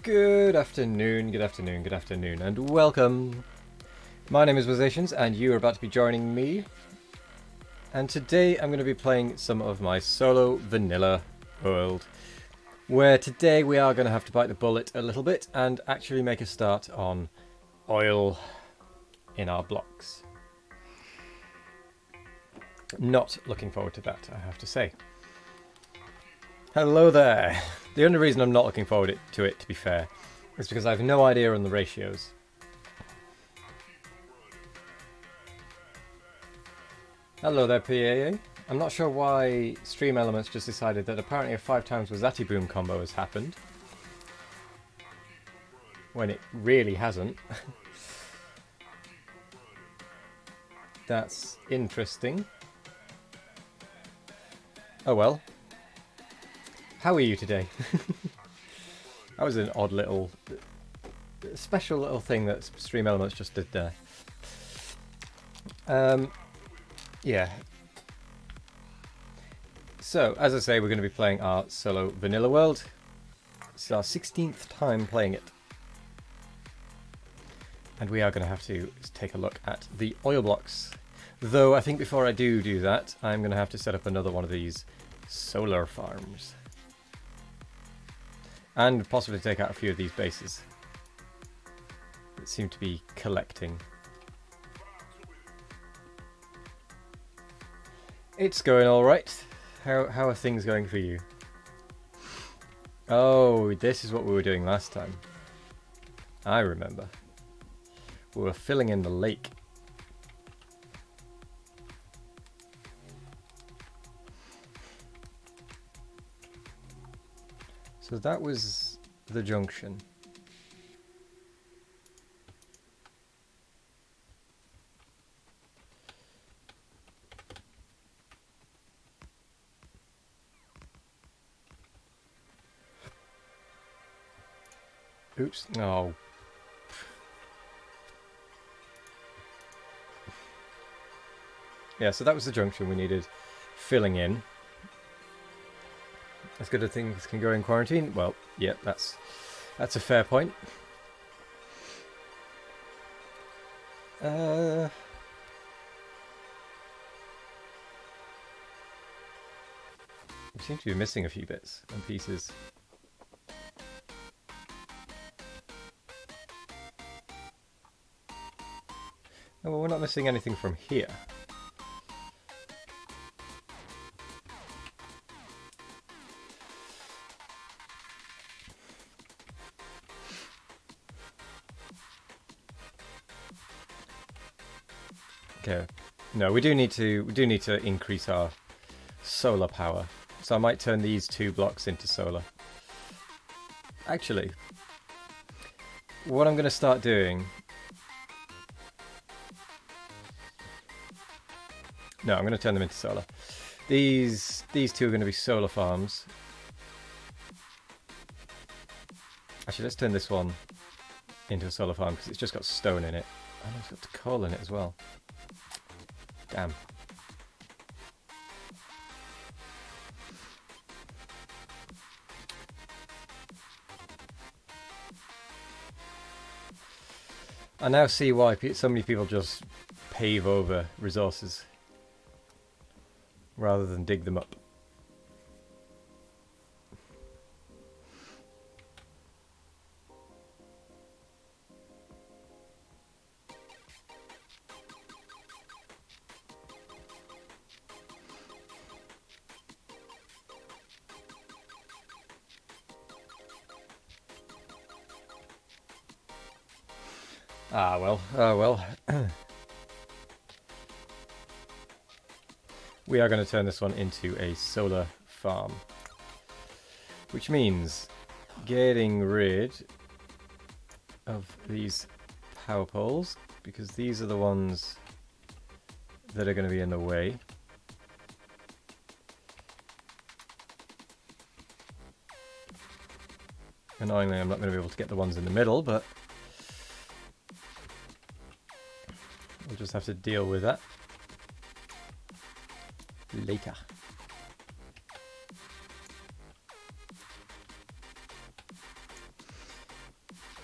Good afternoon, good afternoon, good afternoon, and welcome. My name is Wazations, and you are about to be joining me. And today I'm going to be playing some of my solo vanilla world, where today we are going to have to bite the bullet a little bit and actually make a start on oil in our blocks. Not looking forward to that, I have to say. Hello there. The only reason I'm not looking forward to it, to be fair, is because I have no idea on the ratios. Hello there, PAA. I'm not sure why Stream Elements just decided that apparently a 5 times Wazati Boom combo has happened, when it really hasn't. That's interesting. Oh well. How are you today? That was an odd little, special little thing that Stream Elements just did there. Yeah. So, as I say, we're going to be playing our solo vanilla world. It's our 16th time playing it. And we are going to have to take a look at the oil blocks. Though I think before I do that, I'm going to have to set up another one of these solar farms. And possibly take out a few of these bases that seem to be collecting. It's going alright. How are things going for you? Oh, this is what we were doing last time. I remember. We were filling in the lake. So that was the junction. Oops. Oh. Yeah, so that was the junction we needed filling in. As good as things can go in quarantine. Well, yeah, that's a fair point. We seem to be missing a few bits and pieces. Oh, well, we're not missing anything from here. Okay. No, we do need to increase our solar power. So I might turn these 2 blocks into solar. Actually, what I'm going to start doing... No, I'm going to turn them into solar. These 2 are going to be solar farms. Actually, let's turn this one into a solar farm because it's just got stone in it. And it's got coal in it as well. Damn. I now see why so many people just pave over resources rather than dig them up. Ah, well. Oh, well. We are going to turn this one into a solar farm. Which means getting rid of these power poles, because these are the ones that are going to be in the way. Annoyingly, I'm not going to be able to get the ones in the middle, but we'll just have to deal with that later.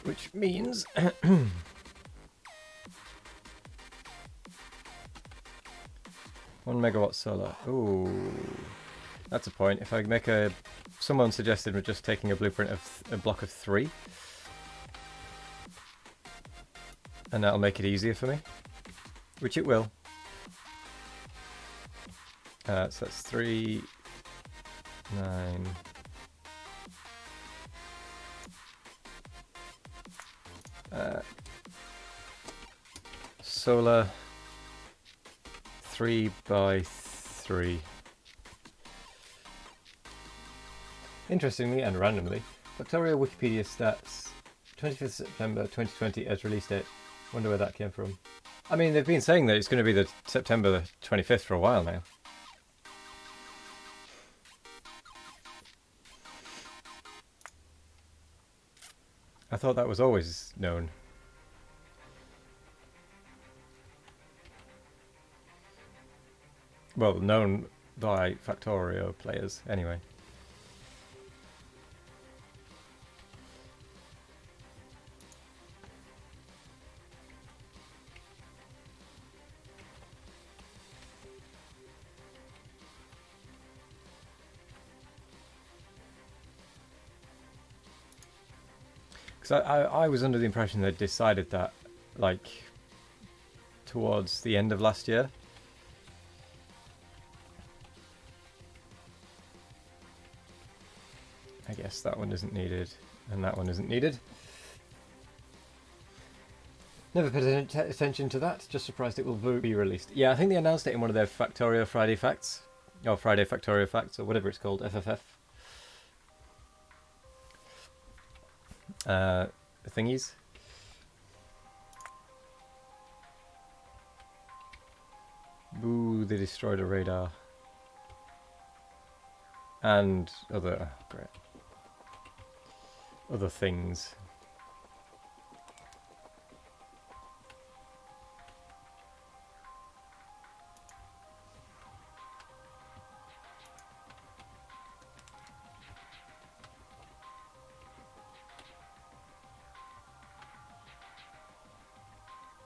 Which means 1 megawatt solar. Ooh, that's a point. If I make a... Someone suggested we're just taking a blueprint of a block of 3. And that'll make it easier for me. Which it will. So that's 3, 9... solar 3 by 3. Interestingly and randomly, Factorio Wikipedia stats 25th September 2020 as release date. Wonder where that came from. I mean, they've been saying that it's going to be the September the 25th for a while now. I thought that was always known. Well, known by Factorio players, anyway. Because I was under the impression they'd decided that, like, towards the end of last year. I guess that one isn't needed, and that one isn't needed. Never paid attention to that, just surprised it will be released. Yeah, I think they announced it in one of their Factorio Friday Facts. Or Friday Factorio Facts, or whatever it's called, FFF. Thingies. Boo, they destroyed a radar. And other... great. Other things.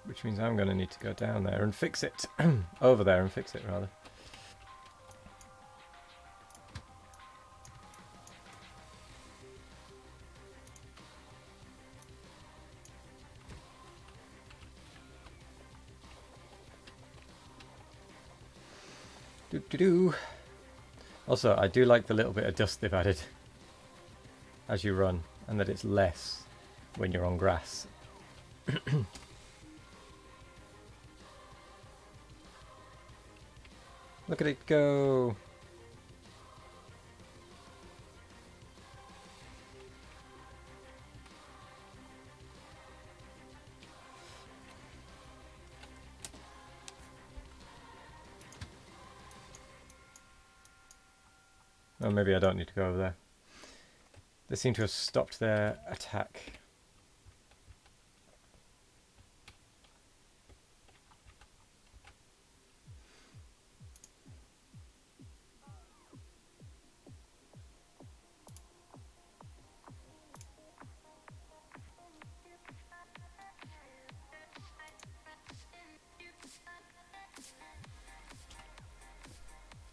Which means I'm going to need to go down there and fix it. Over there and fix it, rather. Doo-doo-doo. Also, I do like the little bit of dust they've added as you run, and that it's less when you're on grass. Look at it go! Oh, maybe I don't need to go over there. They seem to have stopped their attack.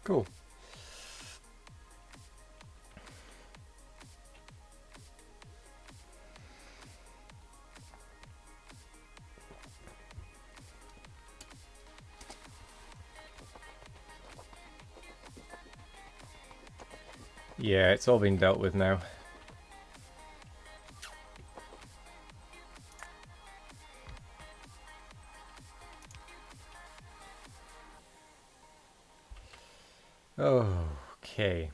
Cool. Yeah, it's all been dealt with now. Okay.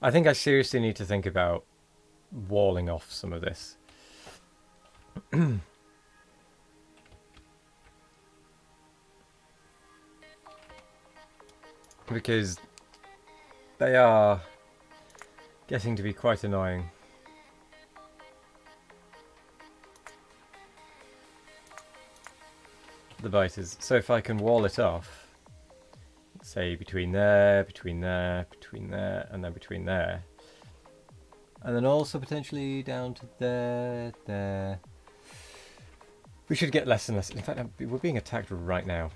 I think I seriously need to think about walling off some of this. Because they are getting to be quite annoying. The biters. So if I can wall it off, say between there, between there, between there, and then between there, And then also potentially down to there. We should get less and less. In fact, we're being attacked right now.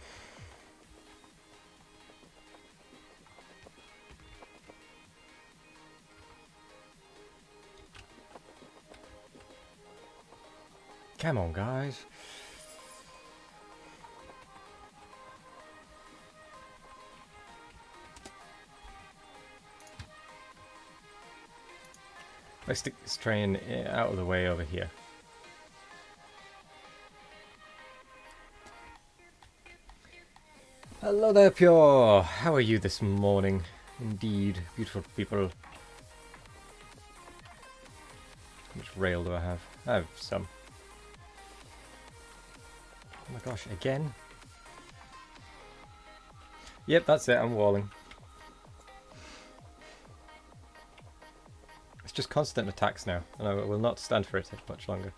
Come on, guys. Let's stick this train out of the way over here. Hello there, Pure. How are you this morning? Indeed, beautiful people. How much rail do I have? I have some. Oh my gosh, again? Yep, that's it, I'm walling. It's just constant attacks now, and I will not stand for it much longer.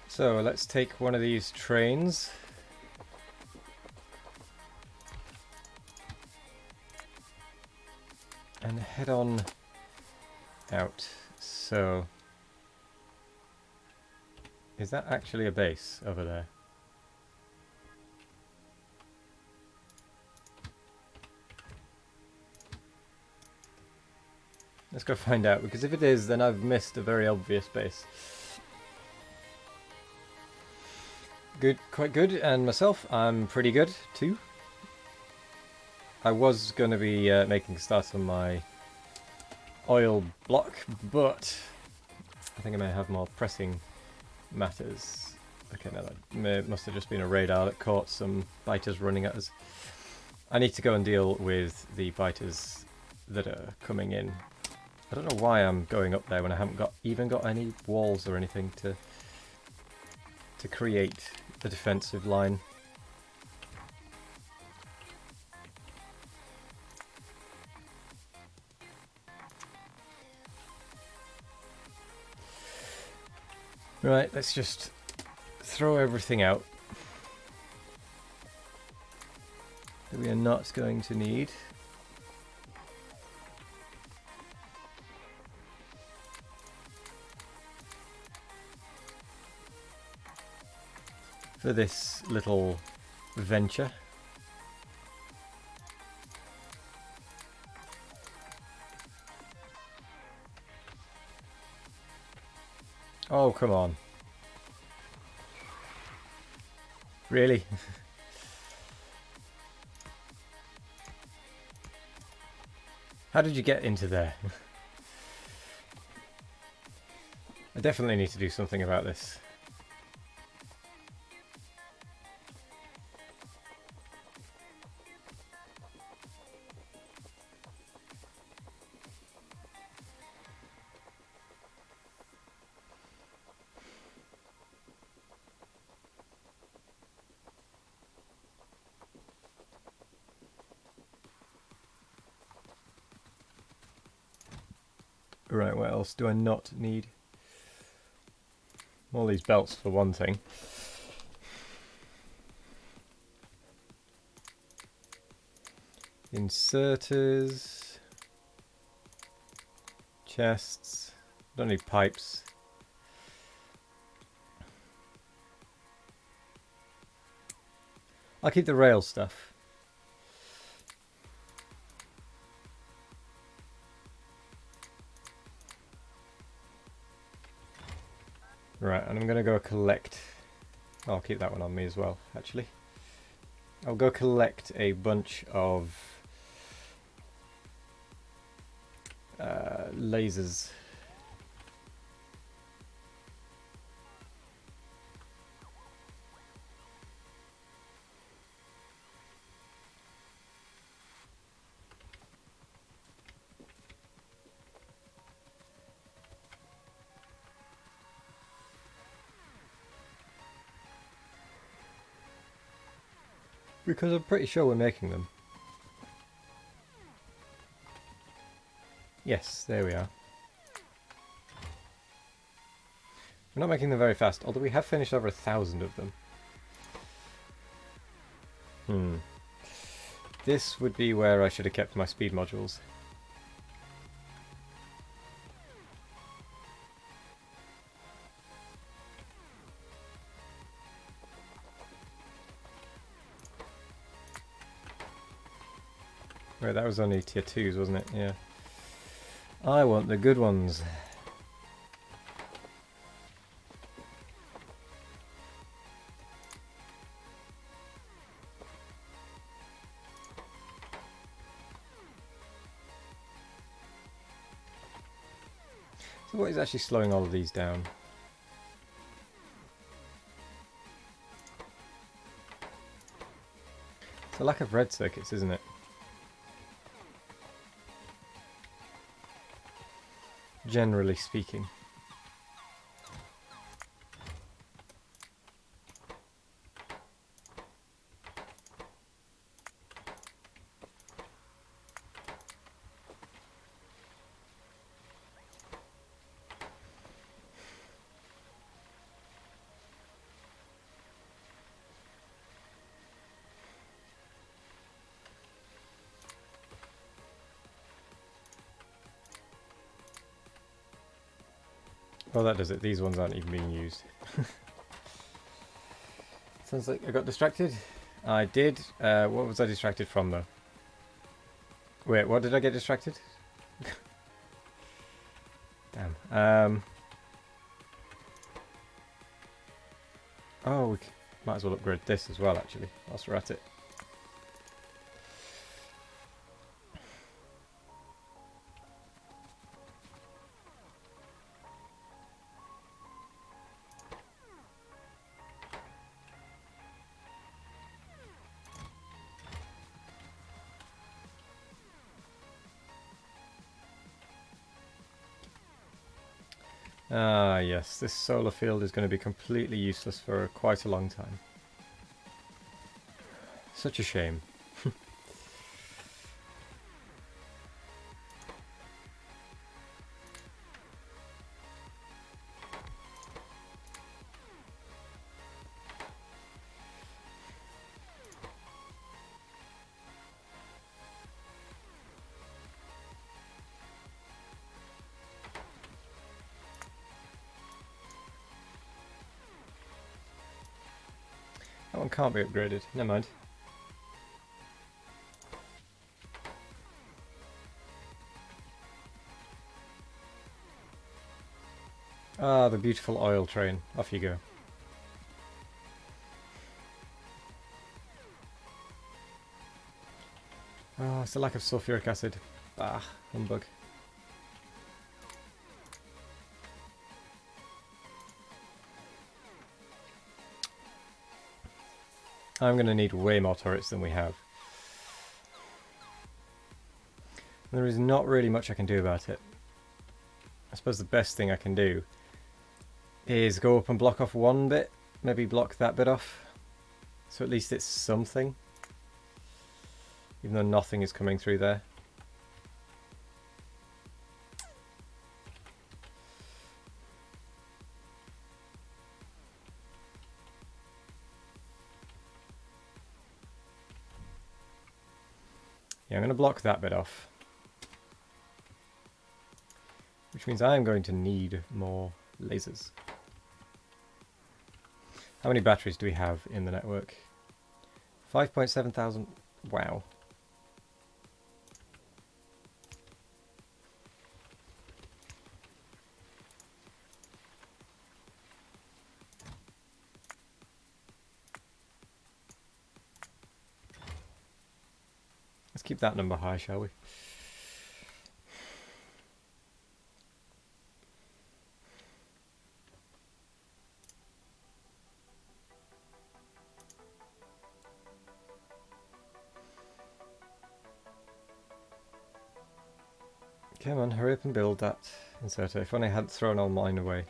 So let's take one of these trains. And head on out. So, is that actually a base over there? Let's go find out, because if it is, then I've missed a very obvious base. Good, quite good, and myself, I'm pretty good too. I was going to be making a start on my oil block, but I think I may have more pressing matters. Okay, no, that must have just been a radar that caught some biters running at us. I need to go and deal with the biters that are coming in. I don't know why I'm going up there when I haven't even got any walls or anything to create a defensive line. Right, let's just throw everything out that we are not going to need. For this little venture. Oh, come on. Really? How did you get into there? I definitely need to do something about this. Right, what else do I not need? All these belts for one thing. Inserters. Chests. Don't need pipes. I'll keep the rail stuff. Right, and I'm going to go collect... I'll keep that one on me as well, actually. I'll go collect a bunch of lasers. Because I'm pretty sure we're making them. Yes, there we are. We're not making them very fast, although we have finished over 1,000 of them. This would be where I should have kept my speed modules. Right, that was only tier 2s, wasn't it? Yeah. I want the good ones. So what is actually slowing all of these down? It's a lack of red circuits, isn't it? Generally speaking. Well, that does it. These ones aren't even being used. Sounds like I got distracted. I did. What was I distracted from, though? Wait, what did I get distracted? Damn. Oh, we might as well upgrade this as well, actually, whilst we're at it. Ah, yes, this solar field is going to be completely useless for quite a long time. Such a shame. That one can't be upgraded. Never mind. Ah, the beautiful oil train. Off you go. Oh, it's the lack of sulfuric acid. Ah, humbug. I'm going to need way more turrets than we have. There is not really much I can do about it. I suppose the best thing I can do is go up and block off one bit, maybe block that bit off, so at least it's something, even though nothing is coming through there. Yeah, I'm going to block that bit off, which means I'm going to need more lasers. How many batteries do we have in the network? 5.7 thousand. Wow. Let's keep that number high, shall we? Come on, hurry up and build that inserter. If only I hadn't thrown all mine away.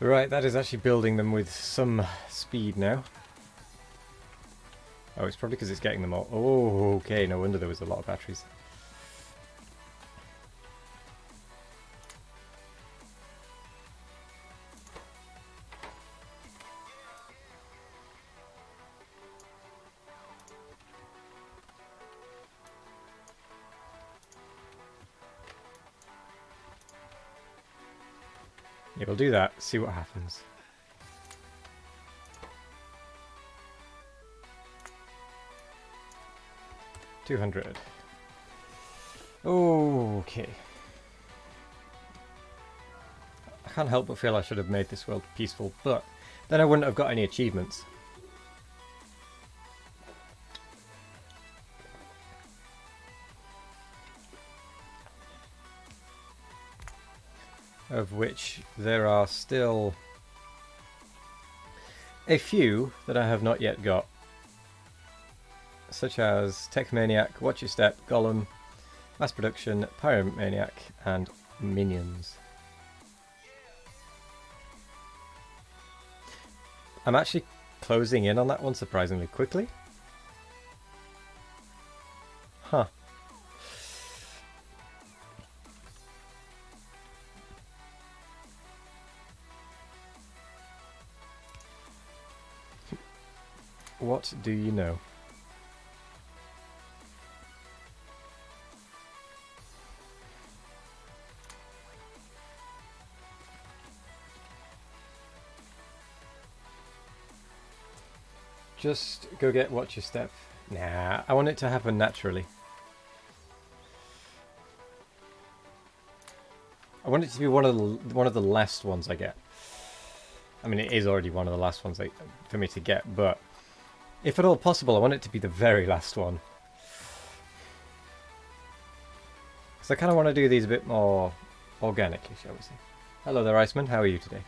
Right, that is actually building them with some speed now. Oh, it's probably because it's getting them all. Oh, okay, no wonder there was a lot of batteries. Yeah, we'll do that, see what happens. $200. Okay. I can't help but feel I should have made this world peaceful, but then I wouldn't have got any achievements. Of which there are still a few that I have not yet got. Such as Tech Maniac, Watch Your Step, Golem, Mass Production, Pyromaniac, and Minions. I'm actually closing in on that one surprisingly quickly. Huh. What do you know? Just go get Watch Your Step. Nah, I want it to happen naturally. I want it to be one of the last ones I get. I mean, it is already one of the last ones for me to get, but if at all possible, I want it to be the very last one. Because I kind of want to do these a bit more organically, shall we say. Hello there, Iceman. How are you today?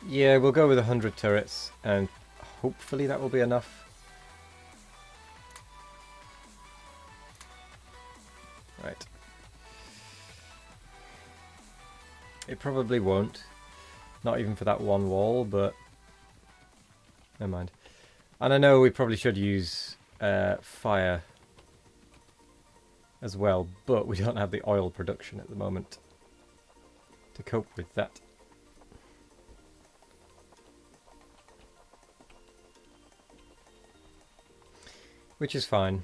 Yeah, we'll go with 100 turrets, and hopefully that will be enough. Right. It probably won't. Not even for that one wall, but never mind. And I know we probably should use fire as well, but we don't have the oil production at the moment to cope with that. Which is fine.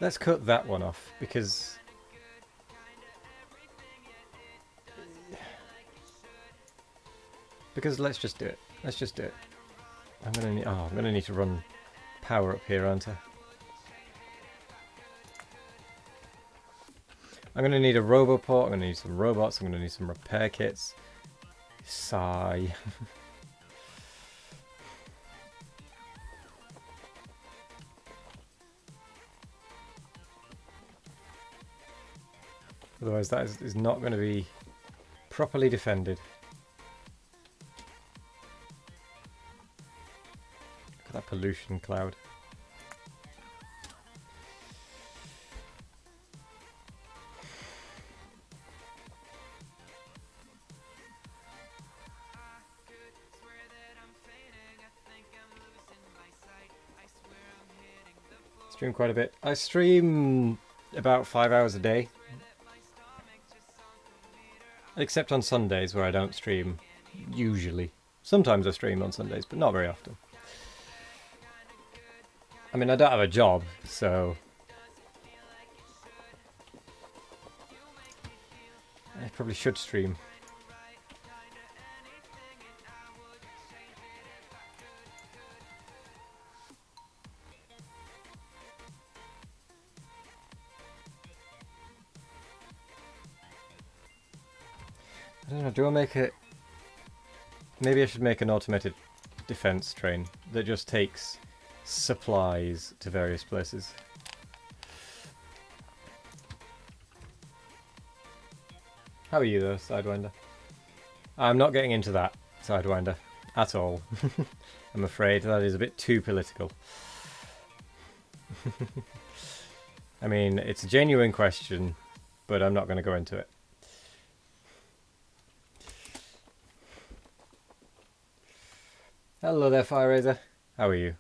Let's cut that one off, because let's just do it. Let's just do it. I'm gonna need to run power up here, aren't I? I'm gonna need a roboport, I'm gonna need some robots, I'm gonna need some repair kits. Sigh. Otherwise that is not going to be properly defended. Look at that pollution cloud. Stream quite a bit. I stream about 5 hours a day. Except on Sundays, where I don't stream, usually. Sometimes I stream on Sundays, but not very often. I mean, I don't have a job, so I probably should stream. I don't know, do I make it... Maybe I should make an automated defense train that just takes supplies to various places. How are you though, Sidewinder? I'm not getting into that, Sidewinder, at all. I'm afraid that is a bit too political. I mean, it's a genuine question, but I'm not going to go into it. Hello there, Fireraiser. How are you?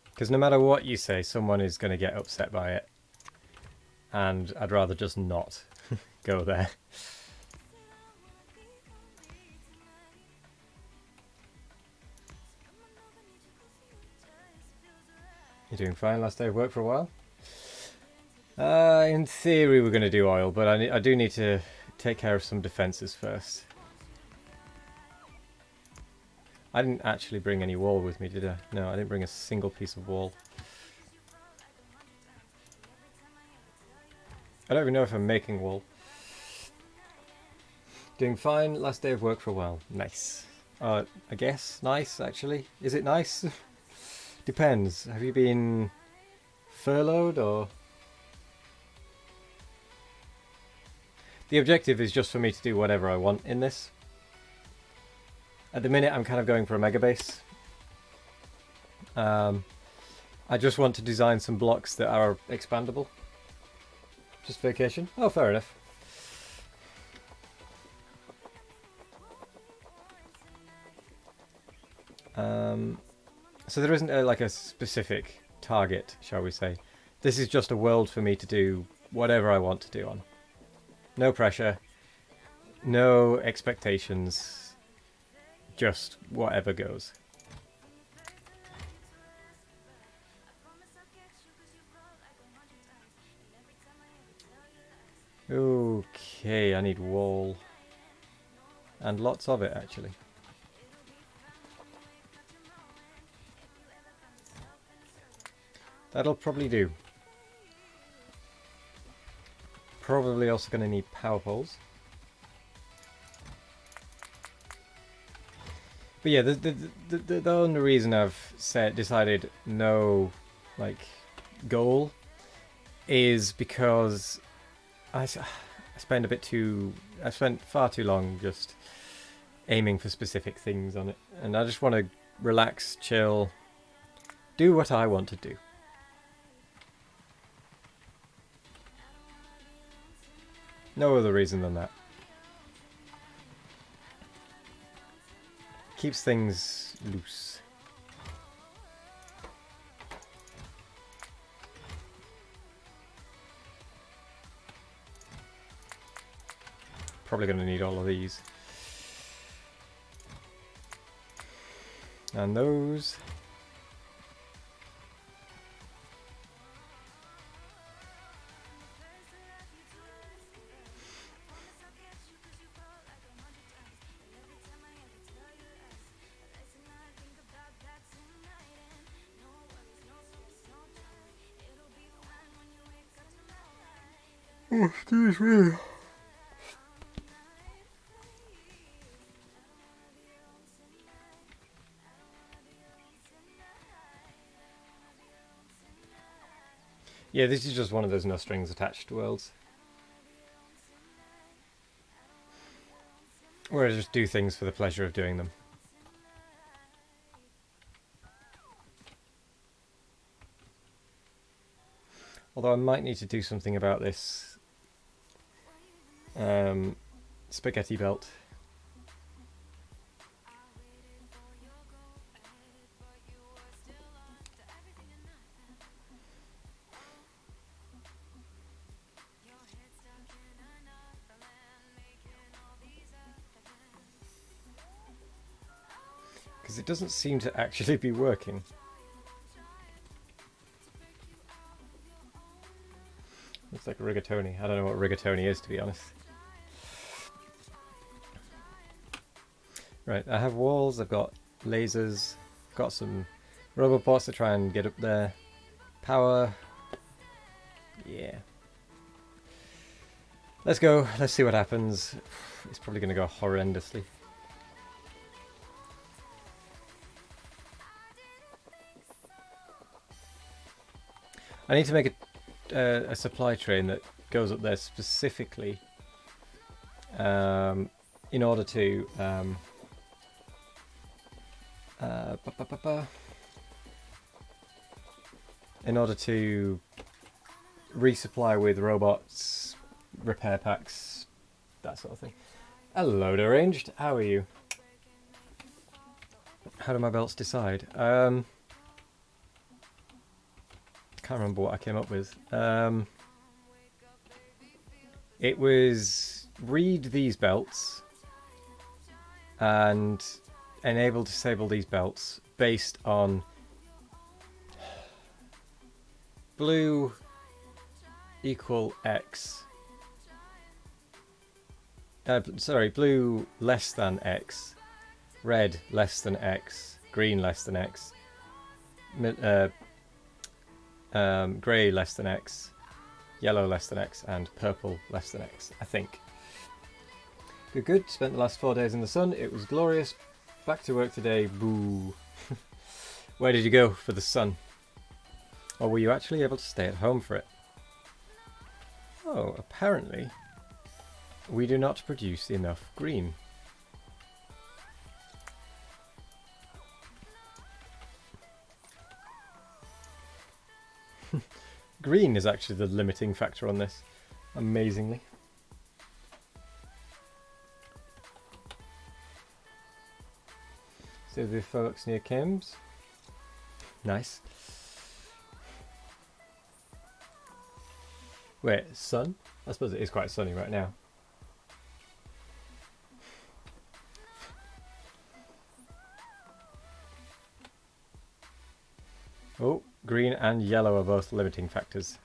Because no matter what you say, someone is going to get upset by it. And I'd rather just not go there. You're doing fine. Last day of work for a while? In theory we're going to do oil, but I do need to take care of some defences first. I didn't actually bring any wool with me, did I? No, I didn't bring a single piece of wool. I don't even know if I'm making wool. Doing fine. Last day of work for a while. Nice. I guess nice, actually. Is it nice? Depends. Have you been furloughed or... The objective is just for me to do whatever I want in this. At the minute I'm kind of going for a mega base. I just want to design some blocks that are expandable. Just vacation? Oh, fair enough. So there isn't like a specific target, shall we say. This is just a world for me to do whatever I want to do on. No pressure, no expectations, just whatever goes. Okay, I need wool. And lots of it, actually. That'll probably do. Probably also going to need power poles. But yeah, the only reason I've decided no, like, goal is because I spent far too long just aiming for specific things on it, and I just want to relax, chill, do what I want to do. No other reason than that. Keeps things loose. Probably going to need all of these. And those. Oh, excuse me. Yeah, this is just one of those no strings attached worlds. Where I just do things for the pleasure of doing them. Although I might need to do something about this spaghetti belt. Because it doesn't seem to actually be working. Looks like rigatoni. I don't know what rigatoni is, to be honest. Right, I have walls, I've got lasers, got some robopots to try and get up there. Power, Yeah. Let's go. Let's see what happens. It's probably going to go horrendously. I need to make a supply train that goes up there specifically in order to resupply with robots, repair packs, that sort of thing. Hello, Deranged. How are you? How do my belts decide? Can't remember what I came up with. It was read these belts and enable disable these belts based on blue equal X. Sorry, blue less than X, red less than X, green less than X, grey less than X, yellow less than X, and purple less than X, I think. Good, good. Spent the last 4 days in the sun. It was glorious. Back to work today. Boo. Where did you go for the sun? Or were you actually able to stay at home for it? Oh, apparently we do not produce enough green. Green is actually the limiting factor on this, amazingly. So the folks near Kim's. Nice. Wait, sun? I suppose it is quite sunny right now. Oh, green and yellow are both limiting factors.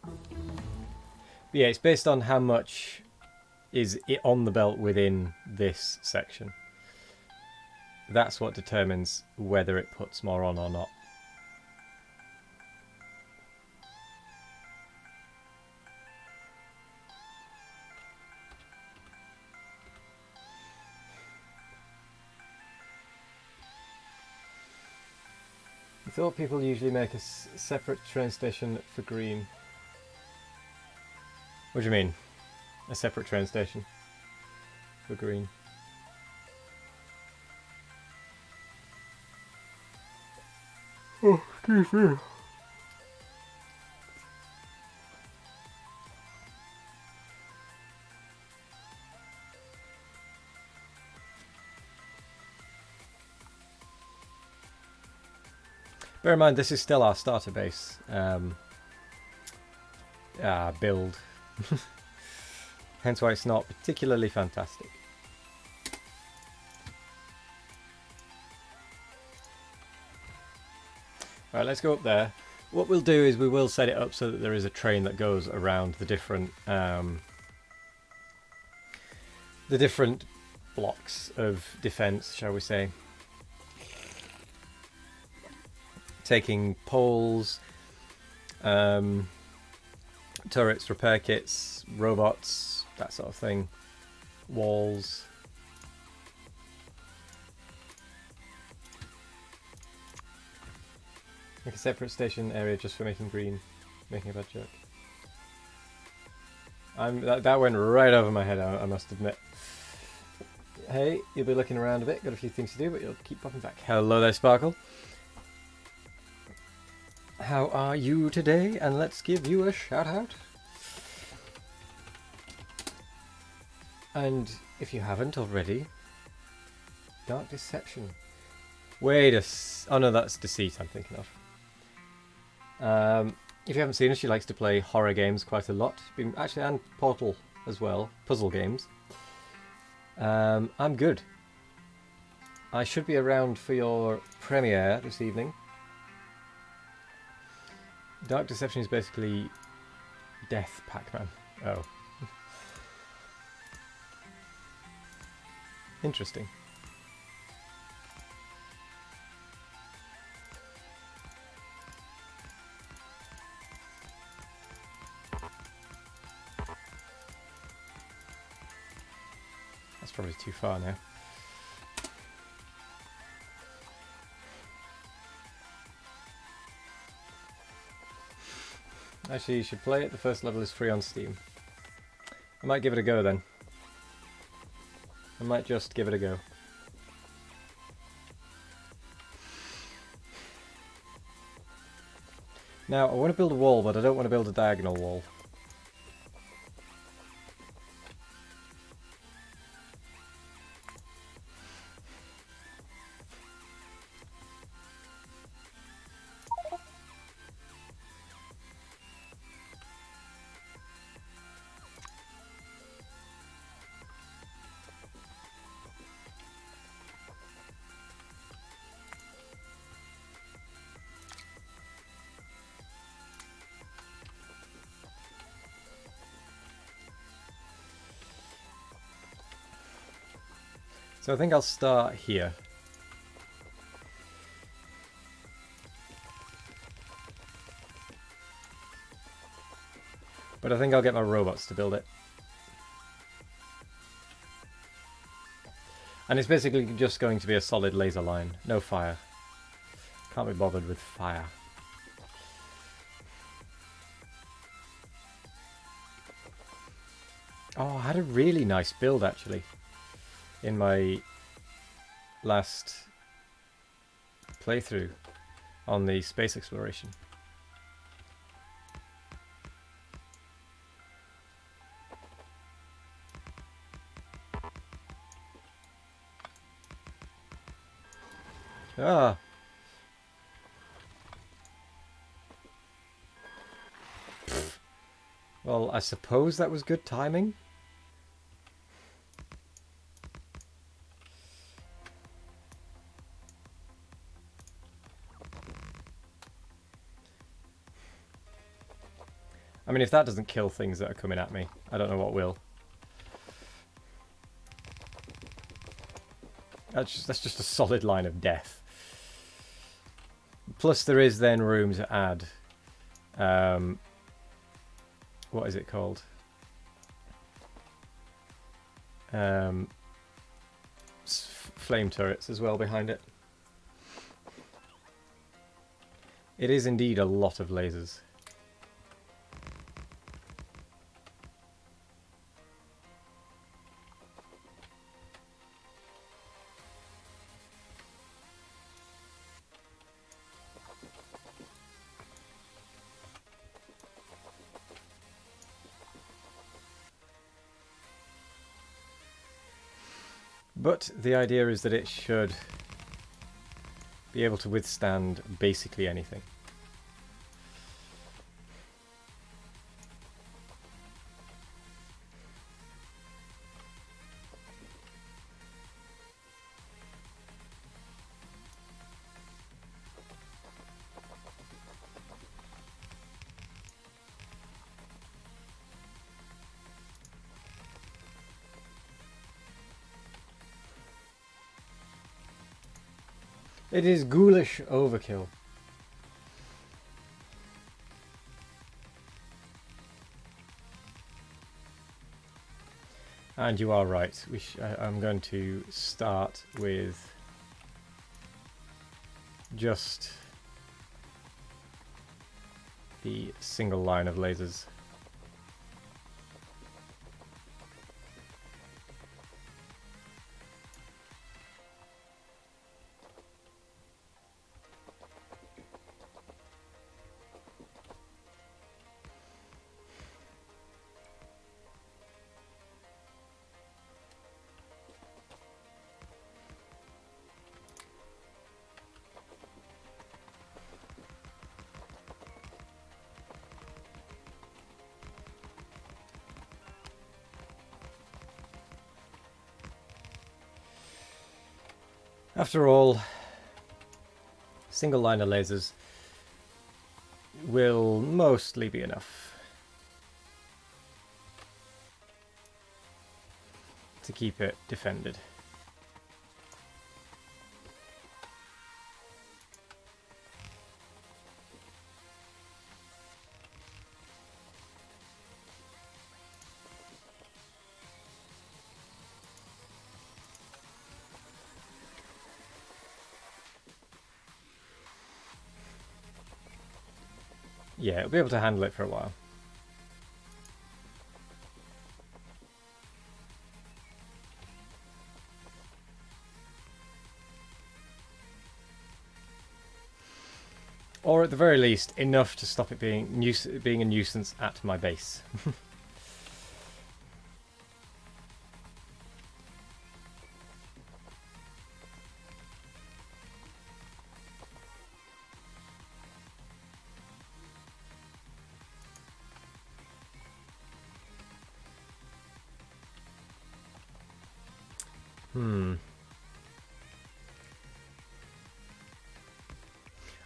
But yeah, it's based on how much is it on the belt within this section. That's what determines whether it puts more on or not. I thought people usually make a separate train station for green. What do you mean? A separate train station for green? Oh, excuse me. Bear in mind, this is still our starter base build. Hence why it's not particularly fantastic. Right, let's go up there. What we'll do is we will set it up so that there is a train that goes around the different blocks of defense, shall we say. Taking poles, turrets, repair kits, robots, that sort of thing, walls. Make a separate station area just for making green, making a bad joke. That went right over my head, I must admit. Hey, you'll be looking around a bit, got a few things to do, but you'll keep popping back. Hello there, Sparkle. How are you today? And let's give you a shout out. And if you haven't already, Dark Deception. Wait oh no, that's Deceit I'm thinking of. If you haven't seen her, she likes to play horror games quite a lot. Actually, and Portal as well, puzzle games. I'm good. I should be around for your premiere this evening. Dark Deception is basically Death Pac-Man. Oh. Interesting. That's probably too far now. Actually, you should play it. The first level is free on Steam. I might give it a go then. I might just give it a go. Now, I want to build a wall, but I don't want to build a diagonal wall. So I think I'll start here. But I think I'll get my robots to build it. And it's basically just going to be a solid laser line. No fire. Can't be bothered with fire. Oh, I had a really nice build actually in my last playthrough on the space exploration. Ah. Well, I suppose that was good timing. I mean, if that doesn't kill things that are coming at me, I don't know what will. That's just a solid line of death. Plus there is then room to add, what is it called? Flame turrets as well behind it. It is indeed a lot of lasers. But the idea is that it should be able to withstand basically anything. It is ghoulish overkill. And you are right. I'm going to start with just the single line of lasers. After all, single line of lasers will mostly be enough to keep it defended. Yeah, it'll be able to handle it for a while. Or at the very least, enough to stop it being a nuisance at my base.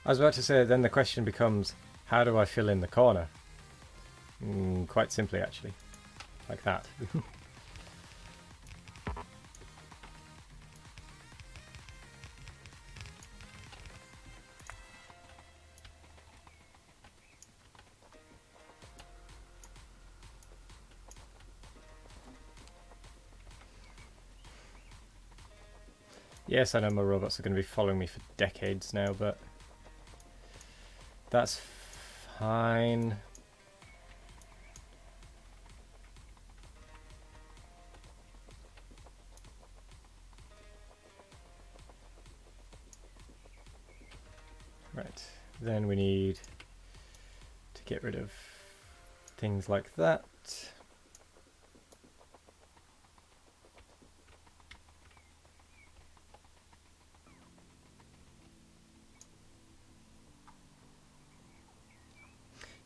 I was about to say, then the question becomes, how do I fill in the corner? Quite simply, actually. Like that. Yes, I know my robots are going to be following me for decades now, but that's fine. Right, then we need to get rid of things like that.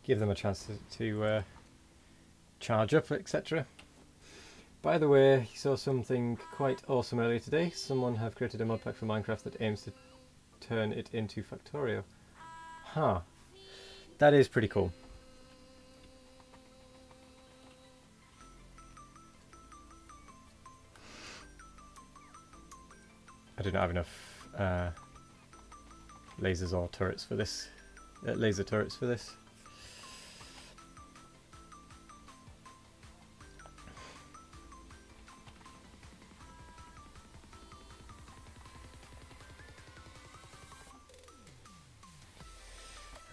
Give them a chance to charge up, etc. By the way, you saw something quite awesome earlier today. Someone have created a mod pack for Minecraft that aims to turn it into Factorio. Huh. That is pretty cool. I do not have enough lasers or turrets for this. Laser turrets for this.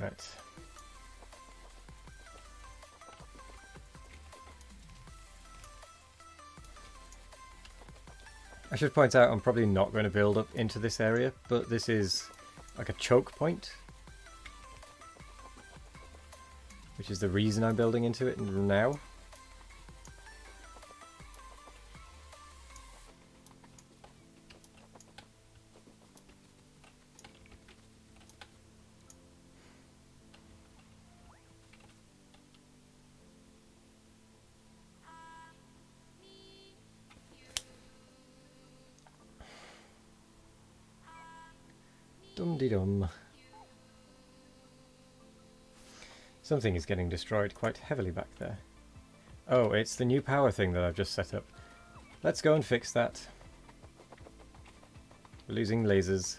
Right. I should point out I'm probably not going to build up into this area, but this is like a choke point, which is the reason I'm building into it now. Dum-de-dum. Something is getting destroyed quite heavily back there. Oh, it's the new power thing that I've just set up. Let's go and fix that. We're losing lasers.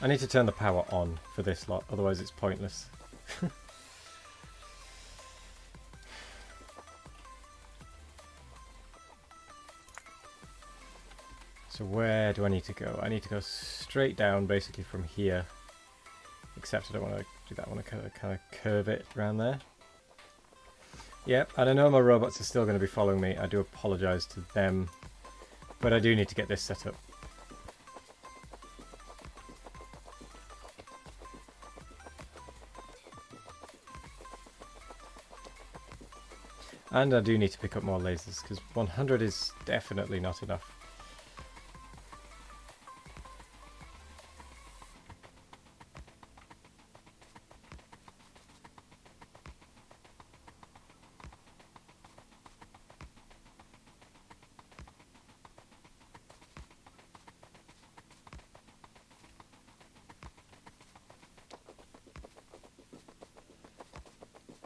I need to turn the power on for this lot, otherwise it's pointless. So where do I need to go? I need to go straight down basically from here. Except I don't want to do that, I want to kind of curve it around there. Yep, and I know my robots are still going to be following me. I do apologise to them. But I do need to get this set up. And I do need to pick up more lasers, because 100 is definitely not enough.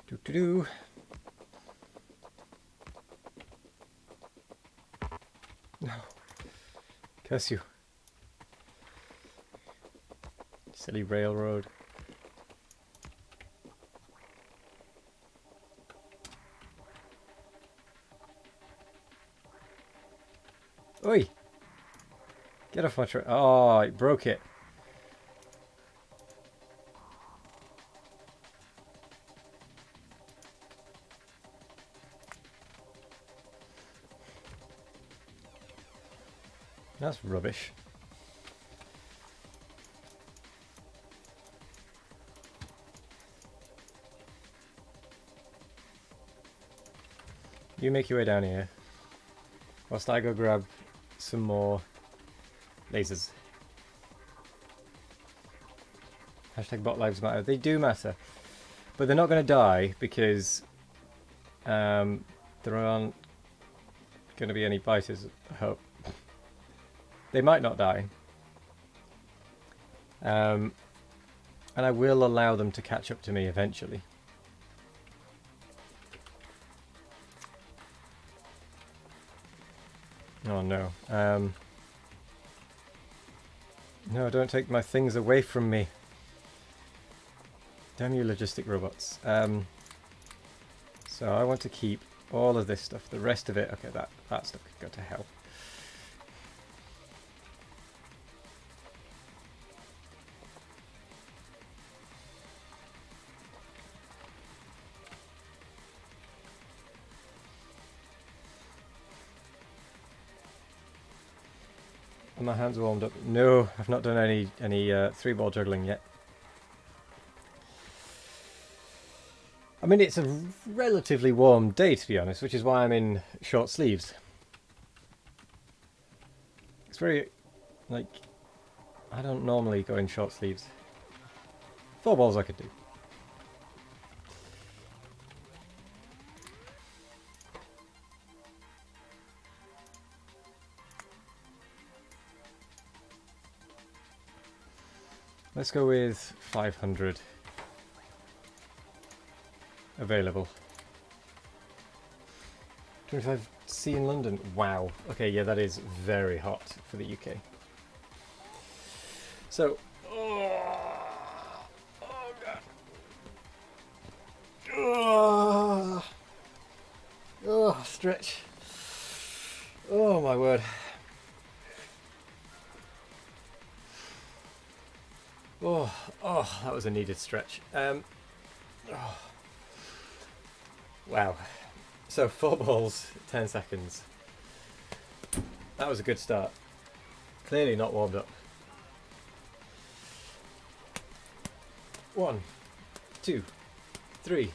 Do-do-do. No. Curse you. Silly railroad. Get off my train. Oh, it broke it. That's rubbish. You make your way down here. Whilst I go grab some more lasers. Hashtag bot lives matter. They do matter. But they're not going to die because there aren't going to be any biters, I hope. They might not die. And I will allow them to catch up to me eventually. Oh no. No, don't take my things away from me. Damn you logistic robots. So I want to keep all of this stuff. The rest of it, okay, that stuff could go to hell. Are my hands warmed up? No, I've not done any 3-ball juggling yet. I mean, it's a relatively warm day, to be honest, which is why I'm in short sleeves. It's very, like, I don't normally go in short sleeves. 4 balls I could do. Let's go with 500 available. 25C in London. Wow. Okay, yeah, that is very hot for the UK. So, oh god. Oh, stretch. Oh my word. Oh, that was a needed stretch. Wow. So 4 balls, 10 seconds. That was a good start. Clearly not warmed up. 1, 2, 3,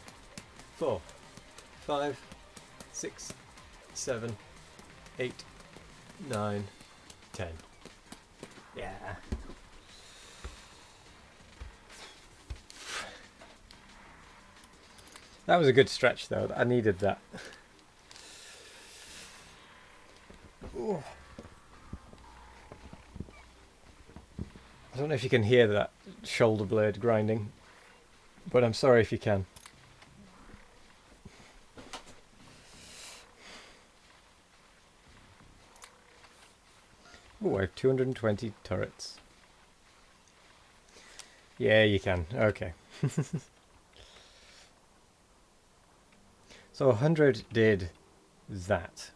4, 5, 6, 7, 8, 9, 10. Yeah. That was a good stretch though. I needed that. Ooh. I don't know if you can hear that shoulder blade grinding, but I'm sorry if you can. Oh, I have 220 turrets. Yeah, you can. Okay. So 100 did that.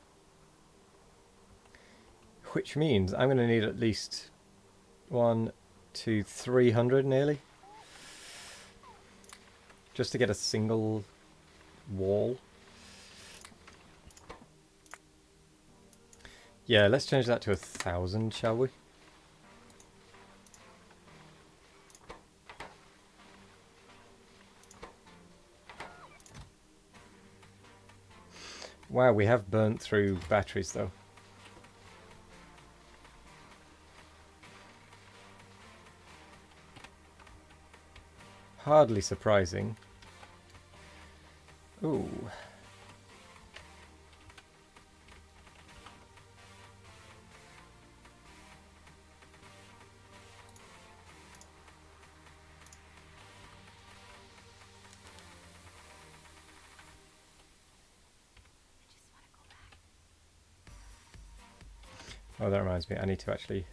Which means I'm going to need at least 1, 2, 300 nearly. Just to get a single wall. Yeah, let's change that to 1,000, shall we? Wow, we have burnt through batteries though. Hardly surprising. Ooh. Oh, that reminds me, I need to actually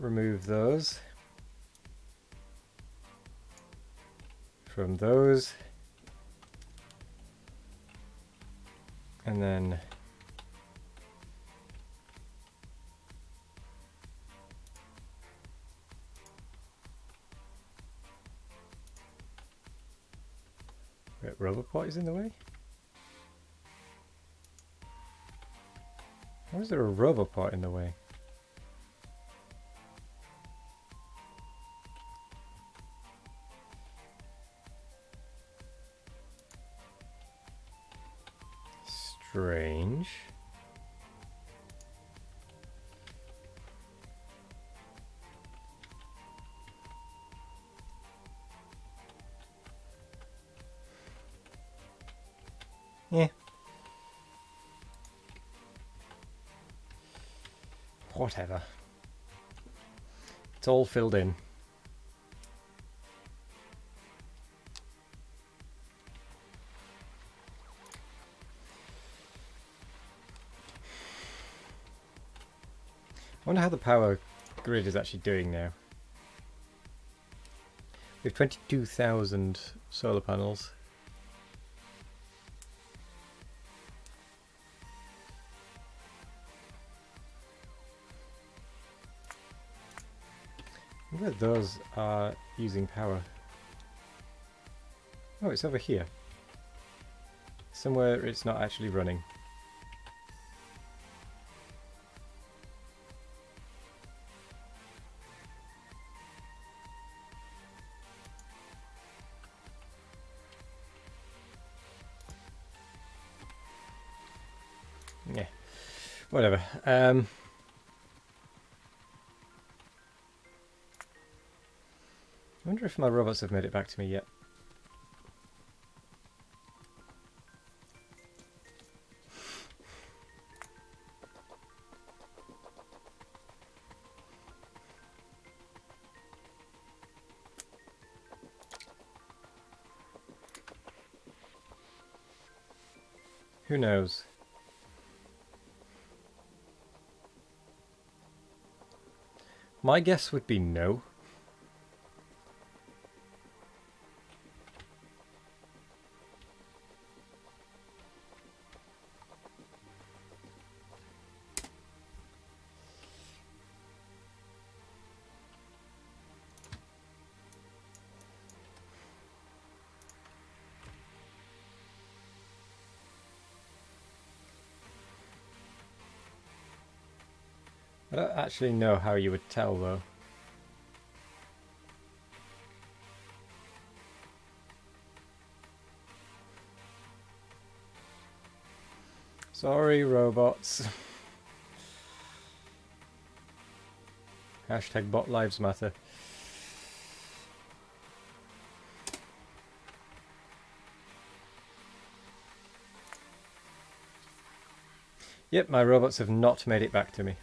remove those from those, and then Wait, Roboport is in the way? Why is there a Roboport in the way? Strange. Yeah. Whatever. It's all filled in. I wonder how the power grid is actually doing now. We have 22,000 solar panels. I wonder where those are using power. Oh, it's over here. Somewhere it's not actually running. Yeah, whatever. I wonder if my robots have made it back to me yet. Who knows? My guess would be no. I don't actually know how you would tell though. Sorry, robots. Hashtag bot lives matter. Yep, my robots have not made it back to me.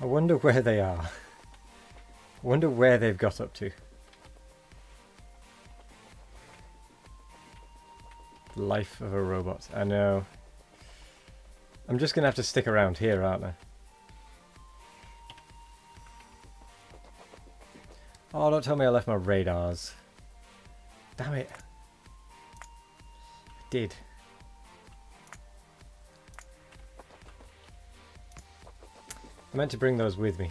I wonder where they are. I wonder where they've got up to. Life of a robot. I know. I'm just going to have to stick around here, aren't I? Oh, don't tell me I left my radars. Damn it. I did. I meant to bring those with me.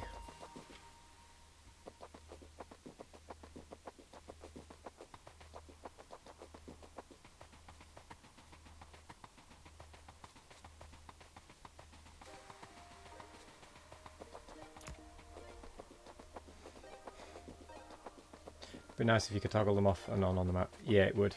Be nice if you could toggle them off and on the map. Yeah, it would.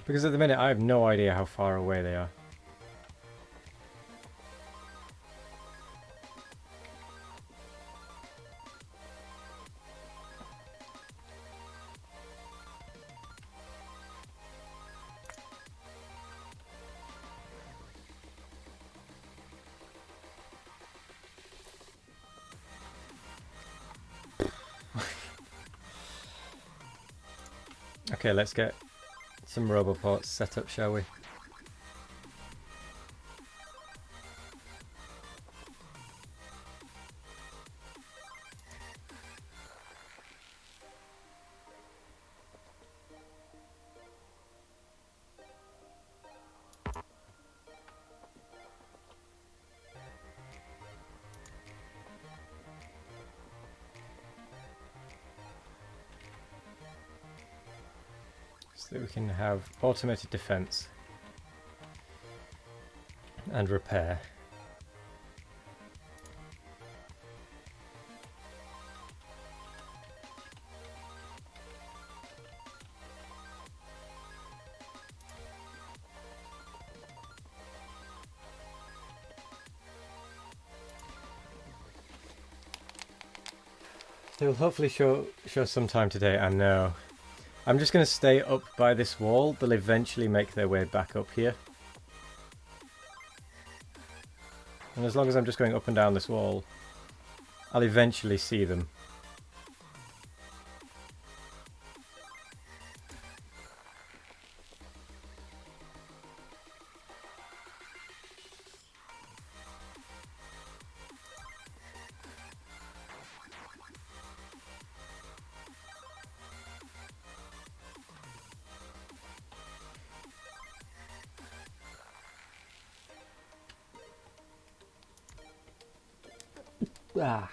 Because at the minute I have no idea how far away they are. Okay, let's get some roboports set up, shall we? So that we can have automated defense and repair. They will hopefully show some time today. I know. I'm just going to stay up by this wall. They'll eventually make their way back up here. And as long as I'm just going up and down this wall, I'll eventually see them. Ah.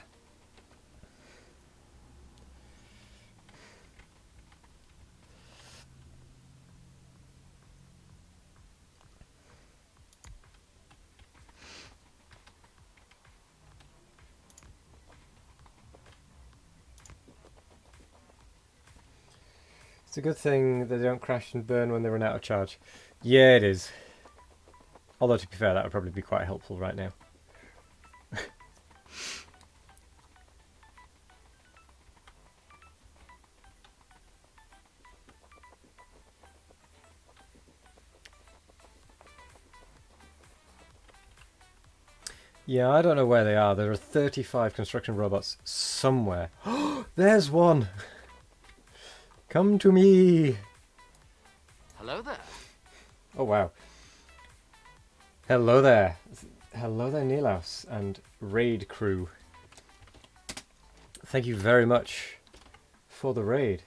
It's a good thing they don't crash and burn when they run out of charge. Yeah, it is. Although, to be fair, that would probably be quite helpful right now. Yeah, I don't know where they are. There are 35 construction robots somewhere. There's one! Come to me! Hello there. Oh, wow. Hello there. Hello there, Nilaus and raid crew. Thank you very much for the raid.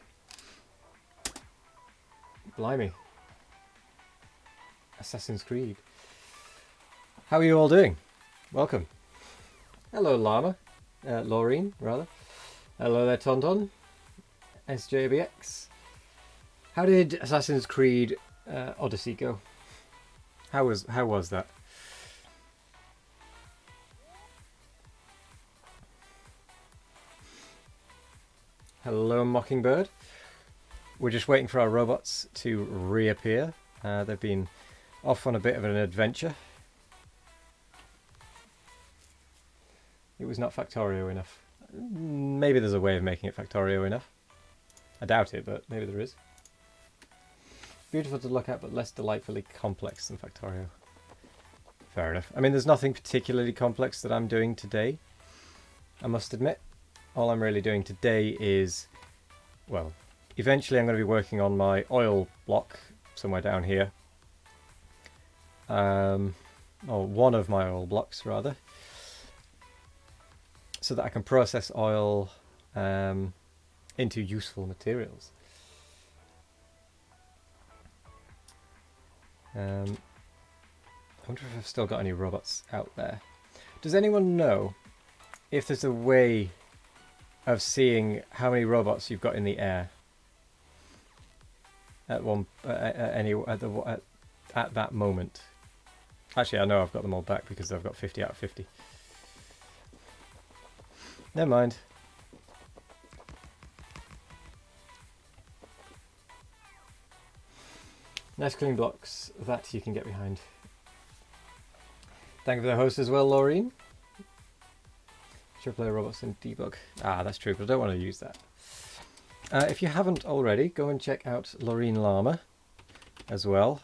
Blimey. Assassin's Creed. How are you all doing? Welcome. Hello, Llama. Laureen, rather. Hello there, Tonton. SJBX. How did Assassin's Creed Odyssey go? How was that? Hello, Mockingbird. We're just waiting for our robots to reappear. They've been off on a bit of an adventure. It was not Factorio enough. Maybe there's a way of making it Factorio enough. I doubt it, but maybe there is. Beautiful to look at, but less delightfully complex than Factorio. Fair enough. I mean, there's nothing particularly complex that I'm doing today, I must admit. All I'm really doing today is, well, eventually I'm going to be working on my oil block somewhere down here. Or one of my oil blocks, rather. So that I can process oil into useful materials. I wonder if I've still got any robots out there. Does anyone know if there's a way of seeing how many robots you've got in the air at at that moment? Actually, I know I've got them all back because I've got 50 out of 50. Never mind. Nice clean blocks that you can get behind. Thank you for the host as well, Laureen. Should play robots in debug. Ah, that's true, but I don't want to use that. If you haven't already, go and check out Laureen Llama as well.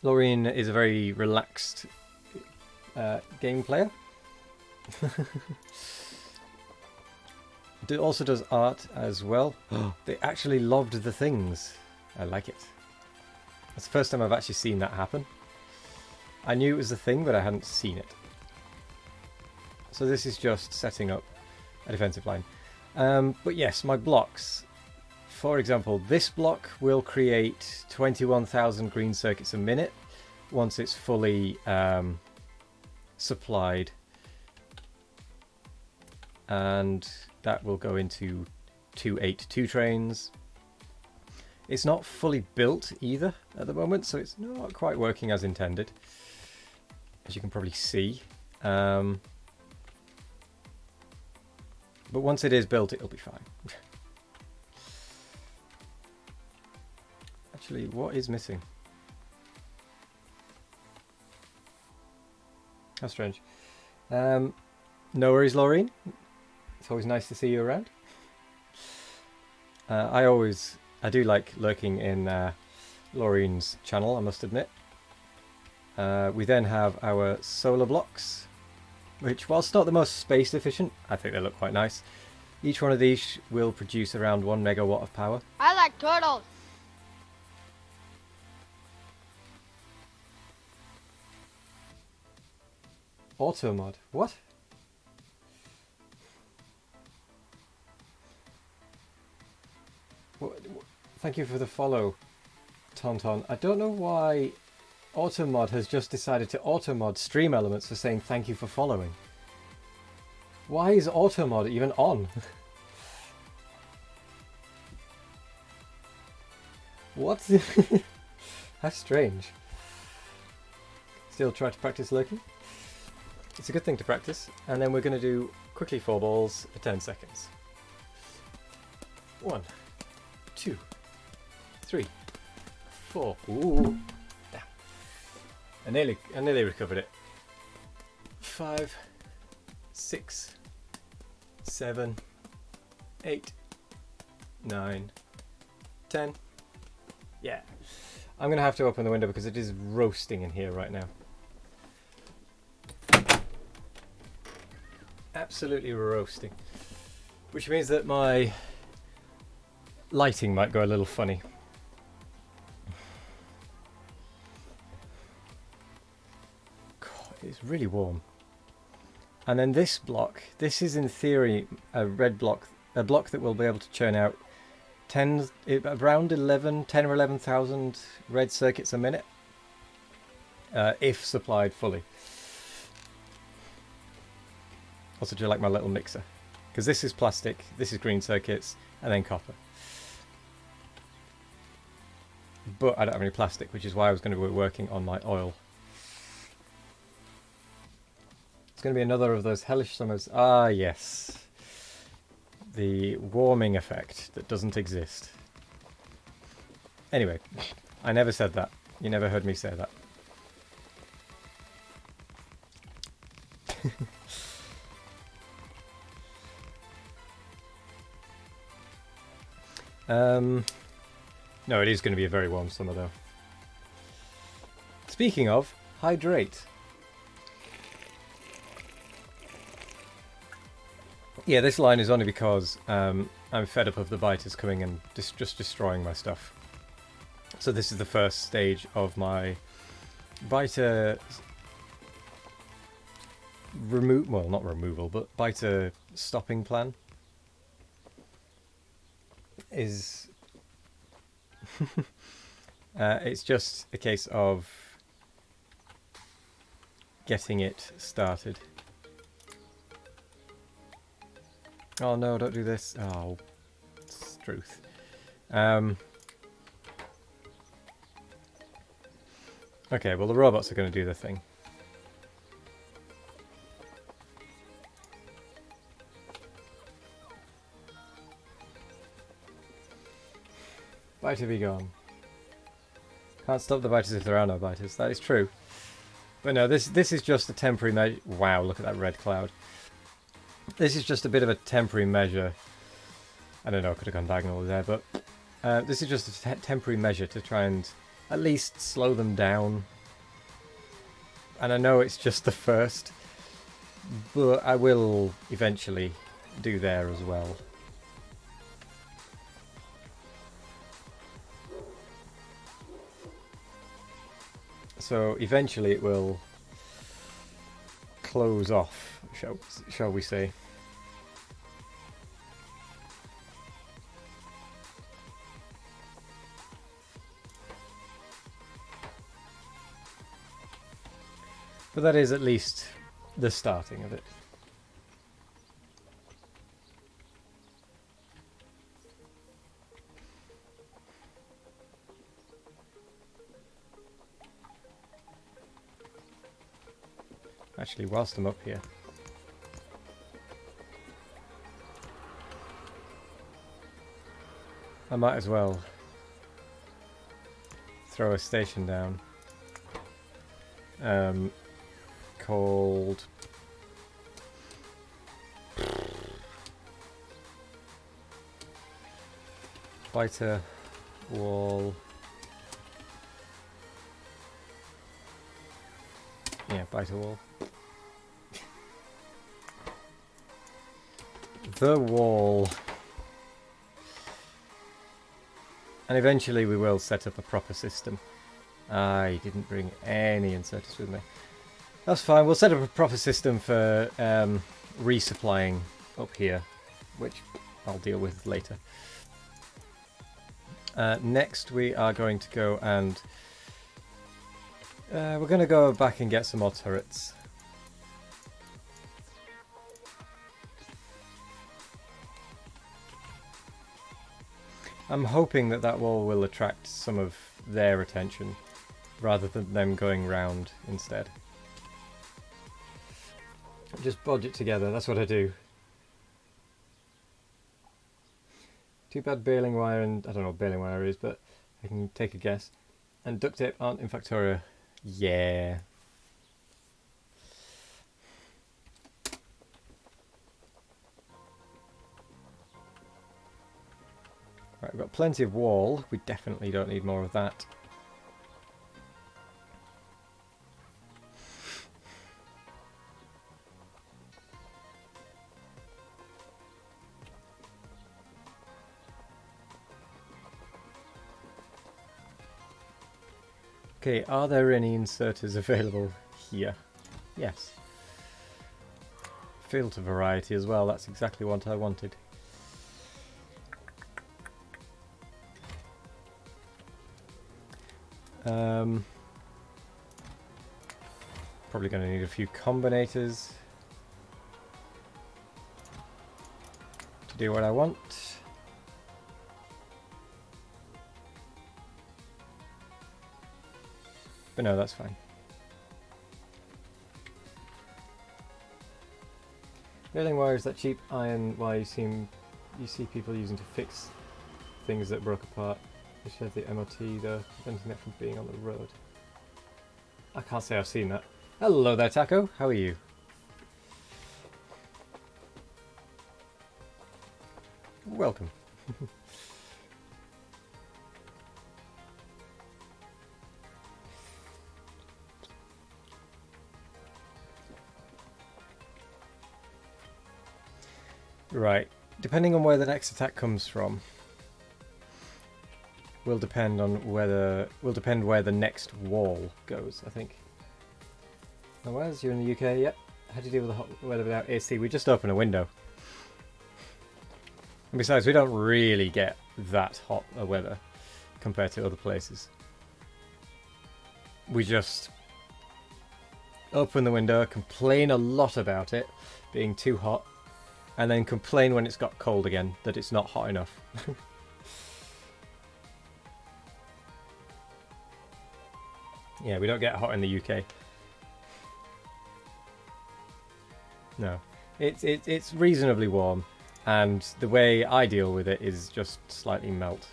Laureen is a very relaxed game player. It also does art as well. They actually lobbed the things. I like it. That's the first time I've actually seen that happen. I knew it was a thing, but I hadn't seen it. So this is just setting up a defensive line. But yes, my blocks. For example, this block will create 21,000 green circuits a minute once it's fully supplied. And that will go into 282 trains. It's not fully built either at the moment, so it's not quite working as intended, as you can probably see. But once it is built, it'll be fine. Actually, what is missing? How strange. No worries, Laureen. It's always nice to see you around. I do like lurking in Laureen's channel, I must admit. We then have our solar blocks, which, whilst not the most space efficient, I think they look quite nice. Each one of these will produce around 1 megawatt of power. I like turtles. Auto mod. What? Thank you for the follow, Tonton. I don't know why Automod has just decided to automod stream elements for saying thank you for following. Why is Automod even on? What? How strange. Still try to practice lurking? It's a good thing to practice. And then we're going to do quickly 4 balls for 10 seconds. 1, 2, 3, 4. Ooh. Damn. I nearly recovered it. 5, 6, 7, 8, 9, 10. Yeah. I'm going to have to open the window because it is roasting in here right now. Absolutely roasting. Which means that my lighting might go a little funny. God, it's really warm. And then this block, this is in theory a red block, a block that will be able to churn out around 10 or 11,000 red circuits a minute, if supplied fully. Also, do you like my little mixer? Because this is plastic, this is green circuits, and then copper. But I don't have any plastic, which is why I was going to be working on my oil. It's going to be another of those hellish summers. Ah, yes. The warming effect that doesn't exist. Anyway, I never said that. You never heard me say that. No, it is going to be a very warm summer though. Speaking of, hydrate. Yeah, this line is only because I'm fed up of the biters coming and just destroying my stuff. So this is the first stage of my biter well, not removal, but biter stopping plan. Is it's just a case of getting it started. Oh no, don't do this. Oh, truth. Okay, well the robots are going to do their thing. Biter be gone. Can't stop the biters if there are no biters. That is true. But no, this is just a temporary measure. Wow, look at that red cloud. This is just a bit of a temporary measure. I don't know, I could have gone diagonal there, but this is just a temporary measure to try and at least slow them down. And I know it's just the first, but I will eventually do there as well. So eventually it will close off, shall we say. But that is at least the starting of it. Actually, whilst I'm up here, I might as well throw a station down called Biter Wall. Yeah, Biter Wall. The wall. And eventually we will set up a proper system. I didn't bring any inserters with me. That's fine, we'll set up a proper system for resupplying up here, which I'll deal with later. Next we are going to go and we're going to go back and get some more turrets. I'm hoping that that wall will attract some of their attention rather than them going round instead. Just bodge it together, that's what I do. Too bad baling wire and... I don't know what baling wire is, but I can take a guess. And duct tape aren't in Factorio. Yeah. Right, we've got plenty of wall. We definitely don't need more of that. Okay, are there any inserters available here? Yes. Filter variety as well, that's exactly what I wanted. Probably going to need a few combinators to do what I want. But no, that's fine. Baling wire is that cheap iron wire you see people using to fix things that broke apart. They should have the MOT though, preventing it from being on the road. I can't say I've seen that. Hello there, Taco. How are you? Welcome. Right. Depending on where the next attack comes from, will depend where the next wall goes, I think. Oh, Wes, you're in the UK, yep. How do you deal with the hot weather without AC? We just open a window. And besides, we don't really get that hot a weather compared to other places. We just open the window, complain a lot about it being too hot, and then complain when it's got cold again that it's not hot enough. Yeah, we don't get hot in the UK. No, it's reasonably warm, and the way I deal with it is just slightly melt.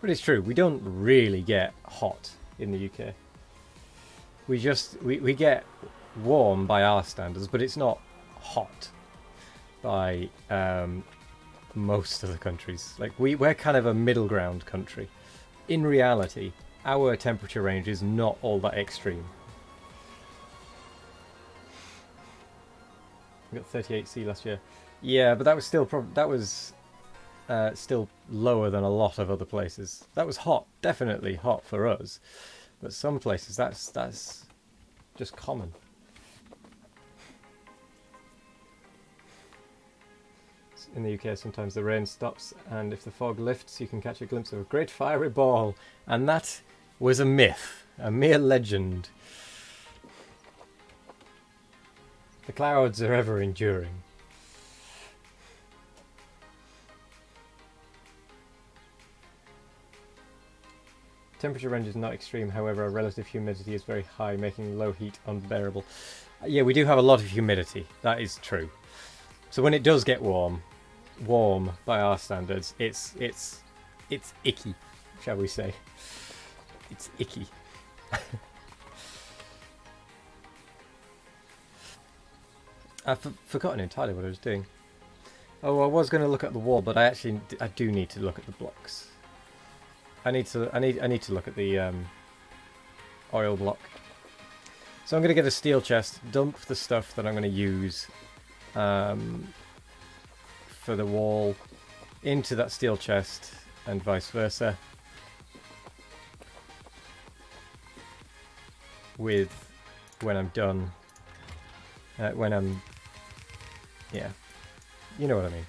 But it's true, we don't really get hot in the UK. We get warm by our standards, but it's not hot by most of the countries. Like we're kind of a middle ground country. In reality, our temperature range is not all that extreme. We got 38C last year. Yeah, but that was still still lower than a lot of other places. That was hot, definitely hot for us, but some places that's just common. In the UK, sometimes the rain stops, and if the fog lifts, you can catch a glimpse of a great fiery ball, and that was a myth, a mere legend. The clouds are ever enduring. Temperature range is not extreme, however, our relative humidity is very high, making low heat unbearable. Yeah, we do have a lot of humidity, that is true. So when it does get warm by our standards, it's icky, shall we say. It's icky. I've forgotten entirely what I was doing. Oh, I was going to look at the wall, but I do need to look at the blocks. I need to look at the oil block. So I'm going to get a steel chest, dump the stuff that I'm going to use for the wall into that steel chest, and vice versa. With when I'm done, yeah, you know what I mean.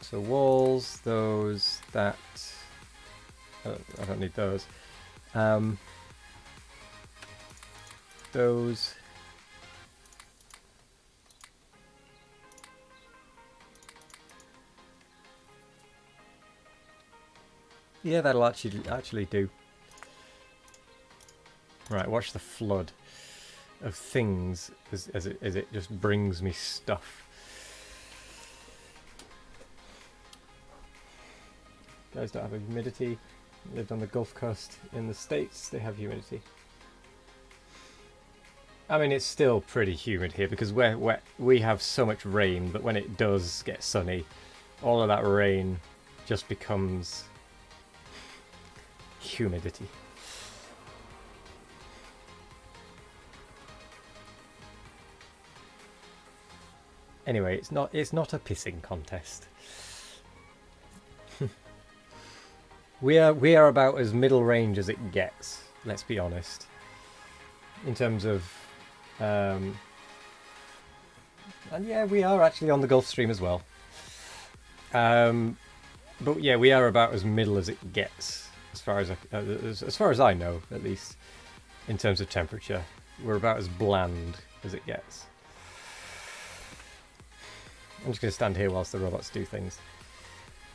So walls, those, that. I don't need those. Those. Yeah, that'll actually do. Right, watch the flood of things as it just brings me stuff. Guys don't have humidity. Lived on the Gulf Coast in the States, they have humidity. I mean, it's still pretty humid here because we have so much rain, but when it does get sunny, all of that rain just becomes humidity. Anyway, it's not a pissing contest. We are about as middle range as it gets, let's be honest. In terms of and yeah, we are actually on the Gulf Stream as well. But yeah, we are about as middle as it gets, as far as I know, at least, in terms of temperature. We're about as bland as it gets. I'm just going to stand here whilst the robots do things.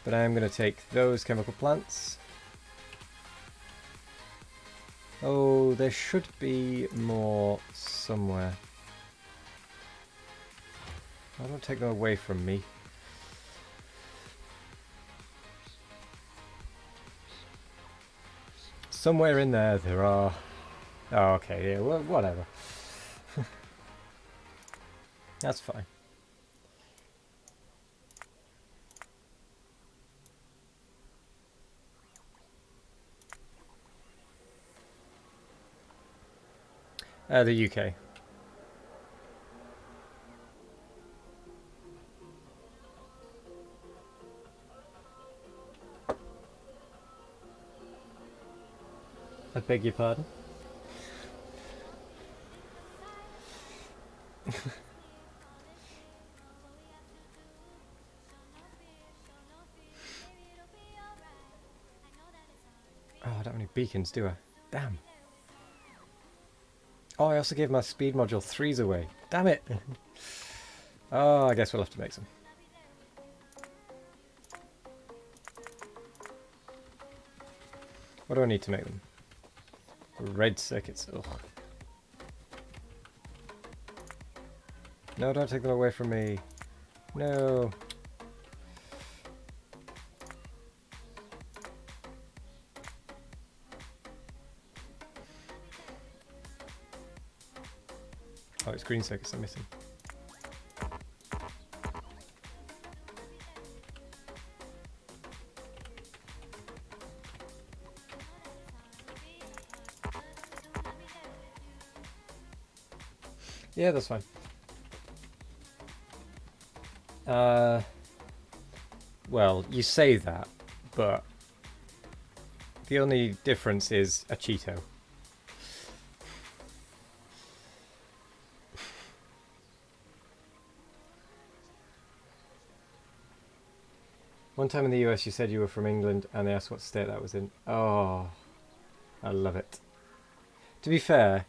But I'm going to take those chemical plants. Oh, there should be more somewhere. I don't take them away from me. Somewhere in there are... Oh, okay, yeah, well, whatever. That's fine. The UK. I beg your pardon? Oh, I don't have any beacons, do I? Damn. Oh, I also gave my speed module 3s away. Damn it! Oh, I guess we'll have to make some. What do I need to make them? Red circuits. Ugh. No, don't take them away from me. No. Oh, it's green circuits I'm missing. Yeah, that's fine. Well, you say that, but the only difference is a Cheeto. One time in the US you said you were from England and they asked what state that was in. Oh, I love it. To be fair,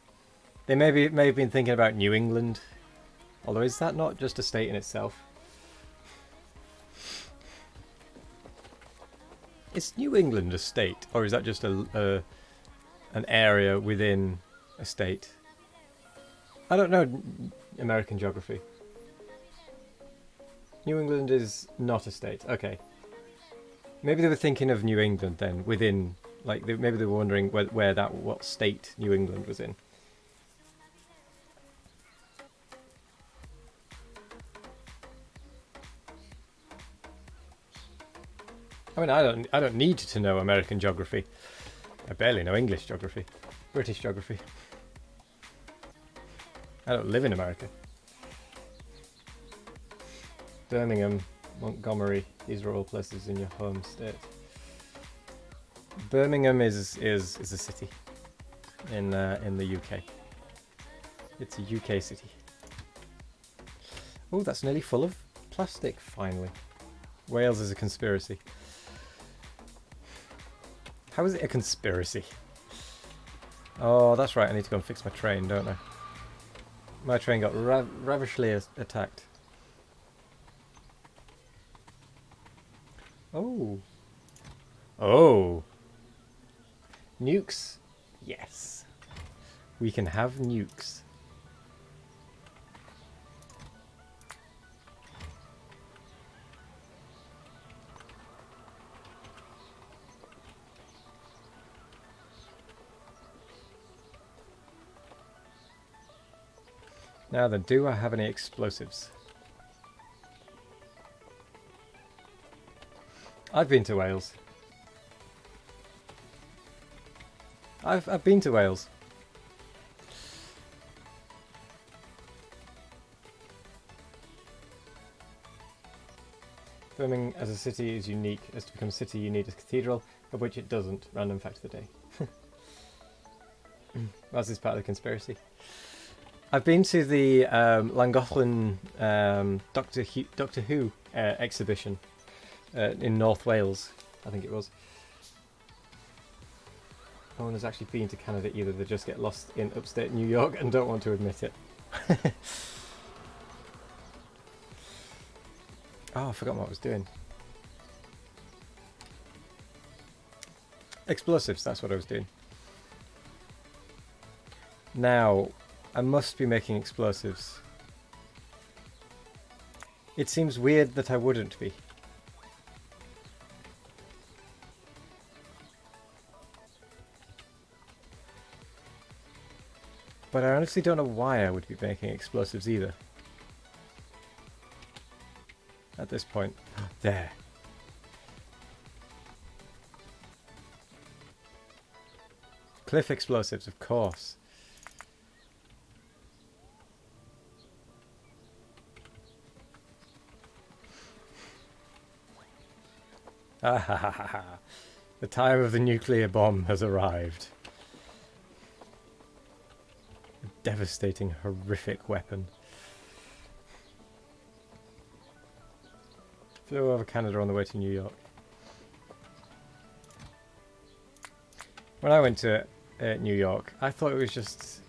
they may have been thinking about New England. Although, is that not just a state in itself? Is New England a state, or is that just an area within a state? I don't know American geography. New England is not a state. Okay. Maybe they were thinking of New England then, within, like, maybe they were wondering what state New England was in. I mean, I don't need to know American geography. I barely know English geography, British geography. I don't live in America. Birmingham, Montgomery, these are all places in your home state. Birmingham is a city in the UK. It's a UK city. Oh, that's nearly full of plastic, finally. Wales is a conspiracy. How is it a conspiracy? Oh, that's right, I need to go and fix my train, don't I? My train got ravishly attacked. Oh. Oh. Nukes? Yes. We can have nukes. Now then, do I have any explosives? I've been to Wales. I've been to Wales. Birmingham as a city is unique. As to become a city, you need a cathedral, of which it doesn't. Random fact of the day. As is part of the conspiracy. I've been to the Llangollen Doctor Who exhibition in North Wales, I think it was. No one has actually been to Canada either. They just get lost in upstate New York and don't want to admit it. Oh, I forgot what I was doing. Explosives, that's what I was doing. Now, I must be making explosives. It seems weird that I wouldn't be. But I honestly don't know why I would be making explosives either. At this point. There. Cliff explosives, of course. Ah ha ha ha ha. The time of the nuclear bomb has arrived. A devastating, horrific weapon. Flew over Canada on the way to New York. When I went to New York, I thought it was just...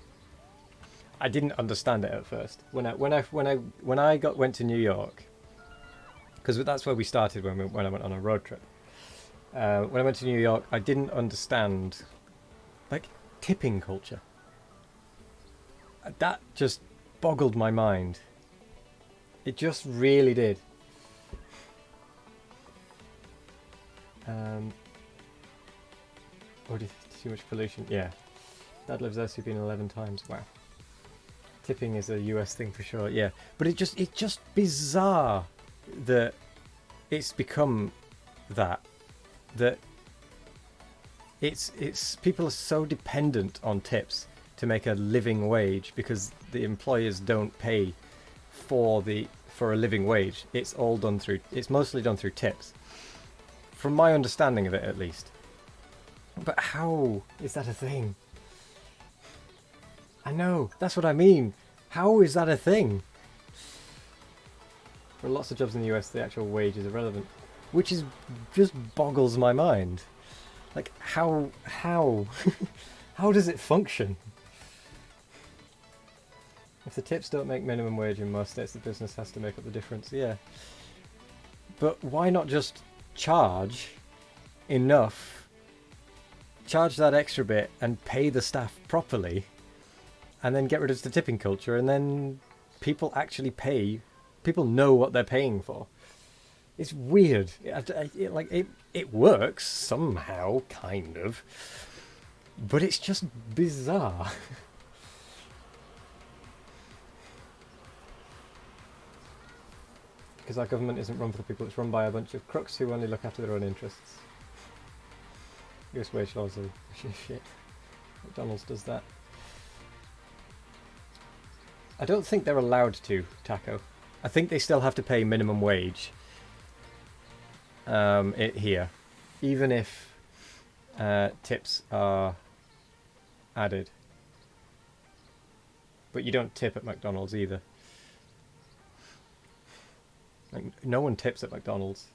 I didn't understand it at first. When I went to New York, because that's where we started when I went on a road trip. When I went to New York, I didn't understand, like, tipping culture. That just boggled my mind. It just really did. Oh, too much pollution. Yeah. Dad lives there, so you've been 11 times. Wow. Tipping is a US thing for sure. Yeah. But it's just bizarre that it's become that it's people are so dependent on tips to make a living wage because the employers don't pay for the for a living wage, it's mostly done through tips. From my understanding of it, at least. But how is that a thing? I know, that's what I mean. How is that a thing? For lots of jobs in the US, the actual wage is irrelevant. Which is just boggles my mind. Like, how? How does it function? If the tips don't make minimum wage in most states, the business has to make up the difference, yeah. But why not just charge enough, charge that extra bit and pay the staff properly, and then get rid of the tipping culture, and then people actually pay, people know what they're paying for. It's weird. It works somehow, kind of, but it's just bizarre. Because our government isn't run for the people, it's run by a bunch of crooks who only look after their own interests. US wage laws are shit. McDonald's does that. I don't think they're allowed to, Taco. I think they still have to pay minimum wage here, even if tips are added. But you don't tip at McDonald's either. Like, no one tips at McDonald's.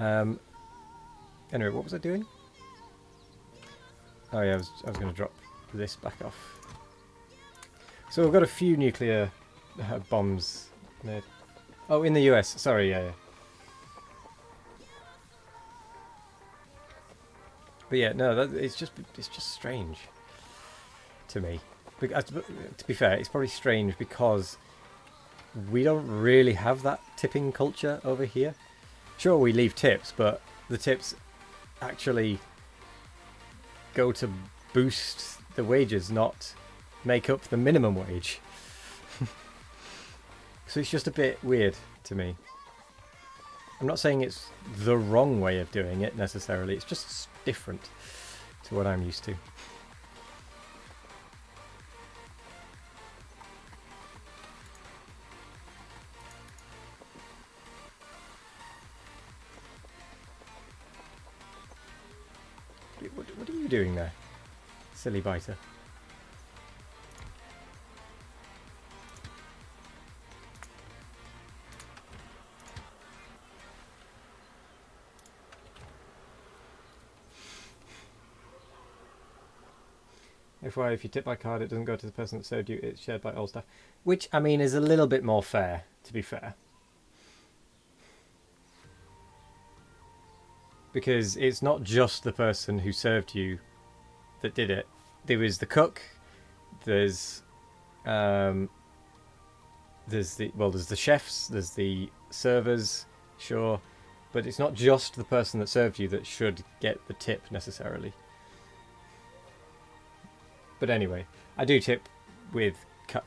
Anyway, what was I doing? Oh yeah, I was going to drop this back off. So we've got a few nuclear bombs made. Oh, in the US. Sorry, yeah. But yeah, no, it's just strange to me. To be fair, it's probably strange because we don't really have that tipping culture over here. Sure, we leave tips, but the tips actually go to boost the wages, not make up the minimum wage. So it's just a bit weird to me. I'm not saying it's the wrong way of doing it necessarily, it's just different to what I'm used to. What are you doing there, silly biter? FYI, if you tip by card, it doesn't go to the person that served you, it's shared by all staff. Which, I mean, is a little bit more fair, to be fair. Because it's not just the person who served you that did it. There was the cook, there's the chefs, there's the servers, sure, but it's not just the person that served you that should get the tip necessarily. But anyway, I do tip with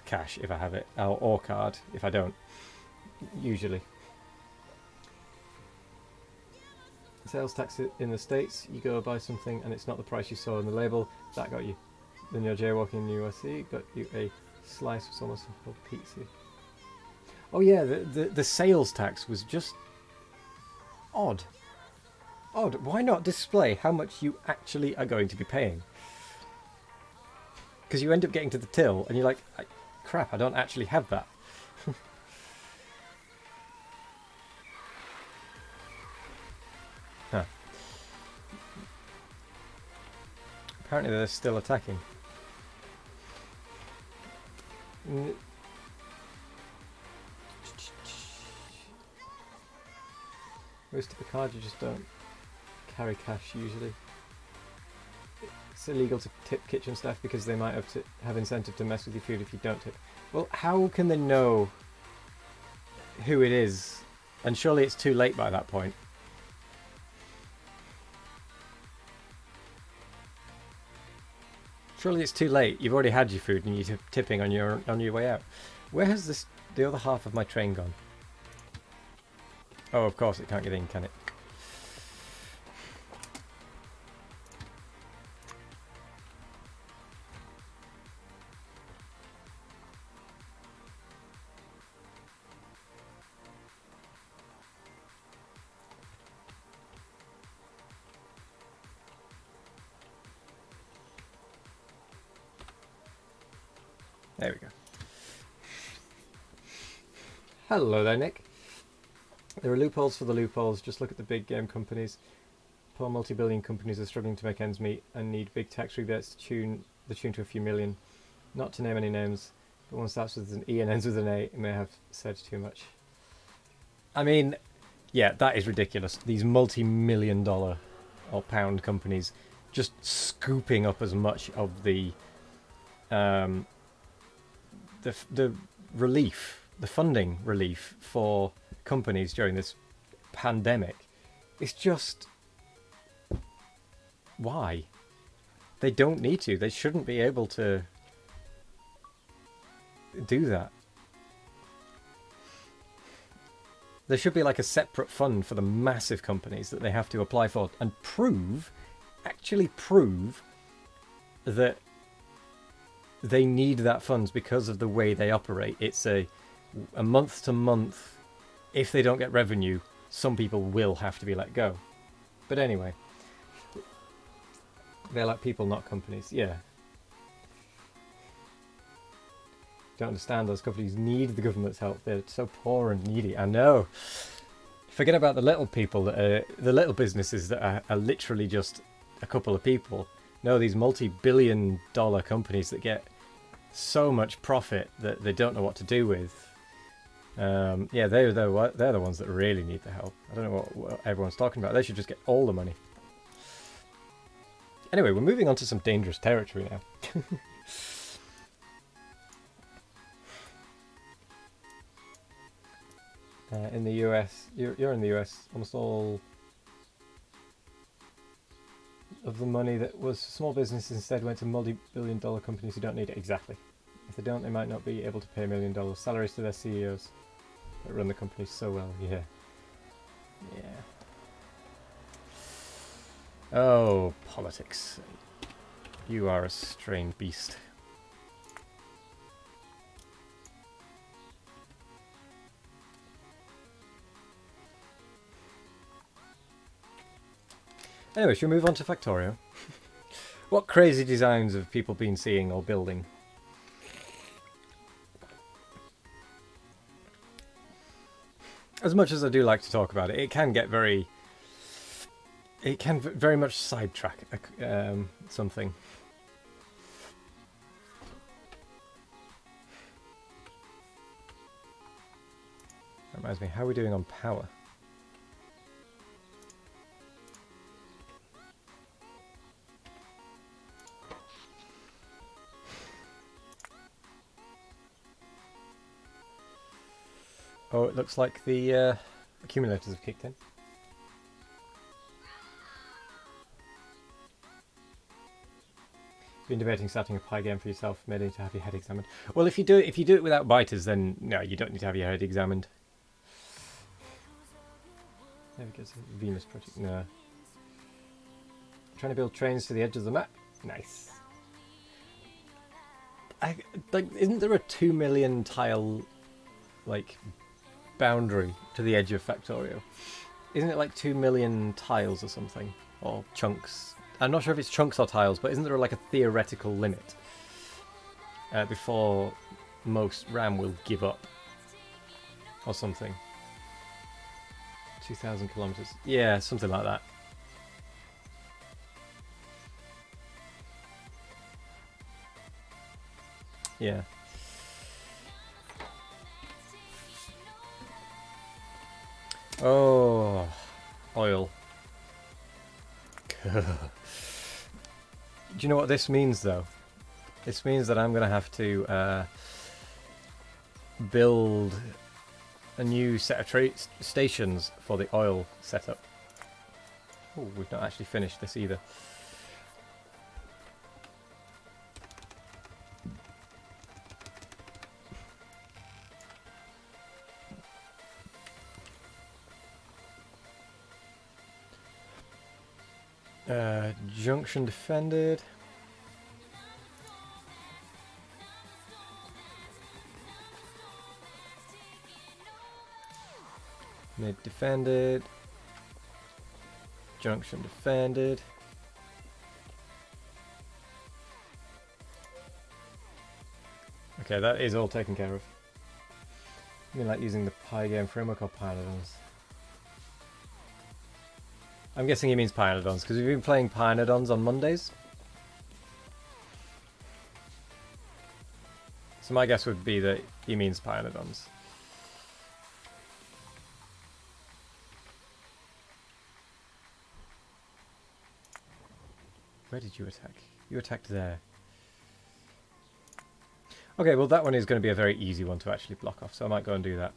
cash if I have it, or card if I don't, usually. Sales tax in the States, you go buy something and it's not the price you saw on the label, that got you. Then you're jaywalking in the USC, got you a slice of almost a whole pizza. Oh yeah, the sales tax was just odd. Why not display how much you actually are going to be paying? Because you end up getting to the till and you're like, crap, I don't actually have that. Huh. Apparently they're still attacking. Most of the cards you just don't carry cash usually. It's illegal to tip kitchen staff because they might have incentive to mess with your food if you don't tip. Well, how can they know who it is? And surely it's too late by that point. Surely it's too late. You've already had your food and you're tipping on your way out. Where has the other half of my train gone? Oh, of course it can't get in, can it? There we go. Hello there, Nick. There are loopholes for the loopholes. Just look at the big game companies. Poor multi-billion companies are struggling to make ends meet and need big tax rebates to the tune to a few million. Not to name any names, but one starts with an E and ends with an A. May have said too much. I mean, yeah, that is ridiculous. These multi-million dollar or pound companies just scooping up as much of the relief, the funding relief for companies during this pandemic. It's just, why? They don't need to. They shouldn't be able to do that. There should be like a separate fund for the massive companies that they have to apply for and actually prove that they need that funds because of the way they operate. It's a month to month. If they don't get revenue, some people will have to be let go. But anyway, they're like people, not companies. Yeah. Don't understand, those companies need the government's help. They're so poor and needy. I know. Forget about the little people, the little businesses that are literally just a couple of people. No, these multi-billion dollar companies that get so much profit that they don't know what to do with. Yeah, they're the ones that really need the help. I don't know what everyone's talking about. They should just get all the money. Anyway, we're moving on to some dangerous territory now. In the US, you're in the US, almost all of the money that was small businesses instead went to multi-billion dollar companies who don't need it. Exactly. If they don't, they might not be able to pay $1 million salaries to their CEOs that run the companies so well. Yeah. Yeah. Oh, politics. You are a strange beast. Anyway, should we move on to Factorio? What crazy designs have people been seeing or building? As much as I do like to talk about it, it can get very... It can very much sidetrack something. That reminds me, how are we doing on power? Oh, it looks like the accumulators have kicked in. Been debating starting a pie game for yourself, maybe to have your head examined. Well, if you do it without biters, then no, you don't need to have your head examined. There we go. Venus Project. No. Trying to build trains to the edge of the map. Nice. Isn't there a 2 million tile boundary to the edge of Factorio? Isn't it like 2 million tiles or something, or chunks? I'm not sure if it's chunks or tiles, but isn't there like a theoretical limit before most RAM will give up or something? 2,000 kilometers. Yeah, something like that. Yeah. Oh, oil. Do you know what this means, though? This means that I'm going to have to build a new set of stations for the oil setup. Oh, we've not actually finished this either. Junction defended. Mid defended. Junction defended. Okay, that is all taken care of. I mean, like using the Pygame framework or Pynodons? I'm guessing he means Pynodons, because we've been playing Pynodons on Mondays. So my guess would be that he means Pynodons. Where did you attack? You attacked there. Okay, well that one is going to be a very easy one to actually block off, so I might go and do that.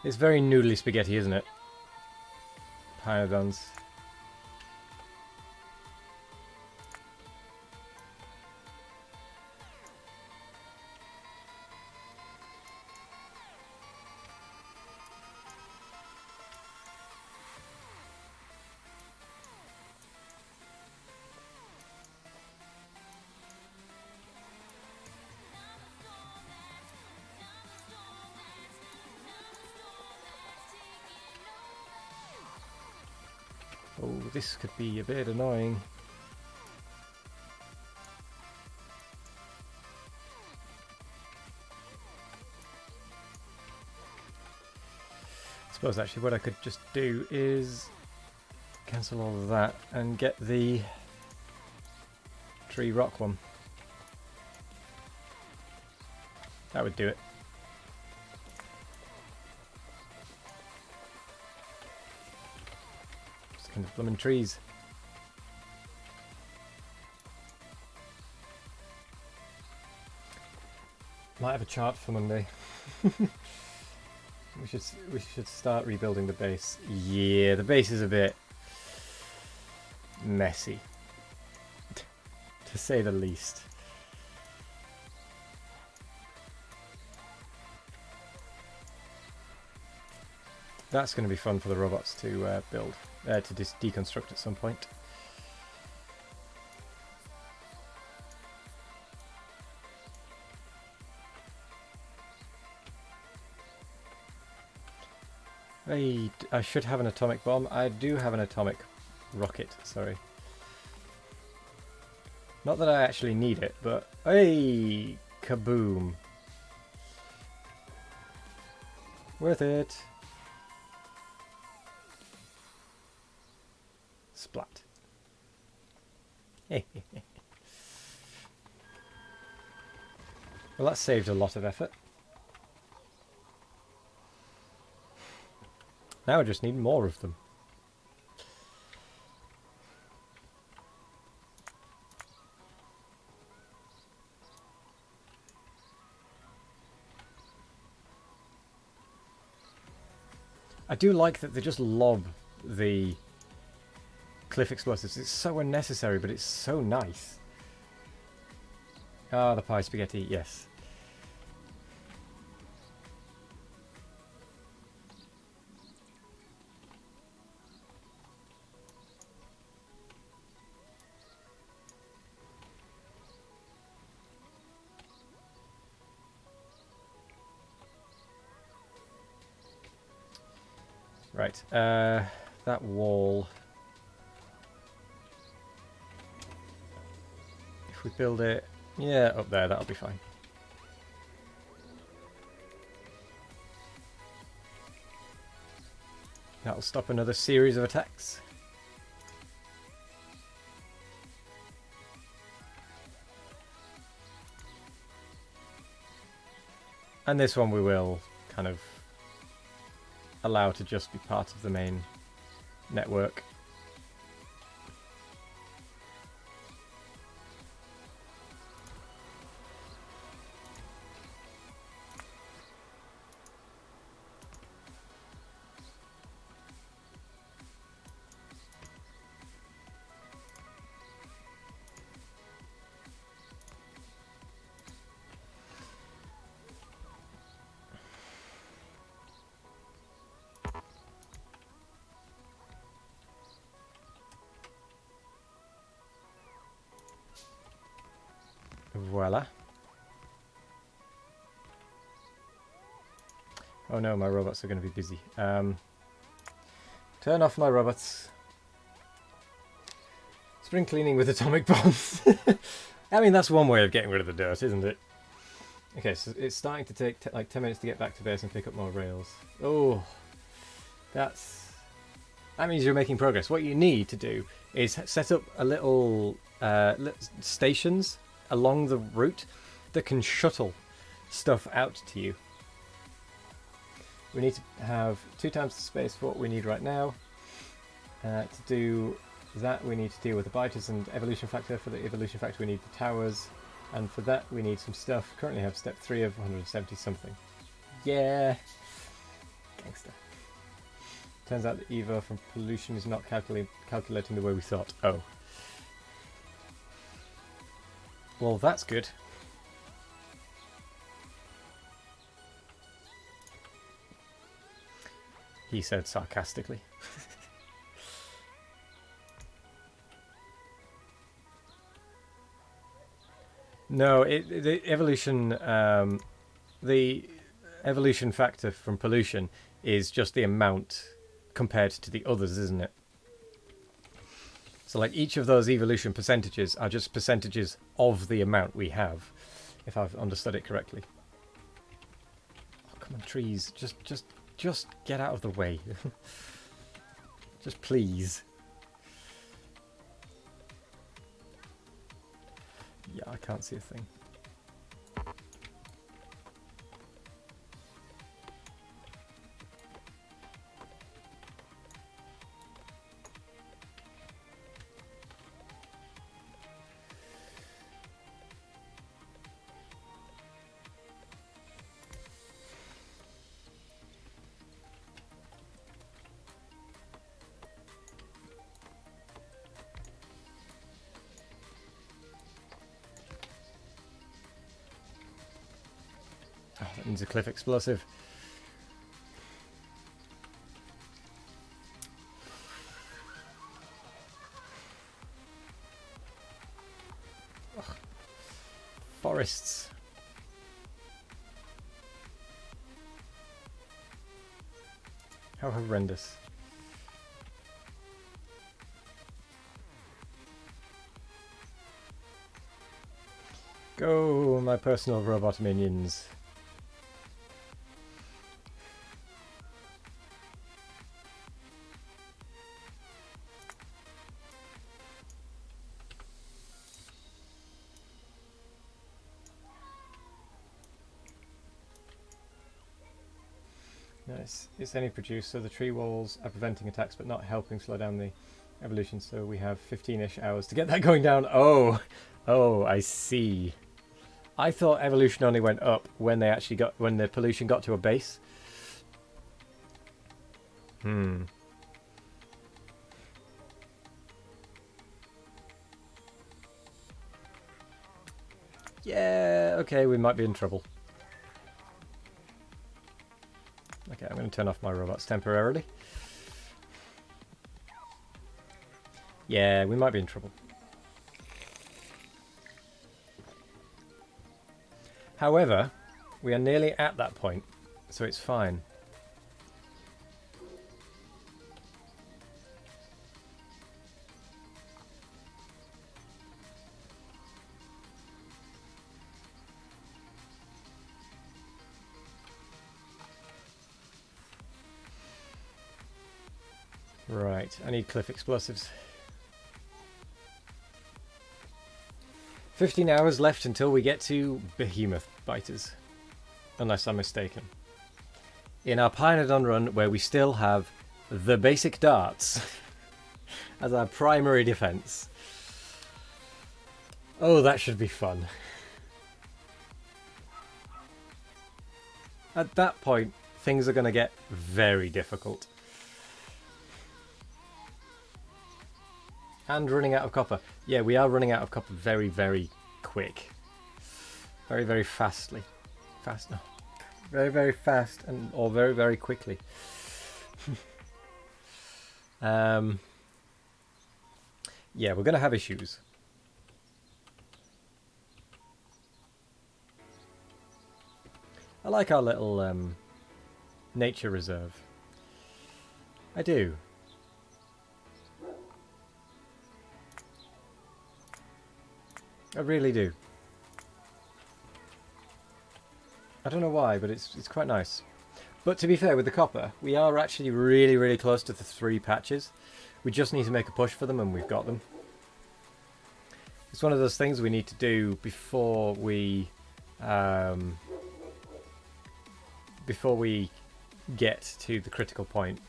It's very noodly spaghetti, isn't it? Pynodons. Oh, this could be a bit annoying. I suppose actually what I could just do is cancel all of that and get the tree rock one. That would do it. Just kind of blooming trees. Might have a chart for Monday. We should start rebuilding the base. Yeah, the base is a bit messy, to say the least. That's going to be fun for the robots to build, to deconstruct at some point. I should have an atomic bomb. I do have an atomic rocket, sorry. Not that I actually need it, but hey, kaboom. Worth it. Splat. Well, that saved a lot of effort. Now I just need more of them. I do like that they just lob the cliff explosives. It's so unnecessary, but it's so nice. Ah, the pie spaghetti, yes. Right, that wall. If we build it, yeah, up there, that'll be fine. That'll stop another series of attacks. And this one we will kind of allow to just be part of the main network. Voila. Oh no, my robots are going to be busy. Turn off my robots. Spring cleaning with atomic bombs. I mean, that's one way of getting rid of the dirt, isn't it? Okay, so it's starting to take like 10 minutes to get back to base and pick up more rails. Oh, that means you're making progress. What you need to do is set up a little stations along the route that can shuttle stuff out to you. We need to have 2 times the space for what we need right now. To do that, we need to deal with the biters and evolution factor. For the evolution factor, we need the towers. And for that, we need some stuff. Currently have step 3 of 170 something. Yeah! Gangster. Turns out the Evo from pollution is not calculating the way we thought. Oh. Well, that's good. He said sarcastically. No, the evolution factor from pollution is just the amount compared to the others, isn't it? So like each of those evolution percentages are just percentages of the amount we have, if I've understood it correctly. Oh, come on, trees. Just get out of the way. Just please. Yeah, I can't see a thing. Oh, that needs a cliff explosive. Ugh. Forests. How horrendous. Go, my personal robot minions. Nice. It's any produce, so the tree walls are preventing attacks but not helping slow down the evolution, so we have 15-ish hours to get that going down. Oh, I see. I thought evolution only went up when the pollution got to a base. Yeah, okay, we might be in trouble. Okay, I'm going to turn off my robots temporarily. Yeah, we might be in trouble. However, we are nearly at that point, so it's fine. Right, I need cliff explosives. 15 hours left until we get to behemoth biters, unless I'm mistaken. In our Pynodon run, where we still have the basic darts as our primary defense. Oh, that should be fun. At that point, things are going to get very difficult. And running out of copper. Yeah, we are running out of copper very, very quick. Very, very fastly. Fast, no. Very, very fast or very, very quickly. Yeah, we're going to have issues. I like our little nature reserve. I do. I really do. I don't know why, but it's quite nice. But to be fair, with the copper, we are actually really, really close to the 3 patches. We just need to make a push for them, and we've got them. It's one of those things we need to do before we get to the critical point.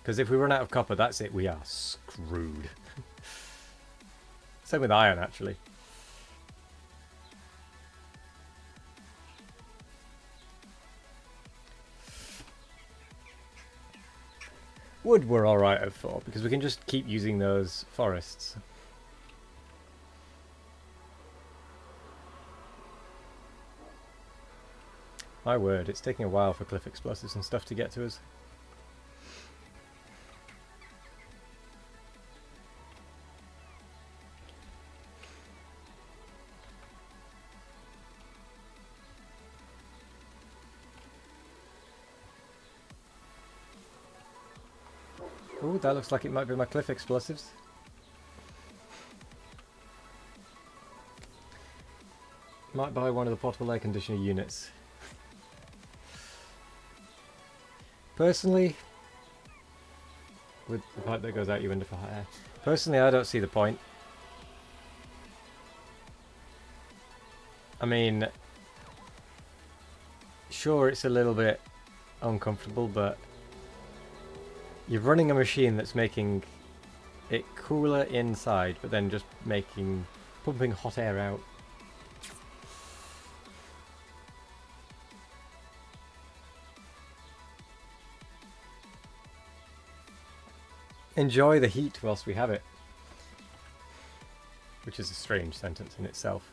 Because if we run out of copper, that's it. We are screwed. Same with iron, actually. Wood we're alright at 4, because we can just keep using those forests. My word, it's taking a while for cliff explosives and stuff to get to us. Ooh, that looks like it might be my cliff explosives. Might buy one of the portable air conditioner units. Personally, with the pipe that goes out your window for hot air, personally I don't see the point. I mean, sure it's a little bit uncomfortable, but you're running a machine that's making it cooler inside, but then just pumping hot air out. Enjoy the heat whilst we have it. Which is a strange sentence in itself.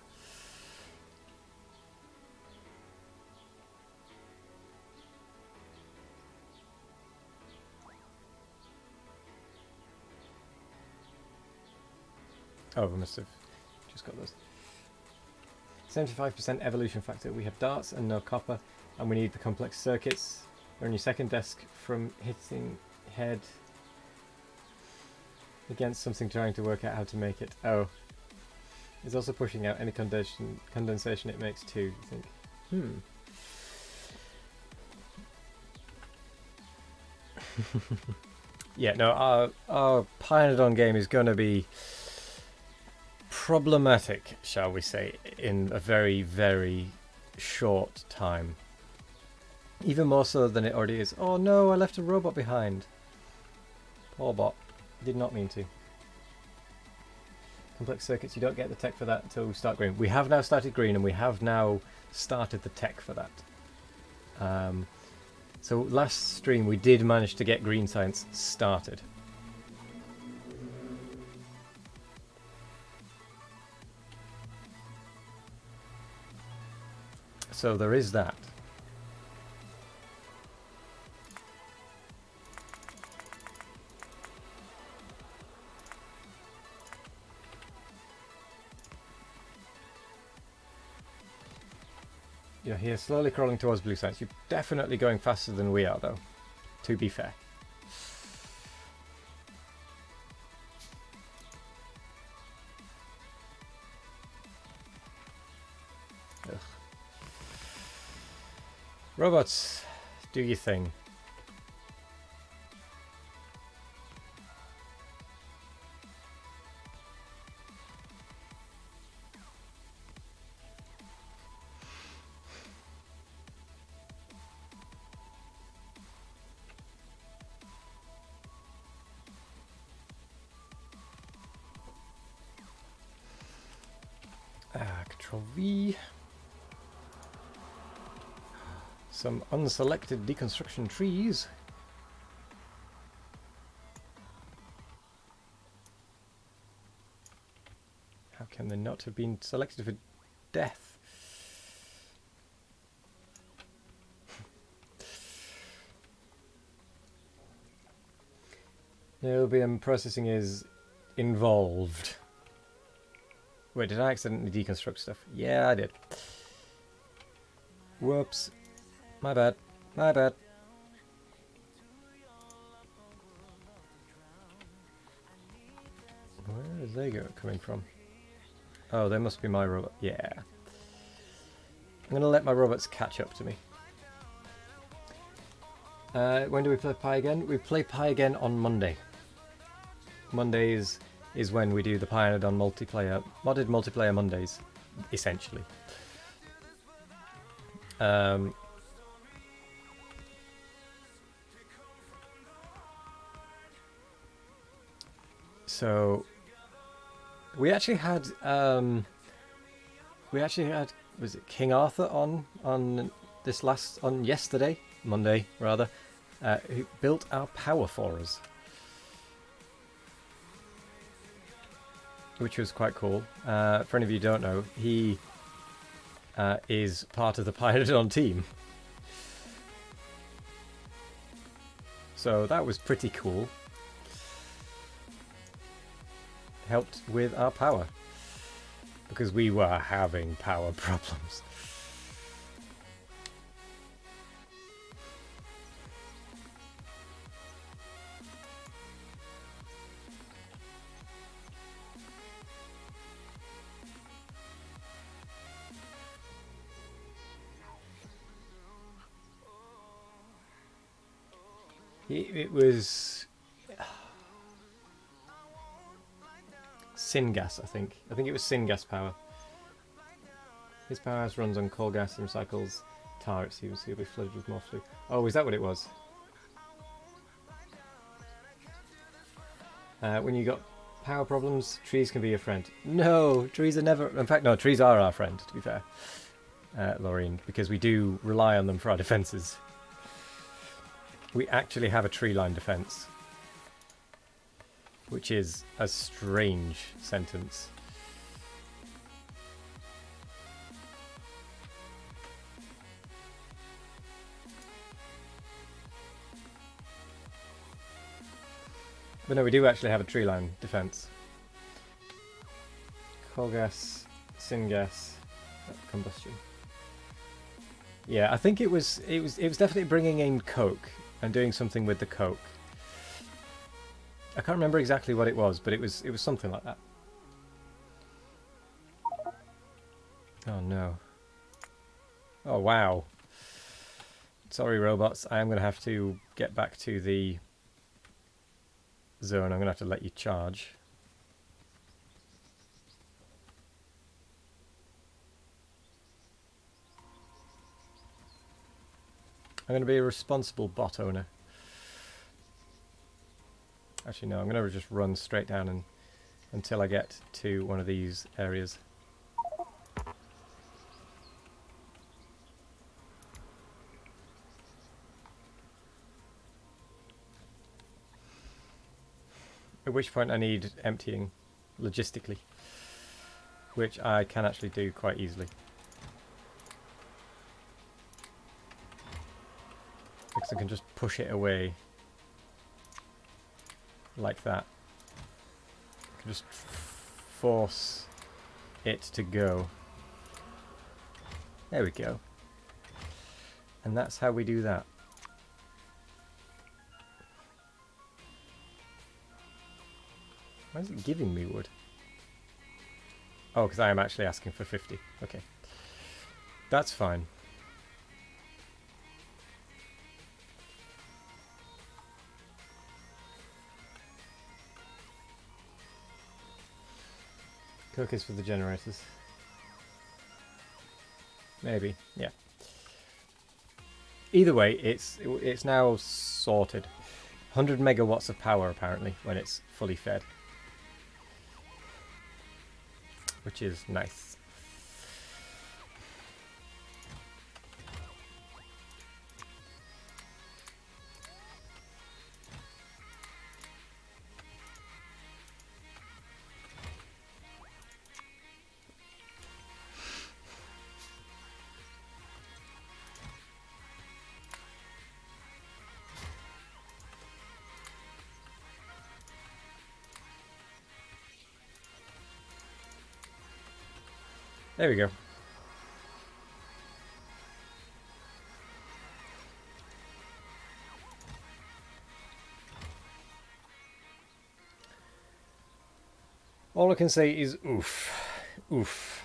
Oh, we must have just got those. 75% evolution factor. We have darts and no copper, and we need the complex circuits. They're on your second desk from hitting head against something trying to work out how to make it. Oh. It's also pushing out any condensation it makes too, you think. Yeah, no, our Pionodon game is going to be problematic, shall we say, in a very, very short time. Even more so than it already is. Oh no, I left a robot behind. Poor bot. Did not mean to. Complex circuits, you don't get the tech for that until we start green. We have now started green, and we have now started the tech for that. So last stream we did manage to get green science started. So there is that. You're here slowly crawling towards blue science. You're definitely going faster than we are, though, to be fair. Ugh. Robots, do your thing. Control V. Some unselected deconstruction trees. How can they not have been selected for death? Niobium processing is involved. Wait, did I accidentally deconstruct stuff? Yeah, I did. Whoops. My bad. My bad. Where is they coming from? Oh, they must be my robot. Yeah. I'm going to let my robots catch up to me. When do we play Pi again? We play Pi again on Monday. Mondays is when we do the Pionodon multiplayer, modded multiplayer Mondays, essentially. So we actually had was it King Arthur on yesterday, Monday rather, who built our power for us, which was quite cool. For any of you who don't know, he is part of the Pionodon team. So that was pretty cool. Helped with our power, because we were having power problems. It was syngas, I think. I think it was syngas power. His powerhouse runs on coal gas and recycles tar. It seems he'll be flooded with more flu. Oh, is that what it was? When you got power problems, trees can be your friend. No, trees are never... In fact, no, trees are our friend, to be fair, Laureen, because we do rely on them for our defences. We actually have a tree-line defence, which is a strange sentence. But no, we do actually have a tree line defense. Coal gas, syngas, combustion. Yeah, I think it was definitely bringing in coke and doing something with the coke. I can't remember exactly what it was, but it was something like that. Oh no. Oh wow. Sorry robots, I am going to have to get back to the zone. I'm going to have to let you charge. I'm going to be a responsible bot owner. Actually no, I'm going to just run straight down until I get to one of these areas. At which point I need emptying logistically, which I can actually do quite easily. Because I can just push it away like that. I can just force it to go. There we go. And that's how we do that. Why is it giving me wood? Oh, because I am actually asking for 50. Okay. That's fine. Coke is for the generators. Maybe, yeah. Either way, it's now sorted. 100 megawatts of power apparently when it's fully fed. Which is nice. There we go. I can say is oof. Oof.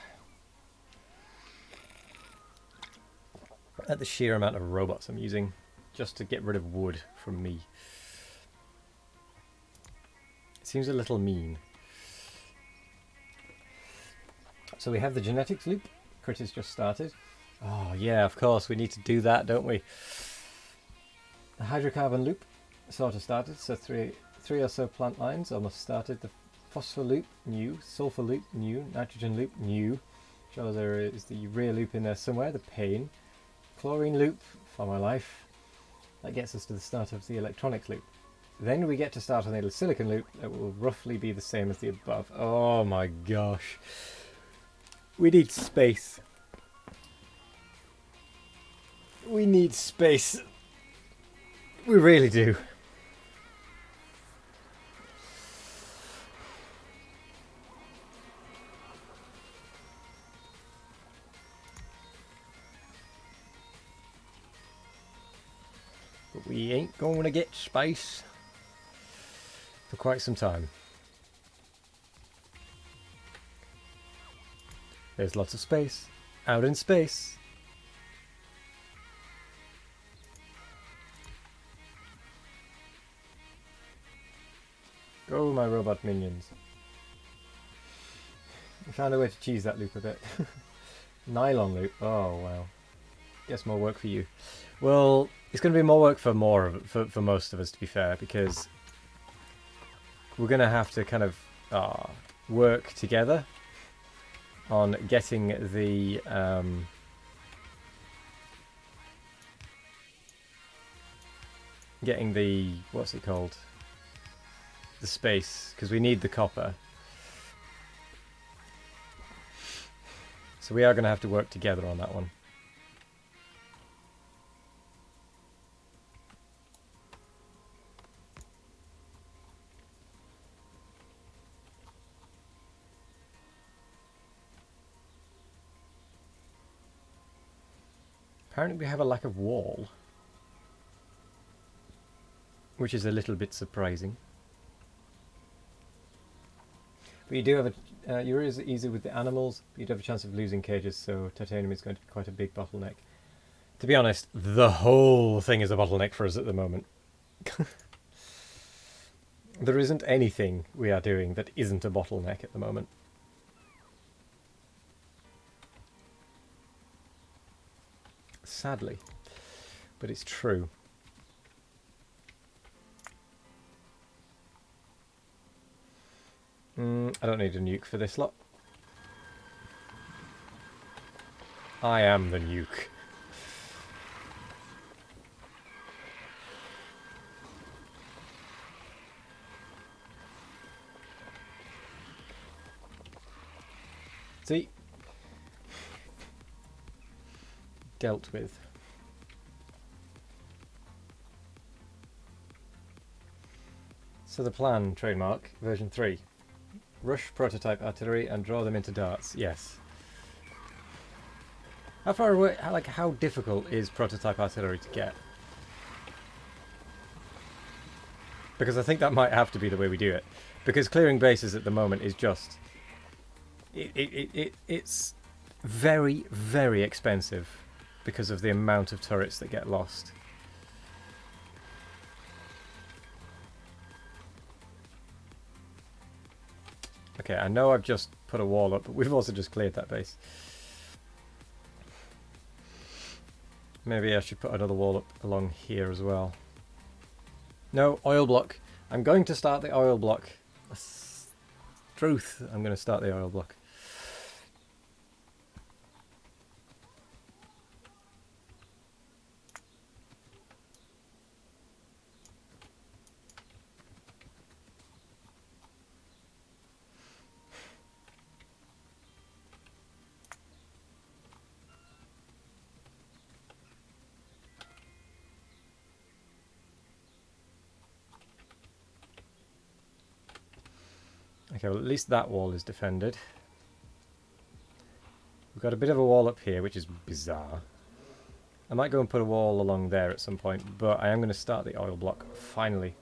At the sheer amount of robots I'm using just to get rid of wood from me. It seems a little mean. So we have the genetics loop. Critters just started. Oh yeah, of course we need to do that, don't we? The hydrocarbon loop sort of started, so three or so plant lines almost started. The phosphor loop, new. Sulfur loop, new. Nitrogen loop, new. Sure, there is the urea loop in there somewhere, the pain. Chlorine loop, for my life. That gets us to the start of the electronics loop. Then we get to start on the silicon loop that will roughly be the same as the above. Oh my gosh. We need space. We need space. We really do. But we ain't going to get space for quite some time. There's lots of space. Out in space. Go, my robot minions. I found a way to cheese that loop a bit. Nylon loop. Oh, wow. Guess more work for you. Well, it's going to be more work for most of us, to be fair, because we're going to have to kind of work together on getting the what's it called? The space, because we need the copper. So we are going to have to work together on that one. Apparently we have a lack of wall, which is a little bit surprising. But you do have you're easy with the animals, but you do have a chance of losing cages, so titanium is going to be quite a big bottleneck. To be honest, the whole thing is a bottleneck for us at the moment. There isn't anything we are doing that isn't a bottleneck at the moment. Sadly, but it's true. I don't need a nuke for this lot. I am the nuke. See? Dealt with. So the plan, trademark, version 3. Rush prototype artillery and draw them into darts. Yes. How far away, how difficult is prototype artillery to get? Because I think that might have to be the way we do it. Because clearing bases at the moment is just... It's very, very expensive because of the amount of turrets that get lost. Okay, I know I've just put a wall up, but we've also just cleared that base. Maybe I should put another wall up along here as well. No, oil block. I'm going to start the oil block. Truth, I'm going to start the oil block. Okay, well at least that wall is defended. We've got a bit of a wall up here, which is bizarre. I might go and put a wall along there at some point, but I am going to start the oil block, finally.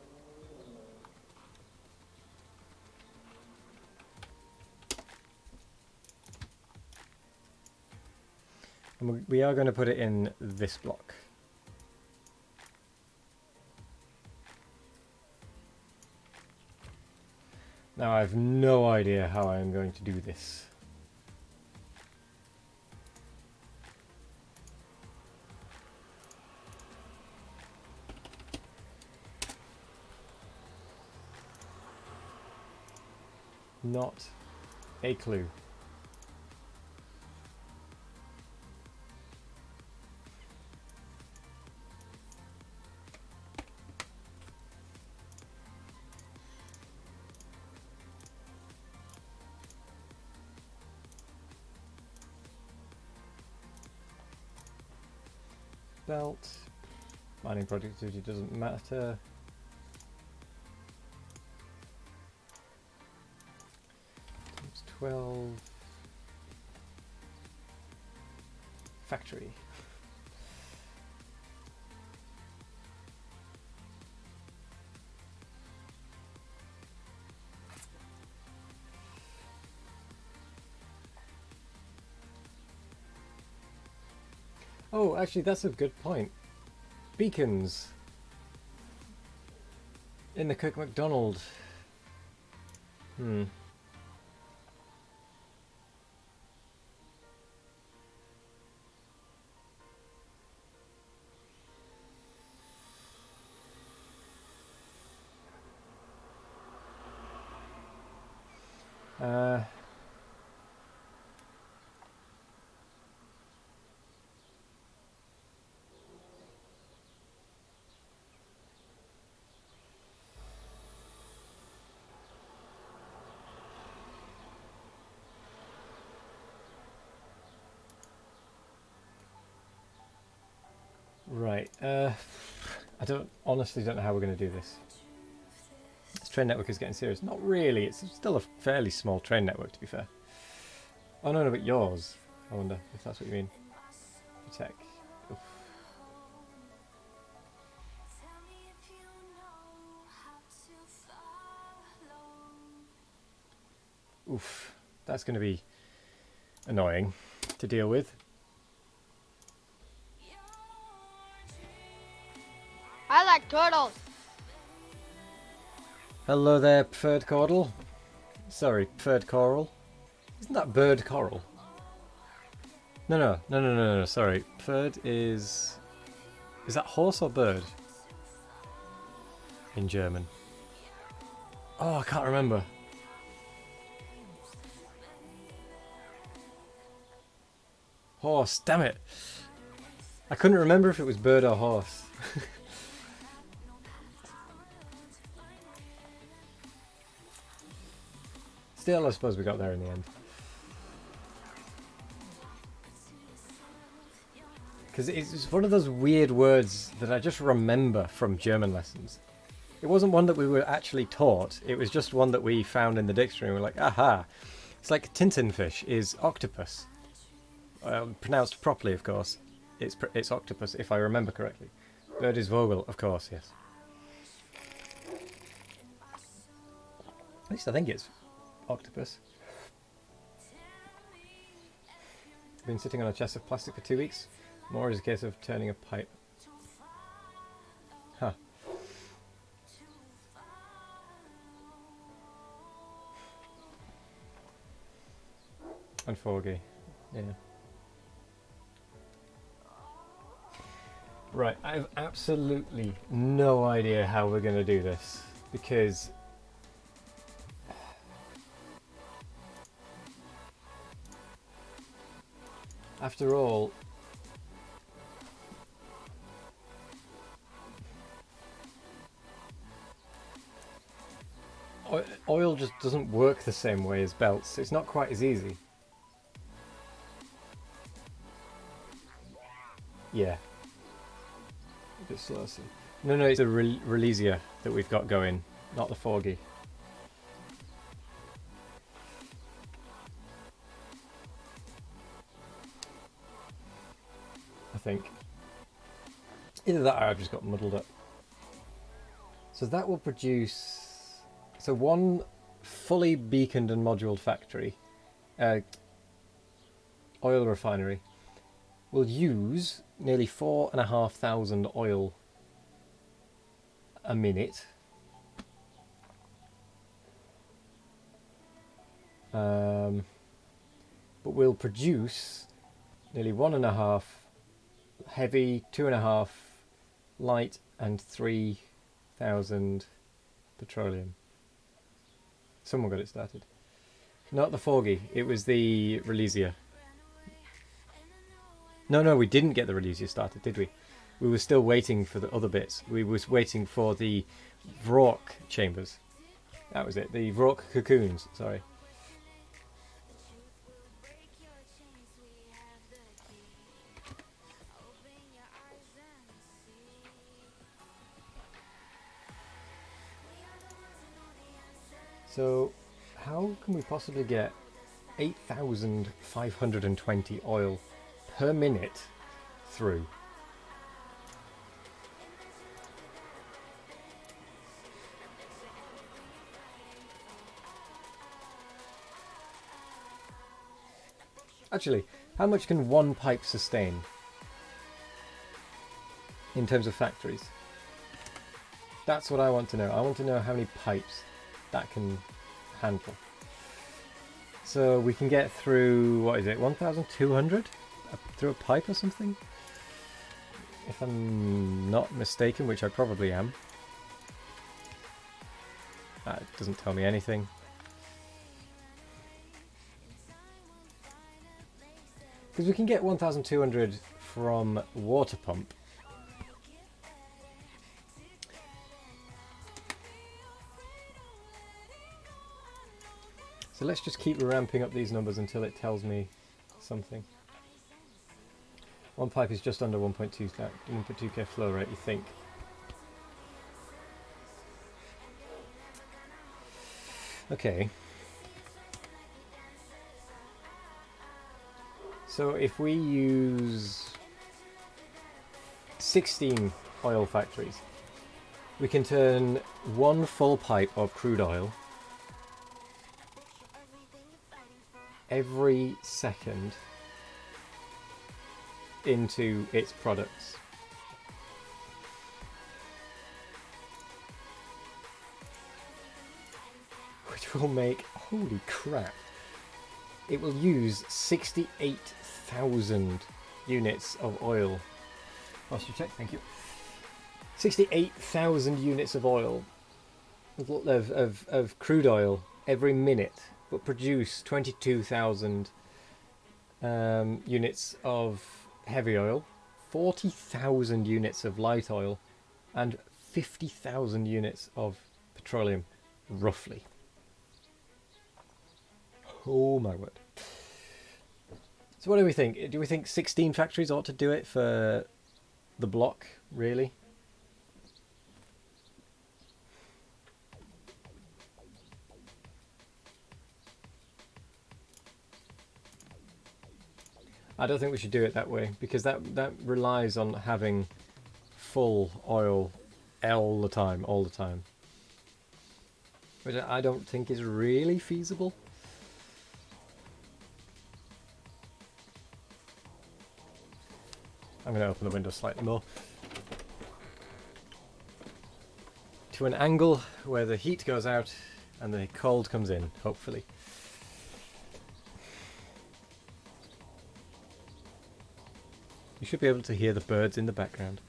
And we are going to put it in this block. Now I have no idea how I am going to do this. Not a clue. Belt. Mining productivity doesn't matter. Times 12. Factory. Oh, actually, that's a good point. Beacons in the Cook McDonald. Hmm. Right. I honestly don't know how we're going to do this. This train network is getting serious. Not really. It's still a fairly small train network, to be fair. Oh no, but yours. I wonder if that's what you mean. Tech. Oof. Oof. That's going to be annoying to deal with. I like turtles. Hello there, preferred coral. Sorry, preferred coral. Isn't that bird coral? No, sorry. Preferred is... Is that horse or bird? In German. Oh, I can't remember. Horse, damn it. I couldn't remember if it was bird or horse. Still, I suppose we got there in the end. Because it's one of those weird words that I just remember from German lessons. It wasn't one that we were actually taught, it was just one that we found in the dictionary and we're like, aha! It's like Tintenfish is octopus. Pronounced properly, of course. It's octopus, if I remember correctly. Bird is Vogel, of course, yes. At least I think it's octopus. Been sitting on a chest of plastic for 2 weeks. More is a case of turning a pipe. Huh. And foggy. Yeah. Right, I have absolutely no idea how we're going to do this, because after all, oil just doesn't work the same way as belts. It's not quite as easy. Yeah. A bit slow. No, it's the Relesia that we've got going, not the foggy. I think. Either that or I've just got muddled up. So that will produce... So one fully beaconed and moduled factory, oil refinery, will use nearly 4,500 oil a minute. But will produce nearly 1.5 heavy, 2.5 light, and 3,000 petroleum. Someone got it started. Not the Forgy, it was the Relesia. No, we didn't get the Relesia started, did we? We were still waiting for the other bits. We was waiting for the Vrock chambers. That was it, the Vrock cocoons, sorry. So, how can we possibly get 8,520 oil per minute through? Actually, how much can one pipe sustain in terms of factories? That's what I want to know. I want to know how many pipes that can handle. So we can get through, what is it, 1,200 through a pipe or something? If I'm not mistaken, which I probably am. That doesn't tell me anything. Because we can get 1,200 from water pump. So let's just keep ramping up these numbers until it tells me something. One pipe is just under 1.2k flow rate, you think. Okay. So if we use 16 oil factories, we can turn one full pipe of crude oil every second into its products. Which will make, holy crap, it will use 68,000 units of oil. Posture check, thank you. 68,000 units of oil, of crude oil every minute, but produce 22,000 units of heavy oil, 40,000 units of light oil, and 50,000 units of petroleum, roughly. Oh my word. So what do we think? Do we think 16 factories ought to do it for the block, really? I don't think we should do it that way, because that relies on having full oil all the time, which I don't think is really feasible. I'm going to open the window slightly more to an angle where the heat goes out and the cold comes in, hopefully. You should be able to hear the birds in the background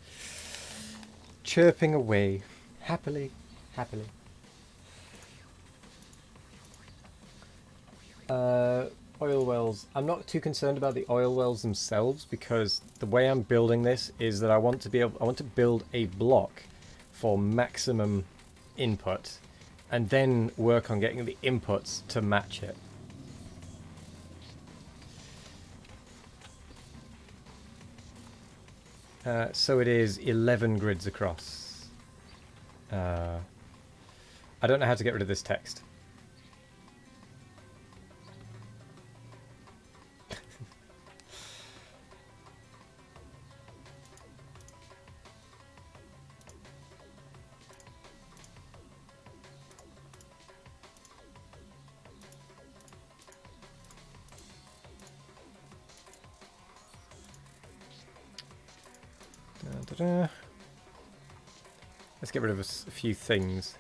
chirping away happily. Oil wells. I'm not too concerned about the oil wells themselves, because the way I'm building this is that I want to build a block for maximum input and then work on getting the inputs to match it. So it is 11 grids across. I don't know how to get rid of this text. Da-da-da. Let's get rid of a few things.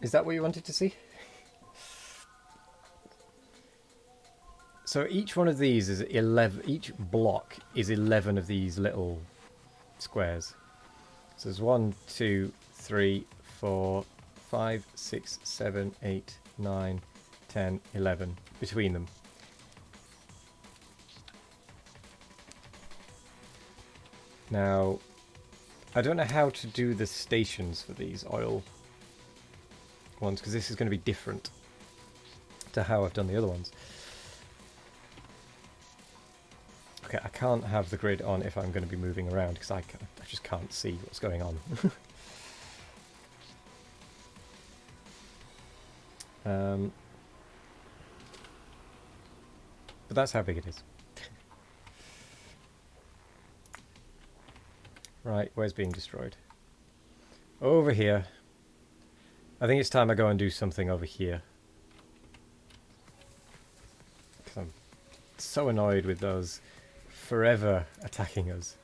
Is that what you wanted to see? So each one of these is 11. Each block is 11 of these little squares. So there's 1, 2, 3, 4, 5, 6, 7, 8, 9, 10, 11 between them. Now, I don't know how to do the stations for these oil ones, because this is going to be different to how I've done the other ones. Okay, I can't have the grid on if I'm going to be moving around, because I just can't see what's going on. But that's how big it is. Right, where's being destroyed? Over here. I think it's time I go and do something over here. Because I'm so annoyed with those forever attacking us.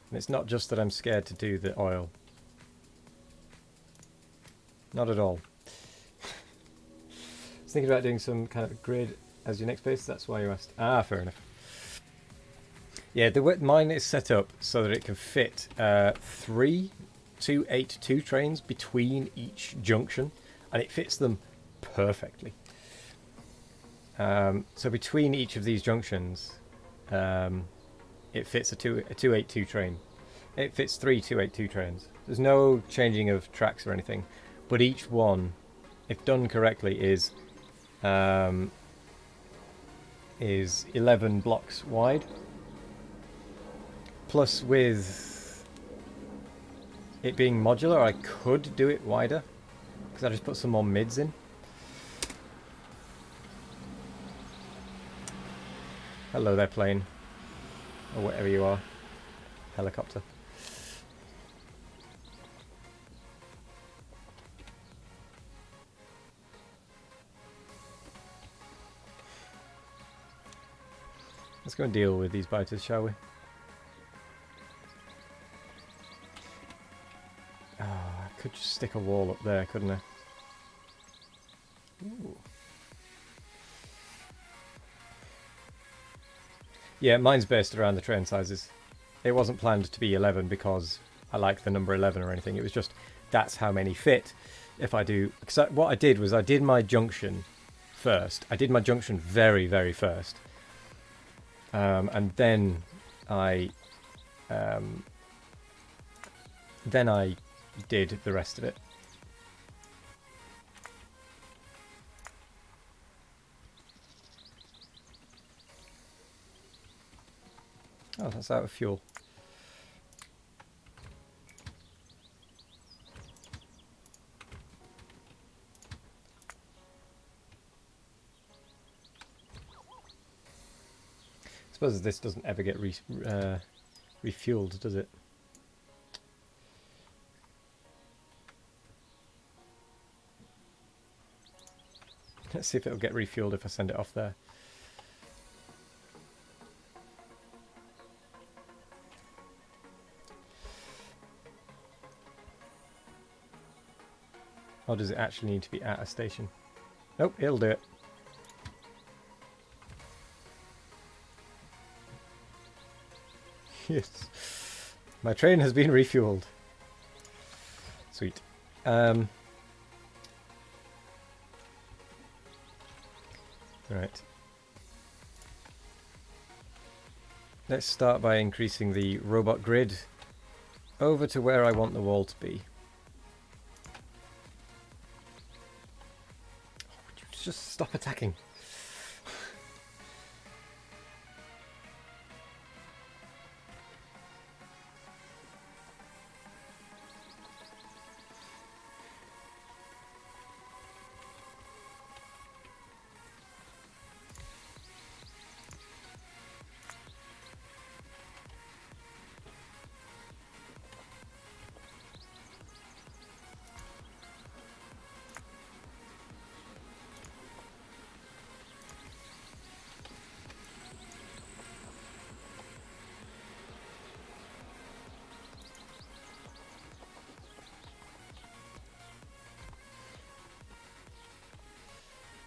And it's not just that I'm scared to do the oil. Not at all. I was thinking about doing some kind of grid as your next base. That's why you asked. Ah, fair enough. Yeah, the way mine is set up so that it can fit 3 282 trains between each junction, and it fits them perfectly. So between each of these junctions, it fits a 282 train. It fits 3 282 trains. There's no changing of tracks or anything, but each one, if done correctly, is 11 blocks wide. Plus, with it being modular, I could do it wider, because I just put some more mids in. Hello there, plane. Or whatever you are. Helicopter. Let's go and deal with these biters, shall we? Oh, I could just stick a wall up there, couldn't I? Ooh. Yeah, mine's based around the train sizes. It wasn't planned to be 11 because I like the number 11 or anything. It was just that's how many fit. If I do, because what I did was I did my junction first. I did my junction very, very first, and then I did the rest of it. Oh, that's out of fuel. I suppose this doesn't ever get refueled, does it? Let's see if it'll get refueled if I send it off there. Or does it actually need to be at a station? Nope, it'll do it. Yes. My train has been refueled. Sweet. Right. Let's start by increasing the robot grid over to where I want the wall to be. Would you just stop attacking?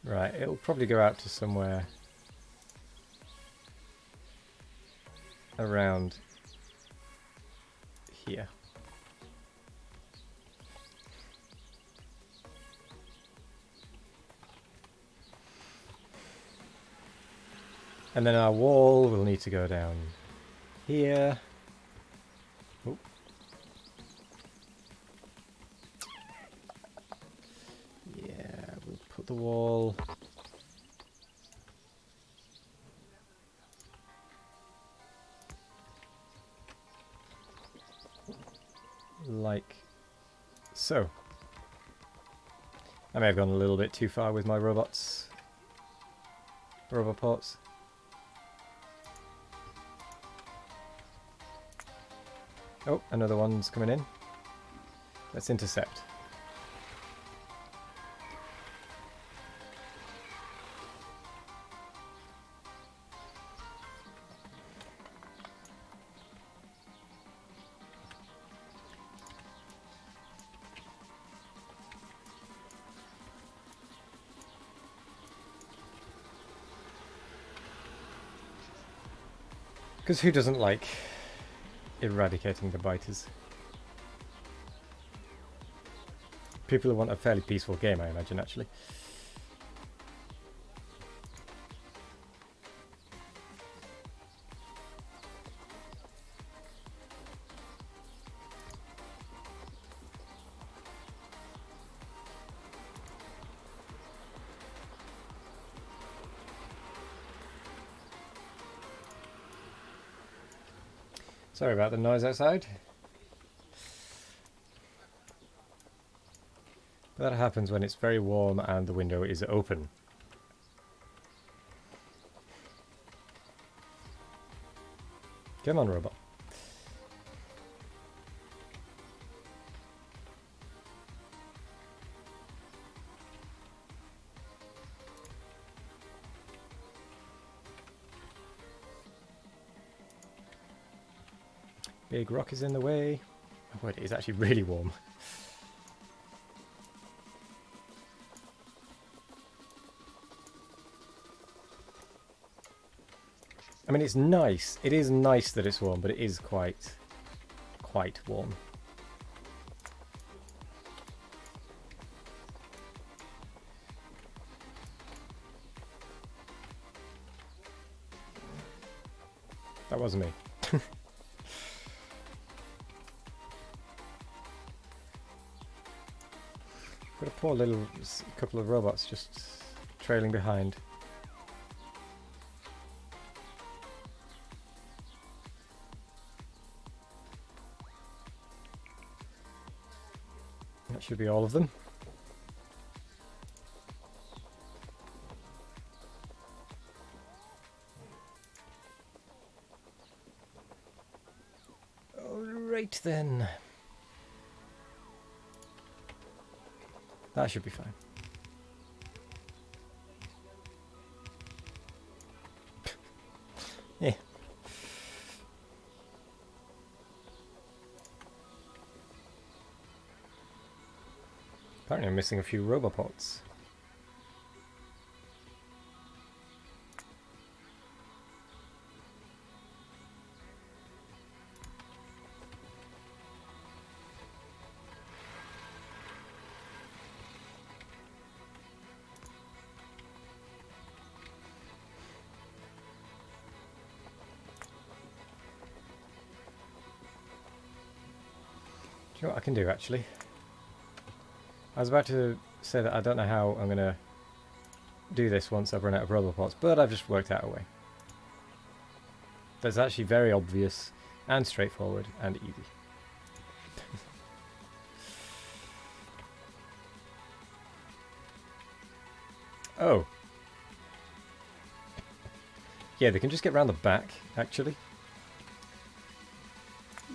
Right, it'll probably go out to somewhere around here. And then our wall will need to go down here. Oh. Yeah, we'll put the wall like so. I may have gone a little bit too far with my robot parts. Oh, another one's coming in. Let's intercept. Because who doesn't like eradicating the biters? People who want a fairly peaceful game, I imagine, actually. Sorry about the noise outside. But that happens when it's very warm and the window is open. Come on, robot. Big rock is in the way. Oh wait, it is actually really warm. I mean, it's nice. It is nice that it's warm, but it is quite warm. That wasn't me. Got a poor little couple of robots just trailing behind. That should be all of them. Alright then. That should be fine. Yeah. Apparently I'm missing a few robopods. Do you know what I can do, actually? I was about to say that I don't know how I'm going to do this once I've run out of robopods, but I've just worked out a way. That's actually very obvious and straightforward and easy. Oh. Yeah, they can just get round the back, actually.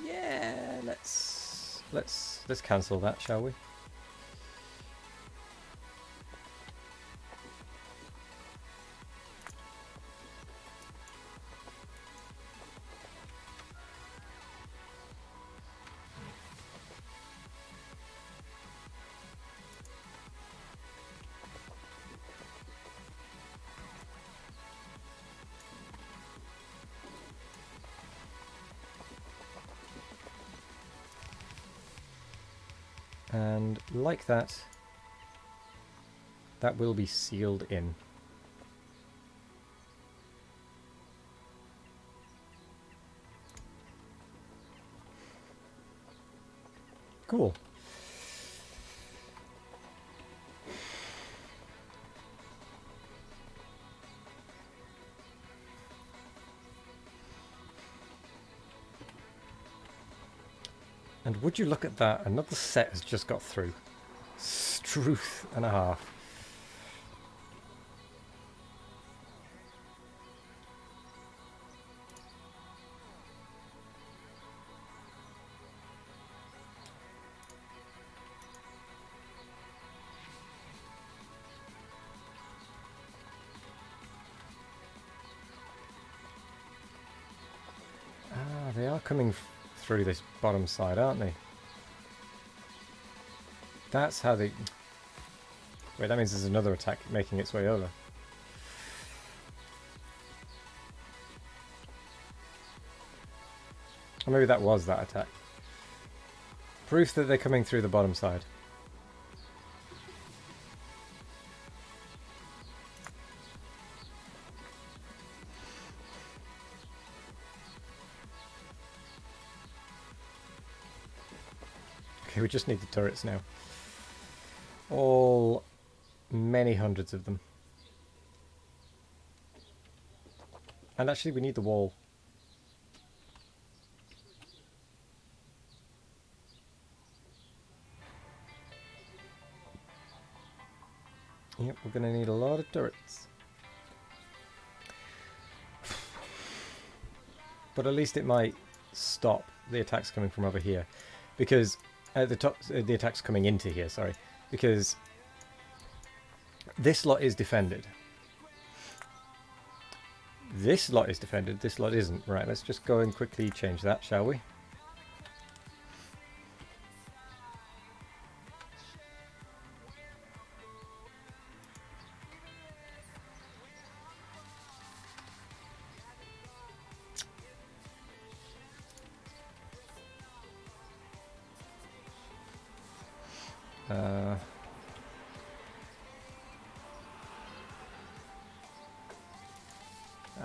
Yeah, let's cancel that, shall we? And like that, that will be sealed in. Cool. And would you look at that, another set has just got through. Struth and a half. Ah, they are coming through this bottom side, aren't they? That's how they... Wait, that means there's another attack making its way over. Or maybe that was that attack. Proof that they're coming through the bottom side. Okay, we just need the turrets now. All many hundreds of them. And actually we need the wall. Yep, we're going to need a lot of turrets. But at least it might stop the attacks coming from over here. Because at the top, the attacks coming into here, sorry. Because this lot is defended. This lot is defended, this lot isn't. Right, let's just go and quickly change that, shall we?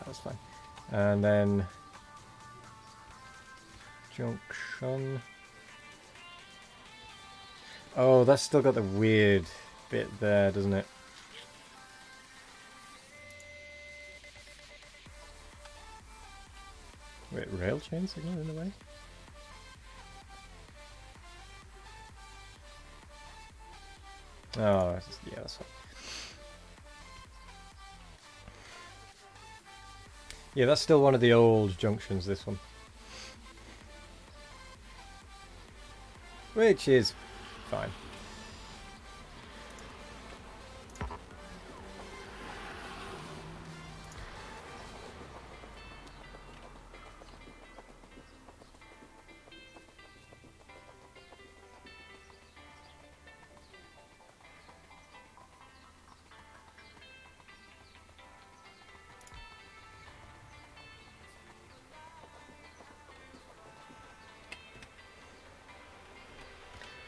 That's fine. And then junction. Oh, that's still got the weird bit there, doesn't it? Wait, rail chains again in the way? Oh, yeah, that's fine. Yeah, that's still one of the old junctions, this one. Which is fine.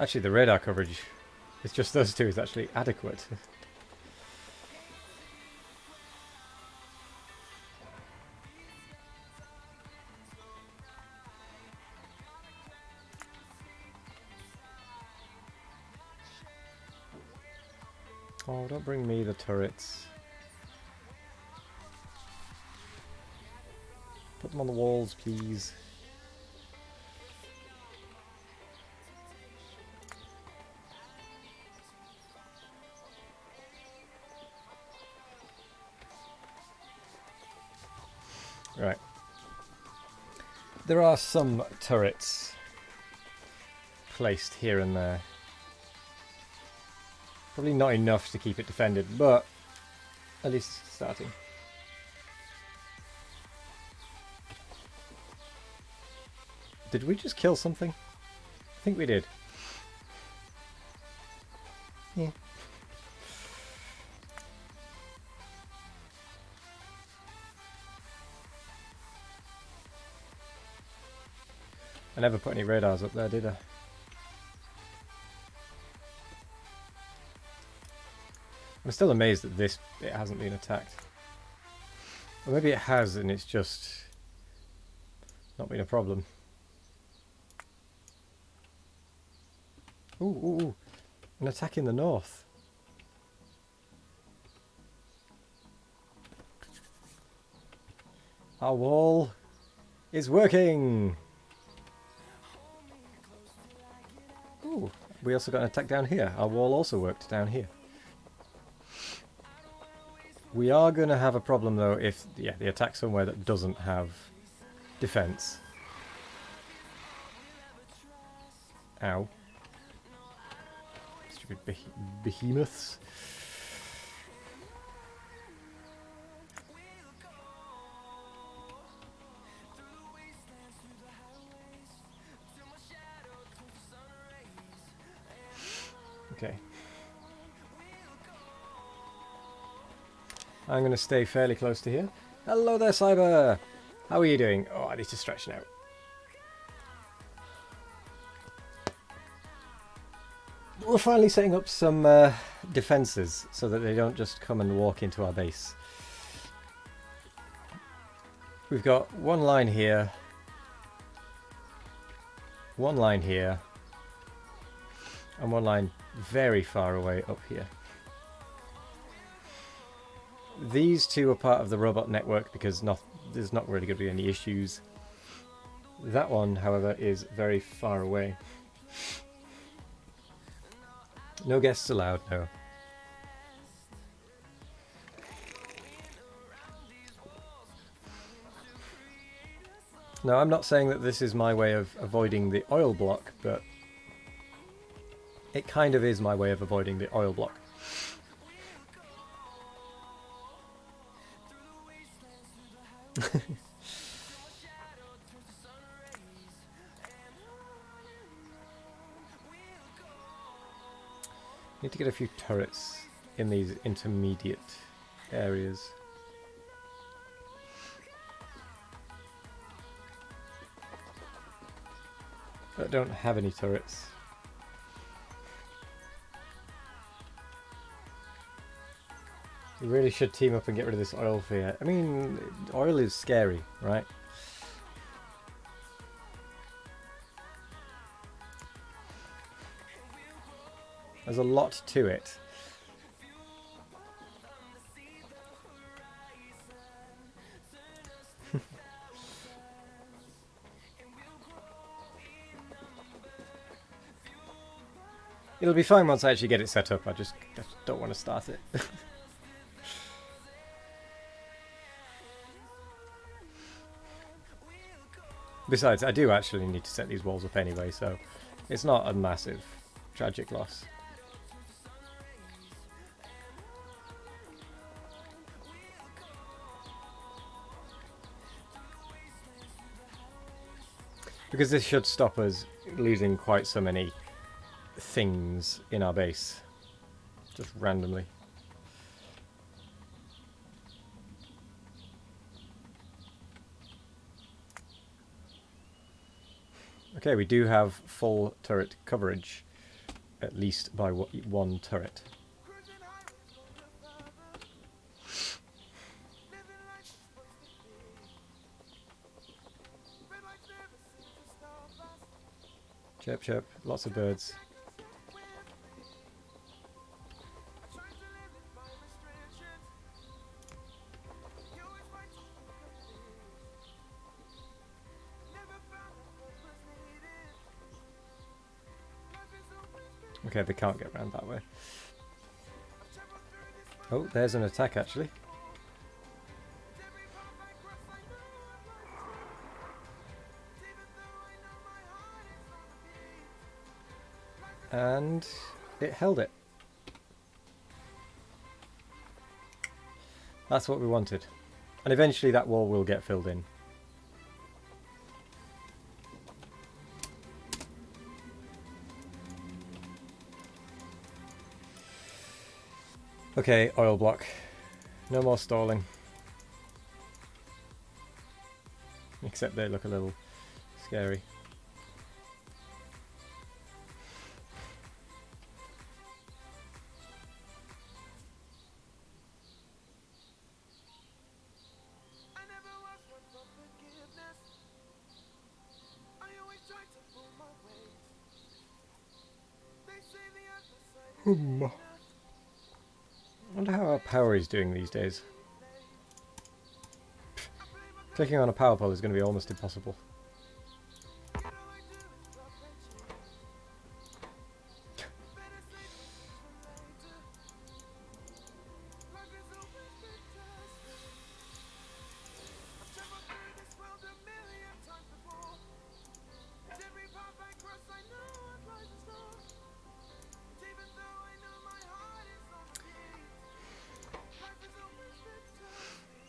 Actually, the radar coverage, it's just those two, is actually adequate. Oh, don't bring me the turrets. Put them on the walls, please. Right. There are some turrets placed here and there. Probably not enough to keep it defended, but at least it's starting. Did we just kill something? I think we did. Yeah. I never put any radars up there, did I? I'm still amazed that it hasn't been attacked. Or maybe it has and it's just not been a problem. Ooh, ooh, ooh. An attack in the north. Our wall is working! Ooh, we also got an attack down here. Our wall also worked down here. We are going to have a problem though if the attack somewhere that doesn't have defense. Ow. Stupid behemoths. Okay. I'm going to stay fairly close to here. Hello there, Cyber! How are you doing? Oh, I need to stretch now. We're finally setting up some defences so that they don't just come and walk into our base. We've got one line here, one line here, and one line very far away up here. These two are part of the robot network because there's not really going to be any issues. That one, however, is very far away. No guests allowed, no. Now, I'm not saying that this is my way of avoiding the oil block, but it kind of is my way of avoiding the oil block. Need to get a few turrets in these intermediate areas. But don't have any turrets. We really should team up and get rid of this oil fear. I mean, oil is scary, right? There's a lot to it. It'll be fine once I actually get it set up. I just don't want to start it. Besides, I do actually need to set these walls up anyway, so it's not a massive, tragic loss. Because this should stop us losing quite so many things in our base. Just randomly. Okay, we do have full turret coverage. At least by one turret. Chirp chirp, lots of birds. Okay, they can't get around that way. Oh, there's an attack actually. And it held it. That's what we wanted. And eventually that wall will get filled in. Okay, oil block. No more stalling. Except they look a little scary. I wonder how our power is doing these days. Clicking on a power pole is going to be almost impossible.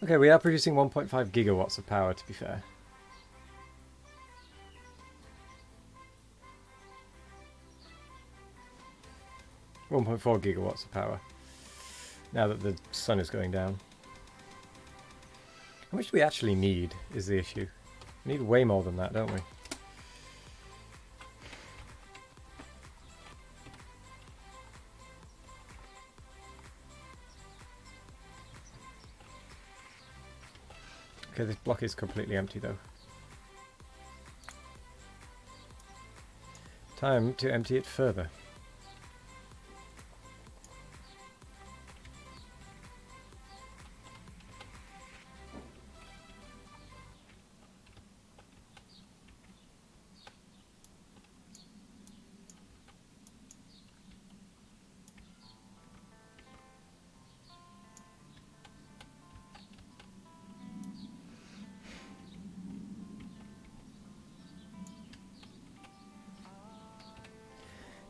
Okay, we are producing 1.5 gigawatts of power, to be fair. .4 gigawatts of power. Now that the sun is going down. How much do we actually need, is the issue. We need way more than that, don't we? Okay, this block is completely empty though. Time to empty it further.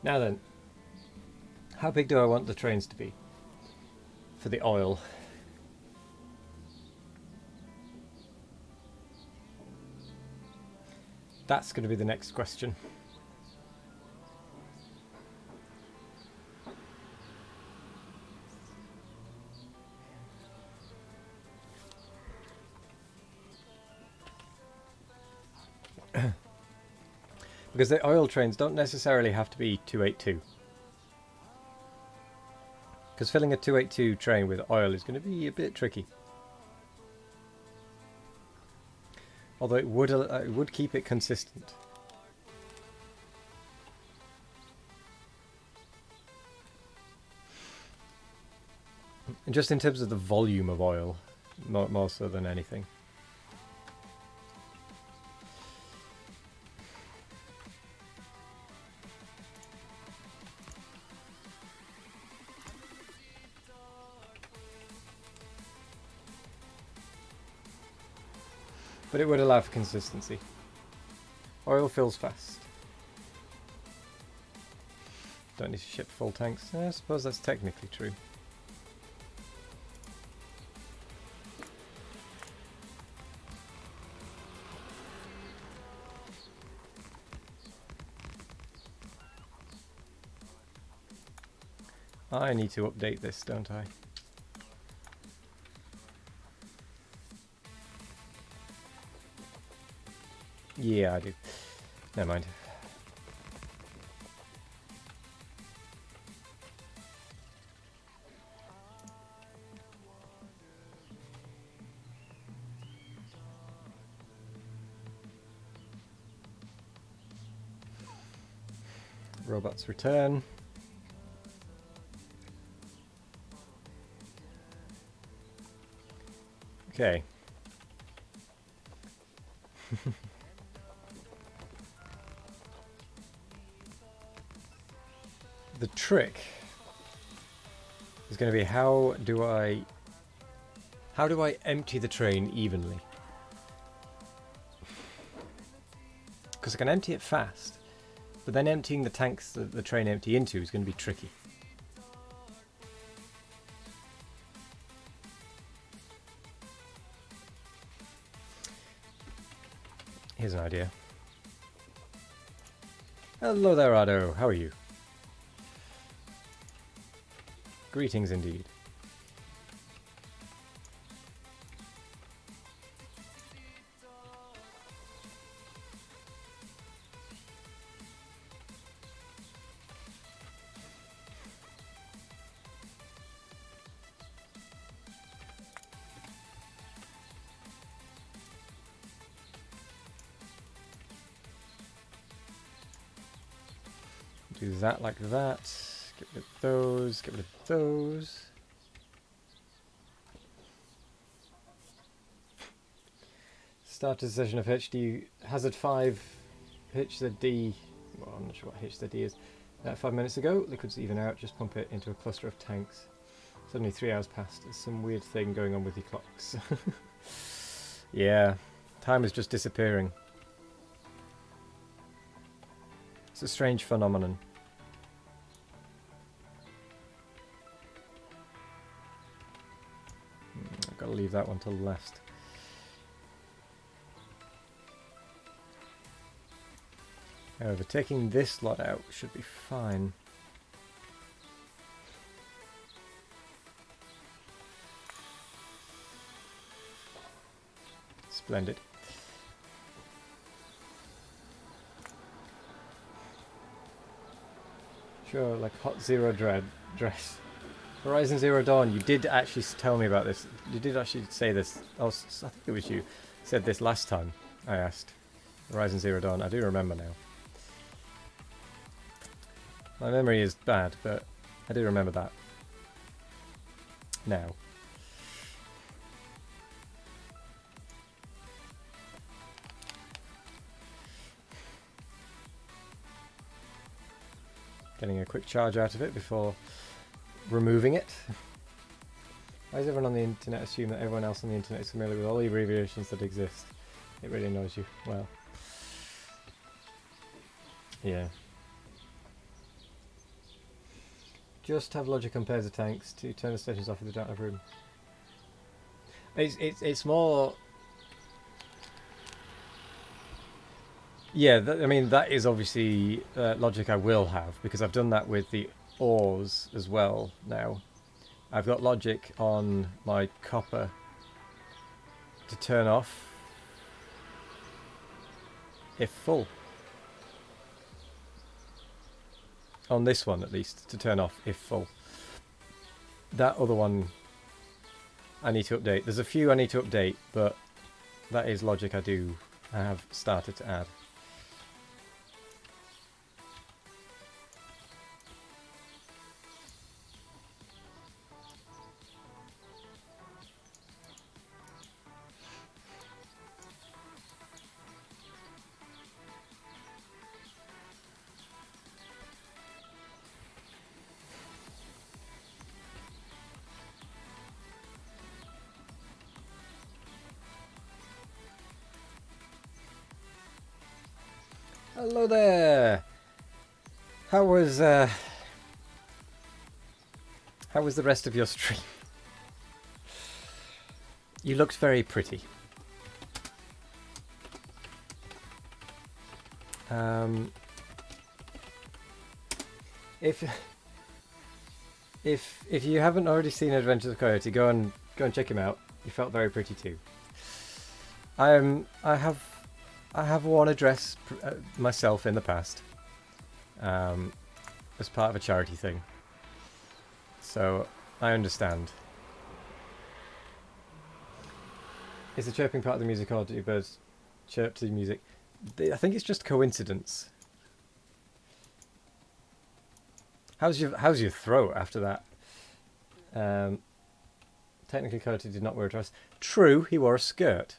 Now then, how big do I want the trains to be for the oil? That's going to be the next question. Because the oil trains don't necessarily have to be 282. Because filling a 282 train with oil is going to be a bit tricky. Although it would keep it consistent. And just in terms of the volume of oil, more so than anything. But it would allow for consistency. Oil fills fast. Don't need to ship full tanks. I suppose that's technically true. I need to update this, don't I? Yeah, I do. Never mind. Robots return. Okay. The trick is going to be how do I empty the train evenly? Because I can empty it fast, but then emptying the tanks that the train empty into is going to be tricky. Here's an idea. Hello there, Rado. How are you? Greetings indeed. Do that like that. Get rid of those, get rid of those. Start a session of HD Hazard 5 HZD. Well, I'm not sure what HZD is. 5 minutes ago, liquids even out, just pump it into a cluster of tanks. Suddenly 3 hours passed. There's some weird thing going on with your clocks. Yeah, time is just disappearing. It's a strange phenomenon. I've got to leave that one till last. However, taking this lot out should be fine. Splendid. Sure, like Hot Zero dress. Horizon Zero Dawn, you did actually tell me about this. You did actually say this. I think it was you said this last time I asked. Horizon Zero Dawn, I do remember now. My memory is bad, but I do remember that. Now. Getting a quick charge out of it before removing it. Why does everyone on the internet assume that everyone else on the internet is familiar with all the abbreviations that exist? It really annoys you. Well. Yeah. Just have logic on pairs of tanks to turn the stations off if they don't have room. It's more... Yeah, I mean, that is obviously logic I will have, because I've done that with the ores as well now. I've got logic on my copper to turn off if full. On this one, at least, to turn off if full. That other one I need to update. There's a few I need to update, but that is logic I have started to add. Hello there. How was the rest of your stream? You looked very pretty. If you haven't already seen Adventures of Coyote, go and check him out. He felt very pretty too. I have worn a dress myself in the past, as part of a charity thing, so I understand. Is the chirping part of the music, or do birds chirp to the music? I think it's just coincidence. How's your throat after that? Technically, Coyote did not wear a dress. True, he wore a skirt.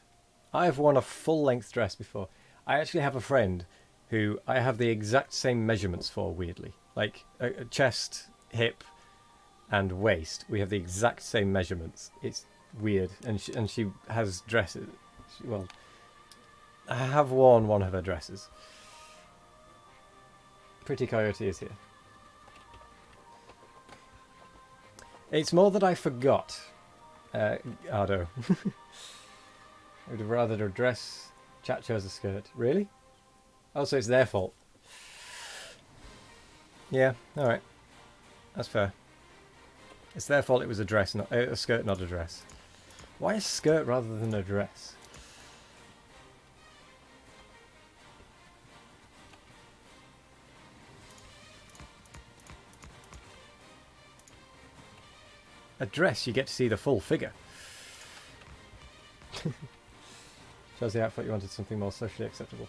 I have worn a full-length dress before. I actually have a friend who I have the exact same measurements for, weirdly. Like, a chest, hip, and waist. We have the exact same measurements. It's weird. And she has dresses. Well, I have worn one of her dresses. Pretty Coyote is here. It's more that I forgot, Ardo. I would have rather a dress. Chat chose a skirt. Really? Oh, so it's their fault. Yeah, alright. That's fair. It's their fault it was a dress, not a skirt, not a dress. Why a skirt rather than a dress? A dress, you get to see the full figure. Shows the outfit you wanted something more socially acceptable.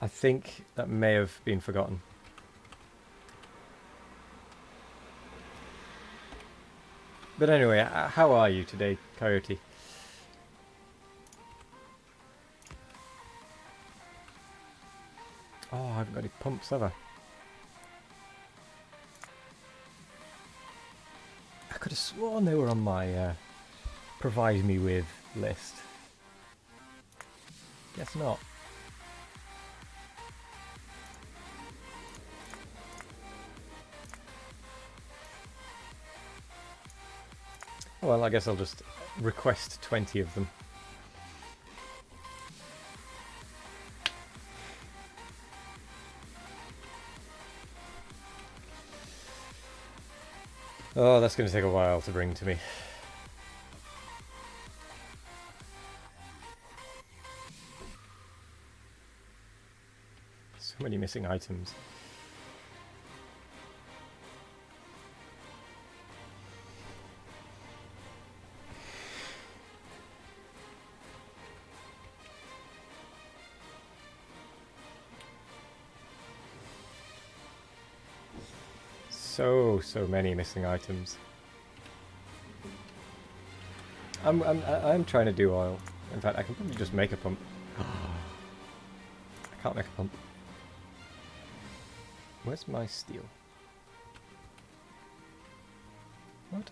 I think that may have been forgotten. But anyway, how are you today, Coyote? Oh, I haven't got any pumps, have I? I could have sworn they were on my provide me with list. Guess not. Well, I guess I'll just request 20 of them. Oh, that's going to take a while to bring to me. So many missing items. So many missing items. I'm trying to do oil. In fact, I can probably just make a pump. I can't make a pump. Where's my steel? What?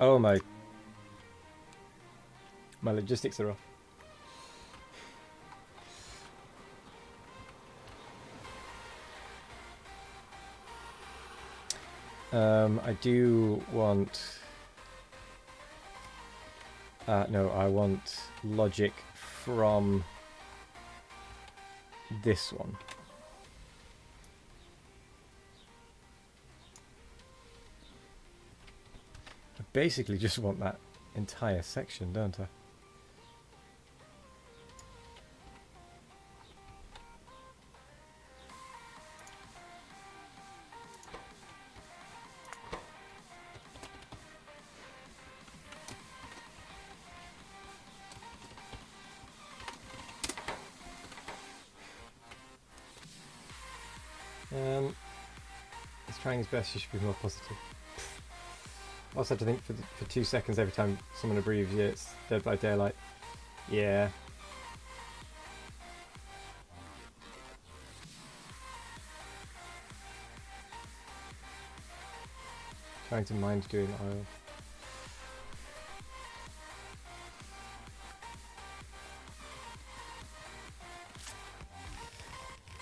Oh, my logistics are off. I do want... no, I want logic from this one. I basically just want that entire section, don't I? He's trying his best, he should be more positive. I also have to think for 2 seconds every time someone abbreviates, yeah, it's Dead by Daylight. Yeah. Trying to mind doing oil.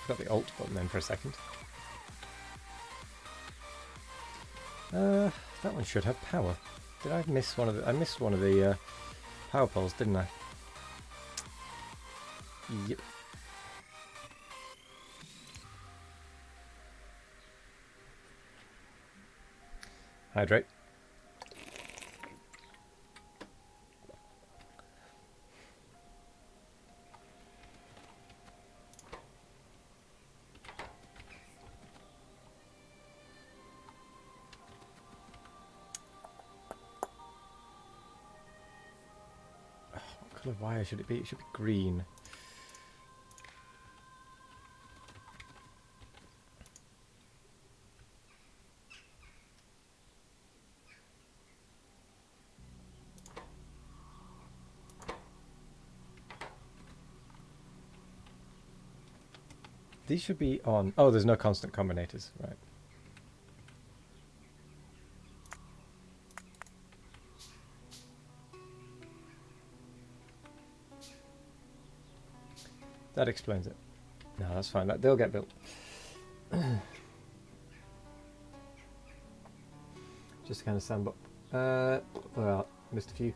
Forgot the Alt button then for a second. That one should have power. Did I miss one of the... I missed one of the power poles, didn't I? Yep. Hydrate. What colour wire should it be? It should be green. These should be on. Oh, there's no constant combinators, right. That explains it. No, that's fine. They'll get built. Just to kind of sandbox. Well, missed a few.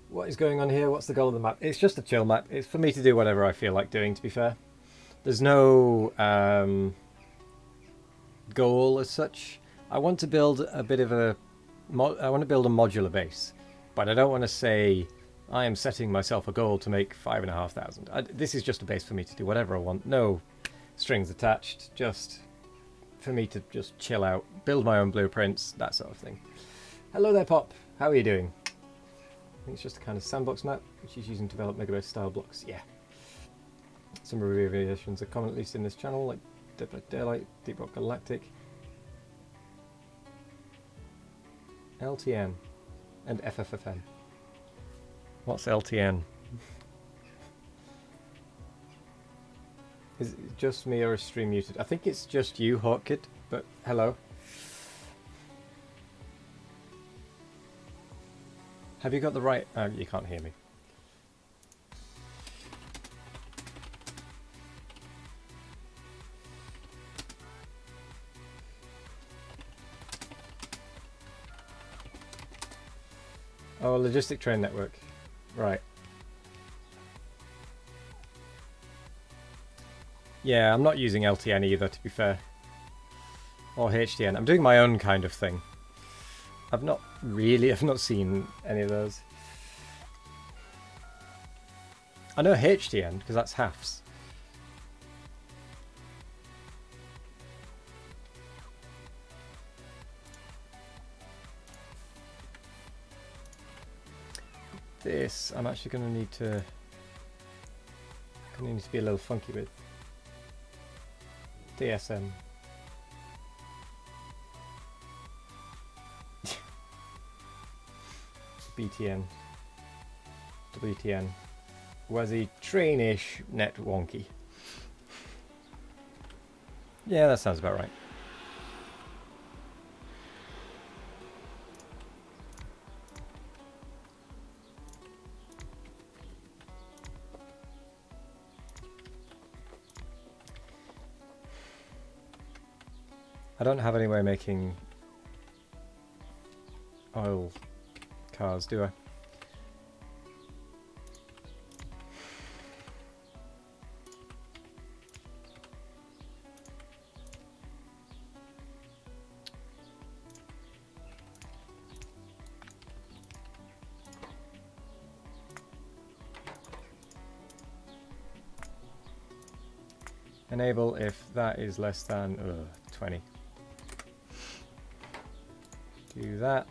What is going on here? What's the goal of the map? It's just a chill map. It's for me to do whatever I feel like doing, to be fair. There's no goal as such. I want to build a bit of a... I want to build a modular base. But I don't want to say... I am setting myself a goal to make 5,500. This is just a base for me to do whatever I want. No strings attached. Just for me to just chill out, build my own blueprints, that sort of thing. Hello there, Pop. How are you doing? I think it's just a kind of sandbox map, which is using developed megabase style blocks. Yeah. Some abbreviations are common, at least in this channel, like Dead by Daylight, Deep Rock Galactic, LTN, and FFFN. What's LTN? Is it just me or is stream muted? I think it's just you, Hawkkid, but hello. Have you got the right... you can't hear me. Oh, logistic train network. Right. Yeah, I'm not using LTN either, to be fair. Or HDN. I'm doing my own kind of thing. I've not seen any of those. I know HDN, because that's halves. This, I'm actually going to need to... be a little funky with. DSM. BTN. WTN. Wazzy trainish net wonky. Yeah, that sounds about right. I don't have any way of making oil cars, do I? Enable if that is less than 20. Do that.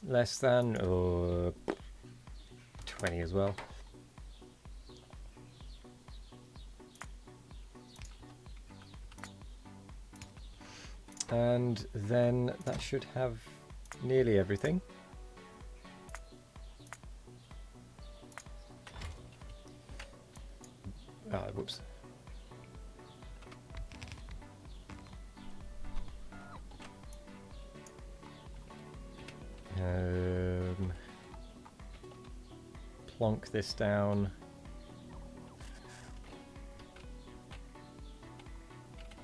Less than 20 as well. And then that should have nearly everything. Ah, whoops. Plonk this down.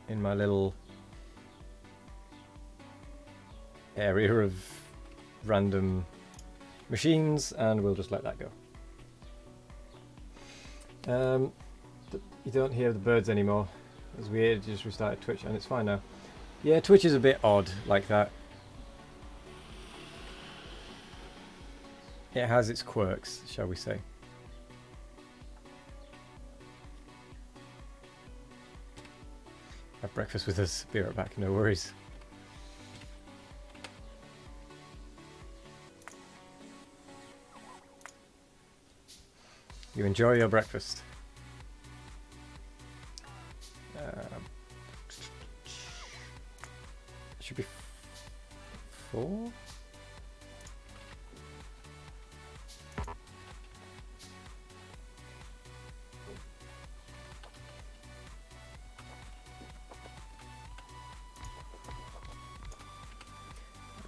In my little area of random machines, and we'll just let that go. You don't hear the birds anymore. It was weird, just restarted Twitch and it's fine now. Yeah, Twitch is a bit odd like that. It has its quirks, shall we say. Have breakfast with us, be right back, no worries. You enjoy your breakfast. Should be 4?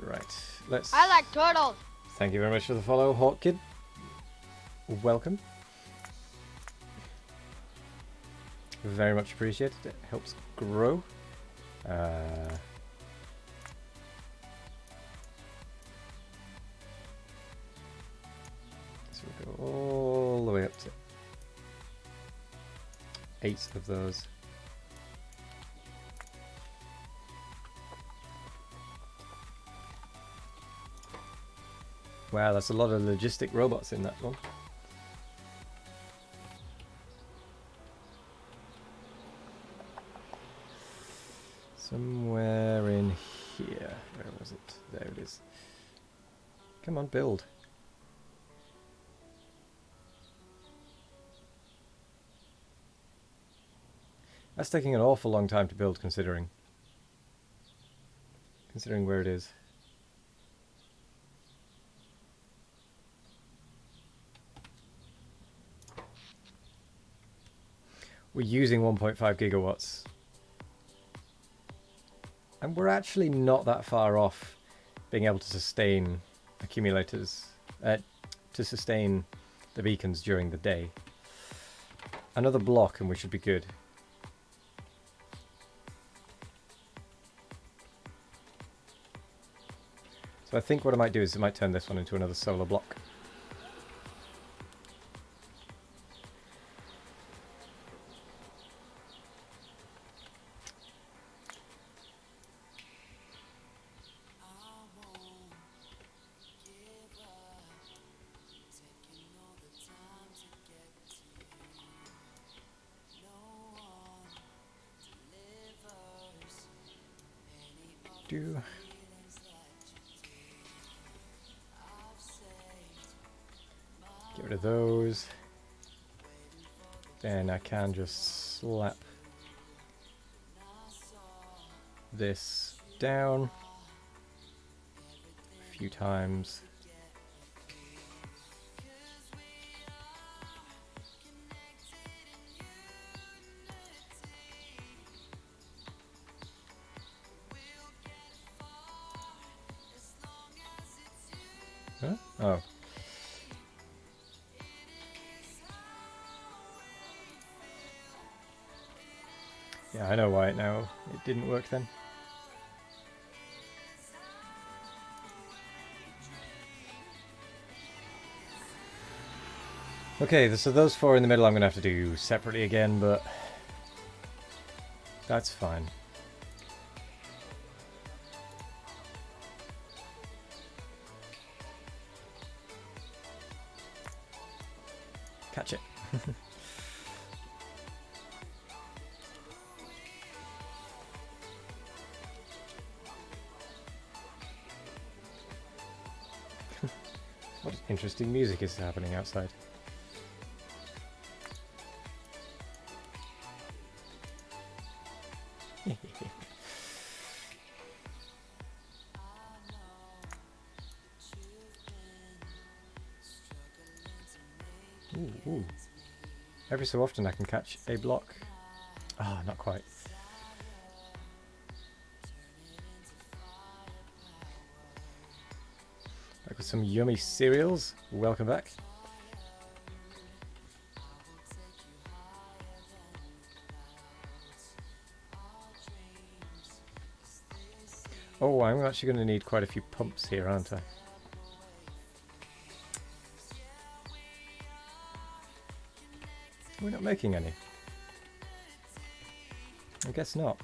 Right, let's... I like turtles. Thank you very much for the follow, Hawkkid. Welcome. Very much appreciated. It helps grow. So we'll go all the way up to 8 of those. Wow, that's a lot of logistic robots in that one. Somewhere in here. Where was it? There it is. Come on, build. That's taking an awful long time to build, considering where it is. We're using 1.5 gigawatts. And we're actually not that far off being able to sustain accumulators, to sustain the beacons during the day. Another block and we should be good. So I think what I might do is I might turn this one into another solar block. Get rid of those. Then I can just slap this down a few times. Huh? Oh. Yeah, I know why it didn't work then. Okay, so those four in the middle I'm going to have to do separately again, but that's fine. Catch it. What interesting music is happening outside. Ooh. Every so often I can catch a block. Ah, not quite. Back with some yummy cereals. Welcome back. Oh, I'm actually going to need quite a few pumps here, aren't I? We're not making any. I guess not.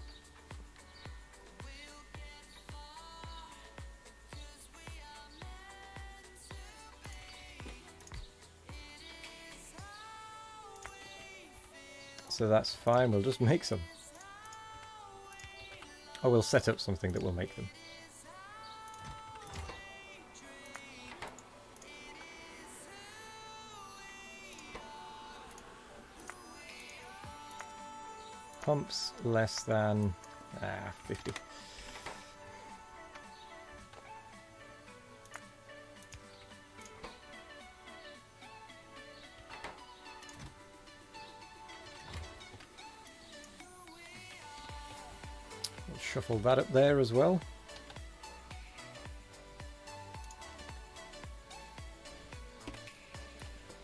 So that's fine, we'll just make some. Or we'll set up something that will make them. Pumps less than 50. We'll shuffle that up there as well.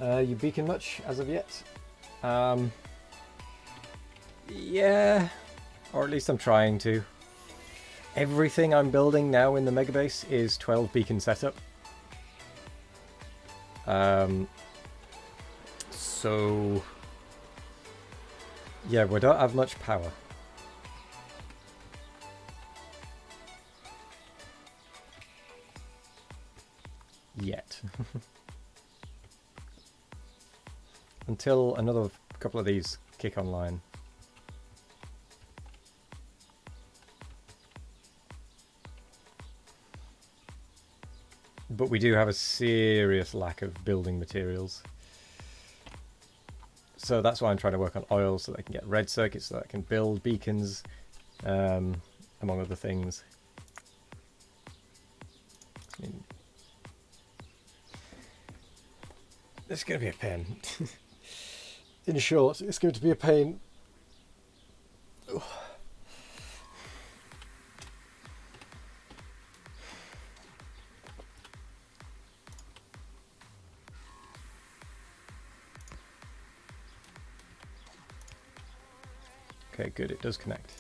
You beacon much as of yet? Yeah, or at least I'm trying to. Everything I'm building now in the mega base is 12 beacon setup. So yeah, we don't have much power. yet. Until another couple of these kick online. But we do have a serious lack of building materials. So that's why I'm trying to work on oil, so that I can get red circuits, so that I can build beacons, among other things. I mean, it's going to be a pain. In short, it's going to be a pain. Ugh. Okay, good, it does connect.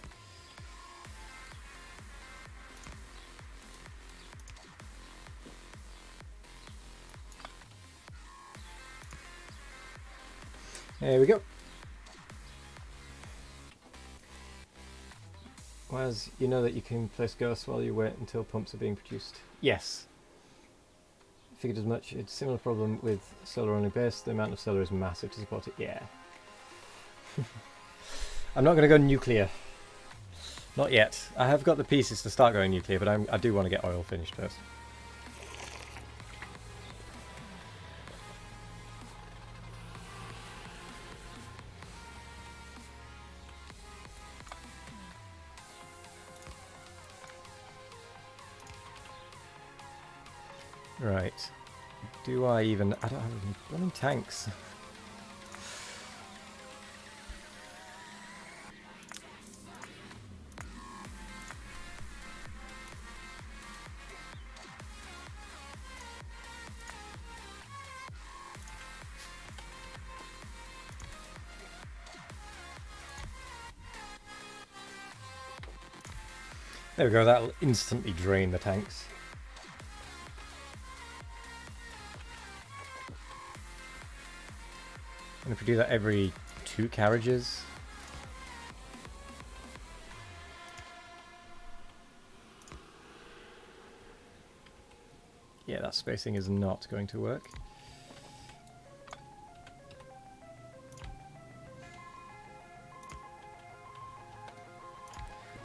There we go. Whereas you know that you can place ghosts while you wait until pumps are being produced. Yes. Figured as much. It's a similar problem with solar only base. The amount of solar is massive to support it. Yeah. I'm not going to go nuclear. Not yet. I have got the pieces to start going nuclear, but I do want to get oil finished first. Right. Do I even... I don't have any running tanks. There we go, that'll instantly drain the tanks. And if we do that every 2 carriages... Yeah, that spacing is not going to work.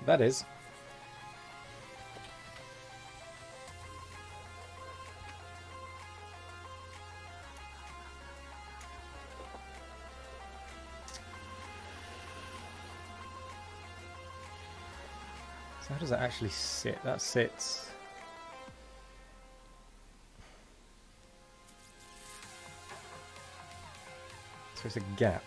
That is. So how does that actually sit? That sits... So it's a gap.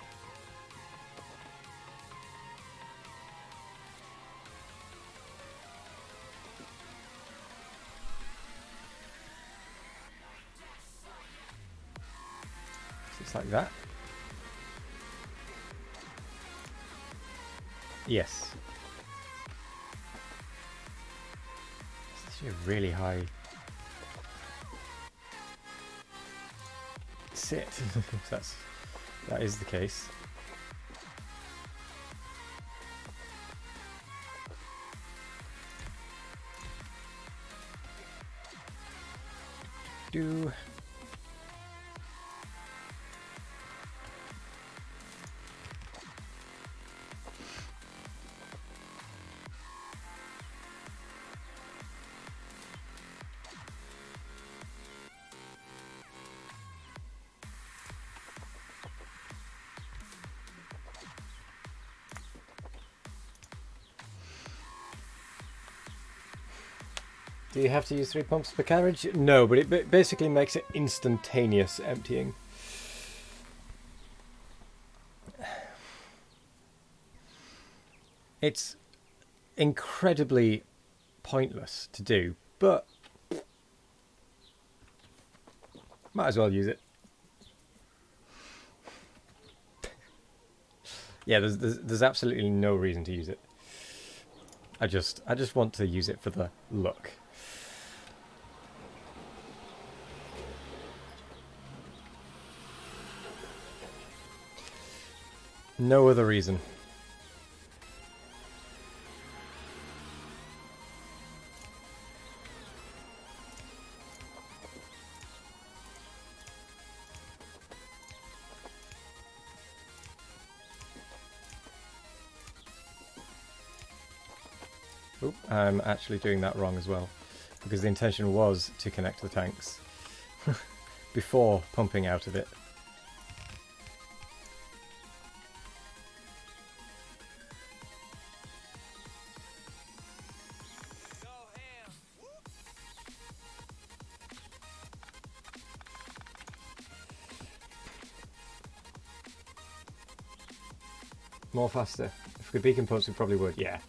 So it's like that. Yes. This is a really high sit. That is the case. Do Do you have to use 3 pumps per carriage? No, but it basically makes it instantaneous emptying. It's incredibly pointless to do, but might as well use it. Yeah, there's absolutely no reason to use it. I just want to use it for the look. No other reason. Oop, I'm actually doing that wrong as well, because the intention was to connect the tanks before pumping out of it. More faster. If we could beacon pumps, we probably would, yeah.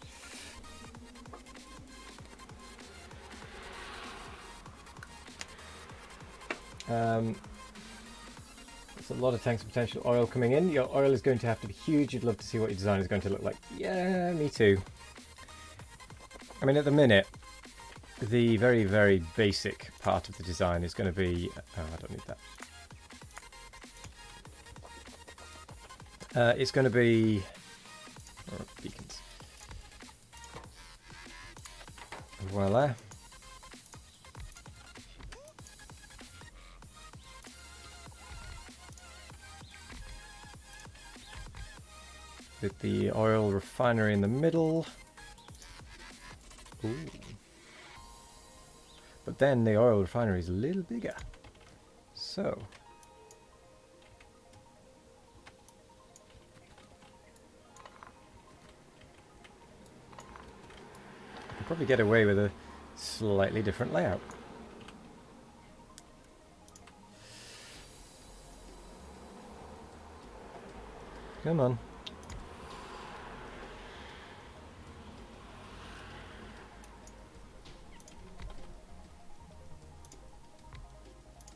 There's a lot of tanks of potential oil coming in. Your oil is going to have to be huge. You'd love to see what your design is going to look like. Yeah, me too. I mean, at the minute, the very, very basic part of the design is going to be... Oh, I don't need that. It's going to be... Oh, beacons. Voila. With the oil refinery in the middle. Ooh. But then the oil refinery is a little bigger. So... I could probably get away with a slightly different layout. Come on.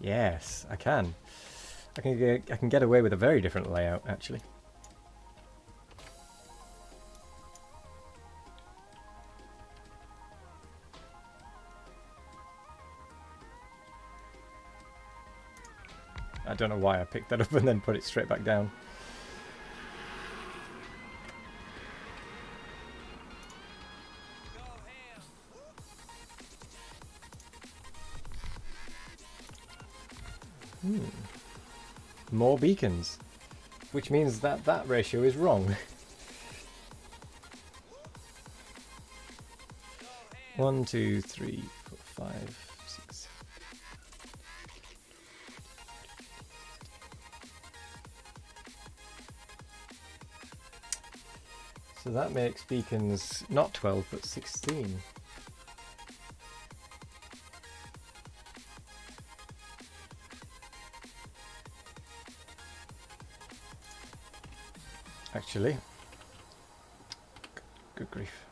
Yes, I can. I can get away with a very different layout, actually. I don't know why I picked that up and then put it straight back down. More beacons, which means that that ratio is wrong. 1, 2, 3, 4, 5, 6. So that makes beacons not 12 but 16. Actually, good grief.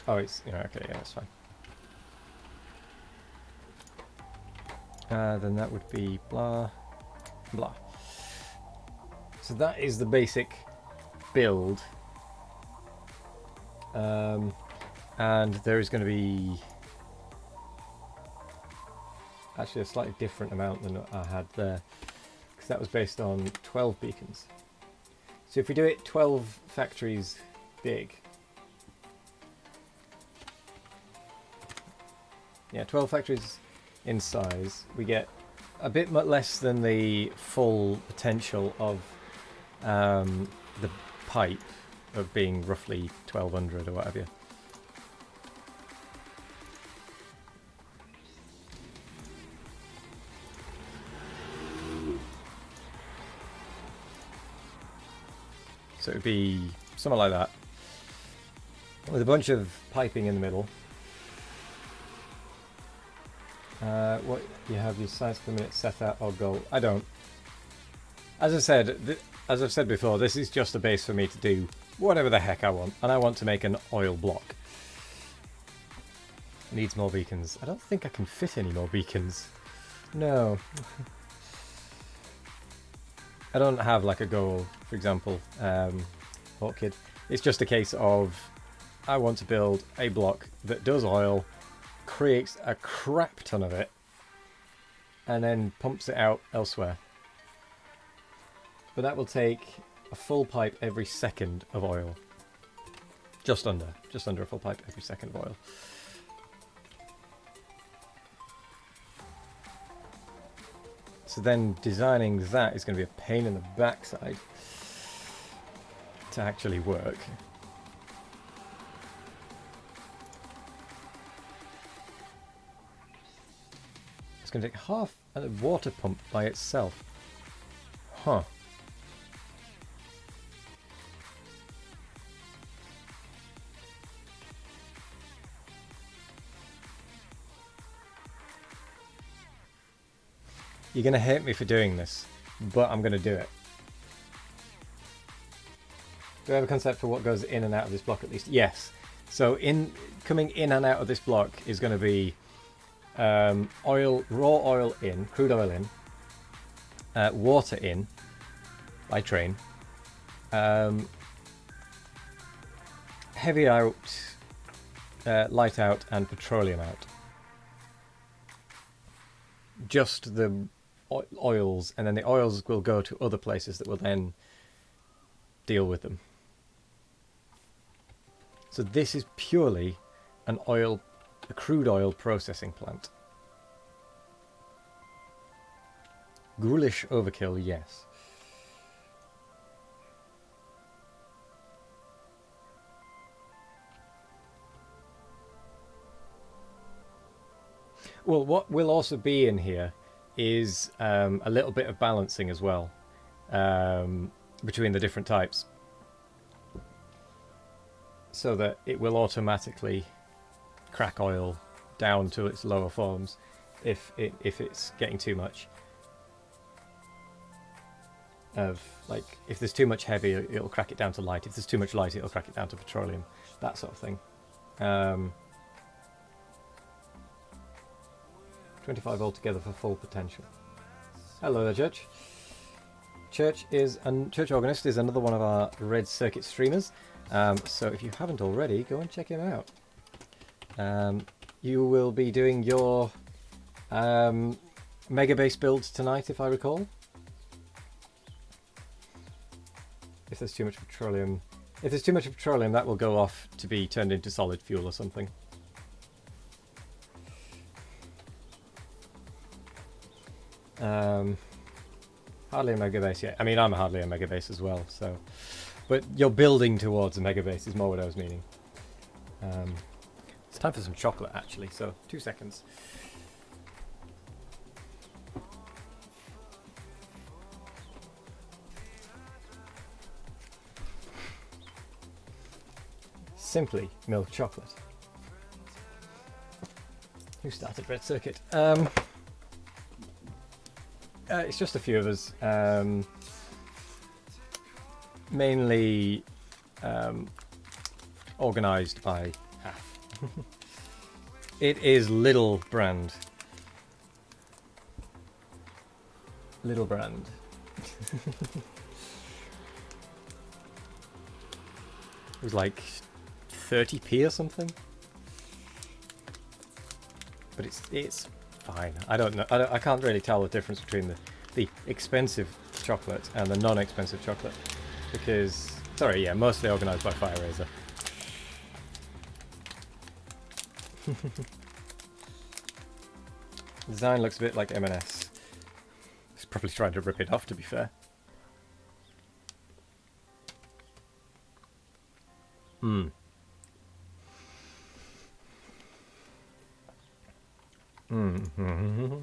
Oh, it's, you know, okay, yeah, that's fine. Then that would be blah, blah. So that is the basic build. And there is going to be actually a slightly different amount than I had there. That was based on 12 beacons. So if we do it 12 factories big, yeah, 12 factories in size, we get a bit less than the full potential of the pipe of being roughly 1200 or whatever. So it would be something like that, with a bunch of piping in the middle. What you have your size per minute set at or goal? I don't. As I said, as I've said before, this is just a base for me to do whatever the heck I want, and I want to make an oil block. Needs more beacons. I don't think I can fit any more beacons. No. I don't have like a goal, for example, Orchid. It's just a case of I want to build a block that does oil, creates a crap ton of it, and then pumps it out elsewhere. But that will take a full pipe every second of oil. Just under a full pipe every second of oil. So then designing that is going to be a pain in the backside to actually work. going to take half a water pump by itself. Huh. You're going to hate me for doing this, but I'm going to do it. Do I have a concept for what goes in and out of this block at least? Yes. So coming in and out of this block is going to be raw oil in, crude oil in, water in by train, heavy out, light out, and petroleum out. Just the oils, and then the oils will go to other places that will then deal with them. So this is purely a crude oil processing plant. Ghoulish overkill, yes. Well, what will also be in here is a little bit of balancing as well between the different types, so that it will automatically crack oil down to its lower forms if it's getting too much. If there's too much heavy, it'll crack it down to light. If there's too much light, it'll crack it down to petroleum. That sort of thing. 25 altogether for full potential. Hello there, Church. Church Organist is another one of our Red Circuit streamers. So if you haven't already, go and check him out. You will be doing your Mega Base builds tonight, if I recall. If there's too much petroleum, that will go off to be turned into solid fuel or something. Hardly a Mega Base yet. I mean, I'm hardly a Mega Base as well, so. But you're building towards a Mega Base is more what I was meaning. It's time for some chocolate, actually, so 2 seconds. Simply milk chocolate. Who started Red Circuit? It's just a few of us. Mainly organised by half. It is Little Brand. Little Brand. It was like 30p or something. But it's fine. I don't know. I can't really tell the difference between the expensive chocolate and the non-expensive chocolate. Because, sorry, yeah, mostly organised by Fire Razor. Design looks a bit like M&S. He's probably trying to rip it off, to be fair. Hmm. Mm-hmm.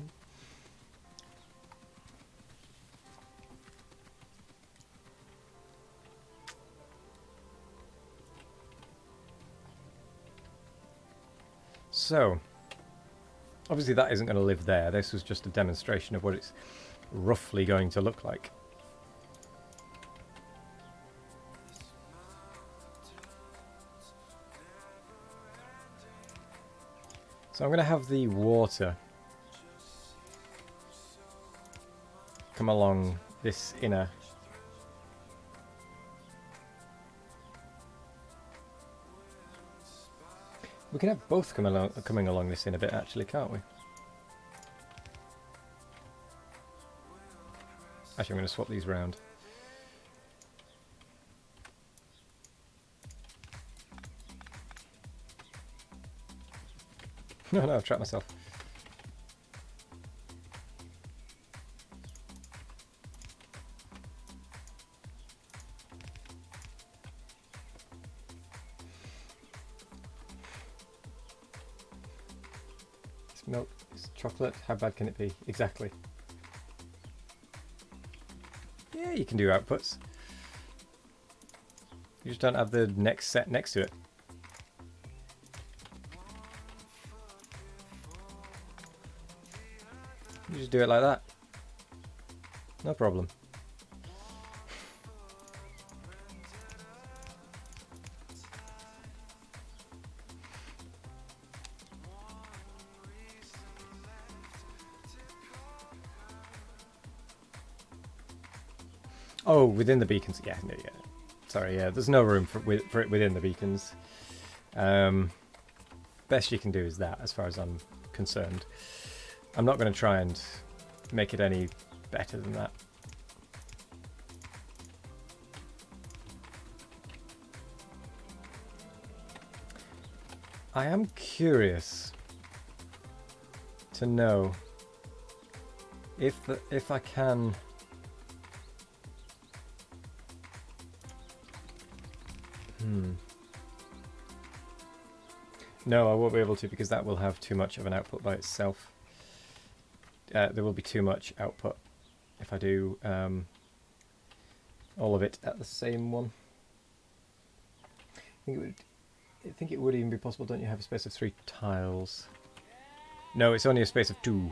So, obviously that isn't going to live there. This was just a demonstration of what it's roughly going to look like. So I'm going to have the water come along this inner. We can have both coming along this inner bit, actually, can't we? Actually, I'm going to swap these round. No, I've trapped myself. Milk is chocolate. How bad can it be? Exactly. Yeah, you can do outputs. You just don't have the next set next to it. You just do it like that. No problem. Oh, within the beacons. Yeah, no, yeah. Sorry, yeah. There's no room for it within the beacons. Best you can do is that, as far as I'm concerned. I'm not going to try and make it any better than that. I am curious to know if I can. No, I won't be able to, because that will have too much of an output by itself. There will be too much output if I do all of it at the same one. I think it would even be possible. Don't you have a space of 3 tiles? No, it's only a space of 2.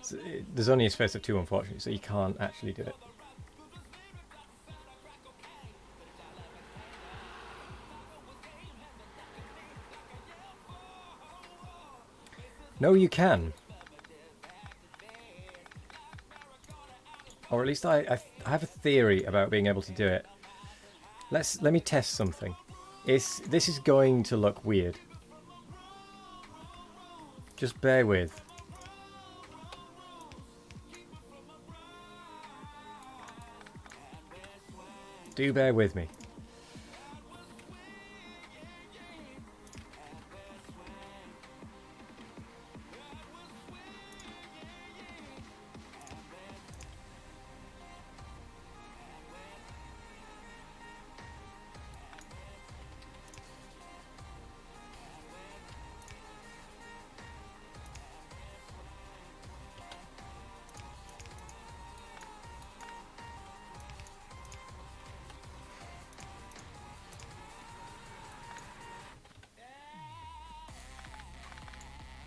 So there's only a space of 2, unfortunately, so you can't actually do it. No, you can. Or at least I have a theory about being able to do it. Let me test something. This is going to look weird. Just bear with. Do bear with me.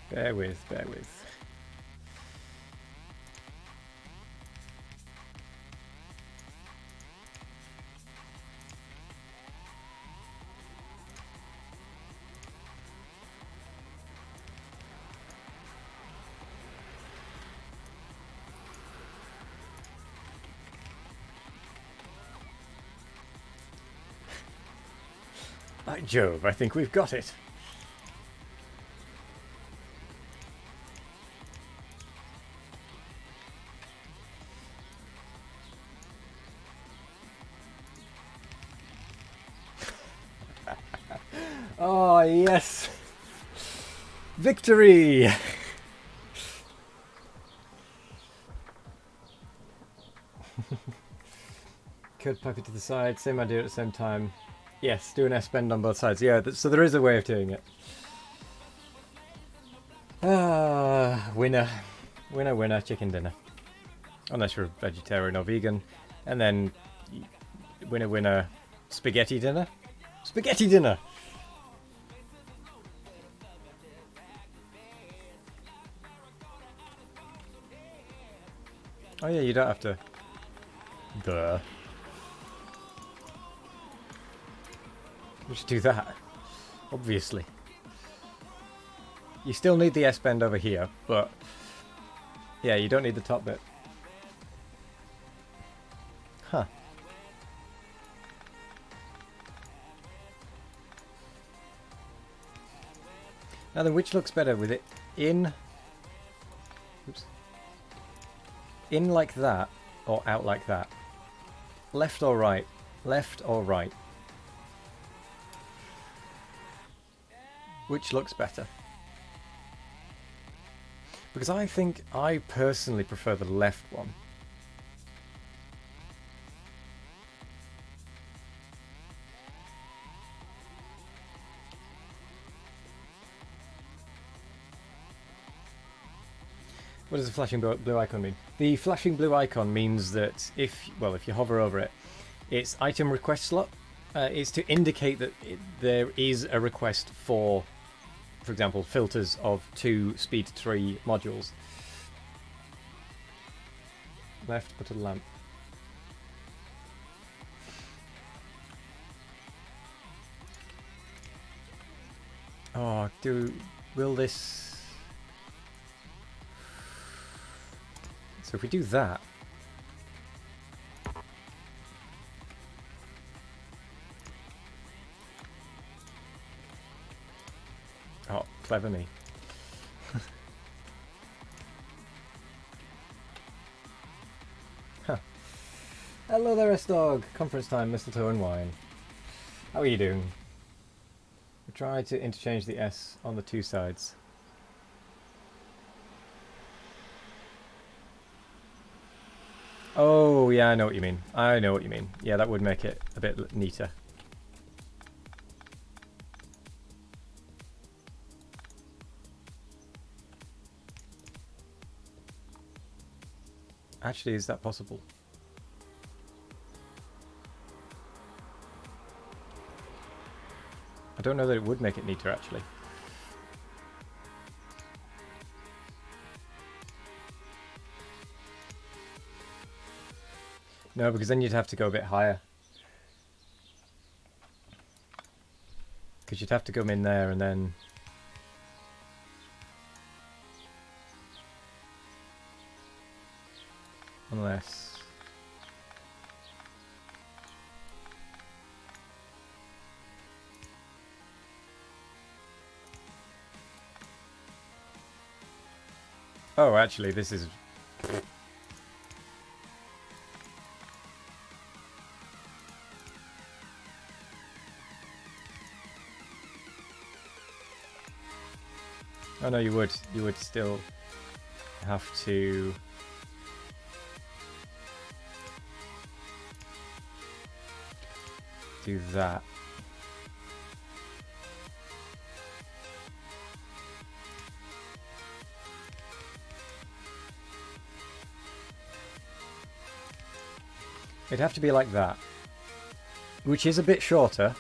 Bear with, bear with. By Jove, I think we've got it. Oh, yes! Victory! Could poke it to the side, same idea at the same time. Yes, do an S-bend on both sides. Yeah, so there is a way of doing it. Winner. Winner, winner, chicken dinner. Unless you're vegetarian or vegan. And then, winner, winner, spaghetti dinner? Spaghetti dinner! Oh yeah, you don't have to... Duh. We should do that. Obviously. You still need the S-bend over here, but... Yeah, you don't need the top bit. Huh. Now then, which looks better with it in... Oops. In like that, or out like that? Left or right? Left or right? Which looks better? Because I think I personally prefer the left one. What does the flashing blue icon mean? The flashing blue icon means that if you hover over it, it's item request slot. It's to indicate that there is a request for example, filters of 2 speed 3 modules. Left, but a lamp. Oh, will this... So if we do that... Oh, clever me. Huh. Hello there, S-Dog. Conference time, mistletoe and wine. How are you doing? We try to interchange the S on the 2 sides. Oh, yeah, I know what you mean. I know what you mean. Yeah, that would make it a bit neater. Actually, is that possible? I don't know that it would make it neater, actually. No, because then you'd have to go a bit higher. Because you'd have to come in there and then... Unless... Oh, actually, this is... Oh no, you would still have to... do that. It'd have to be like that, which is a bit shorter.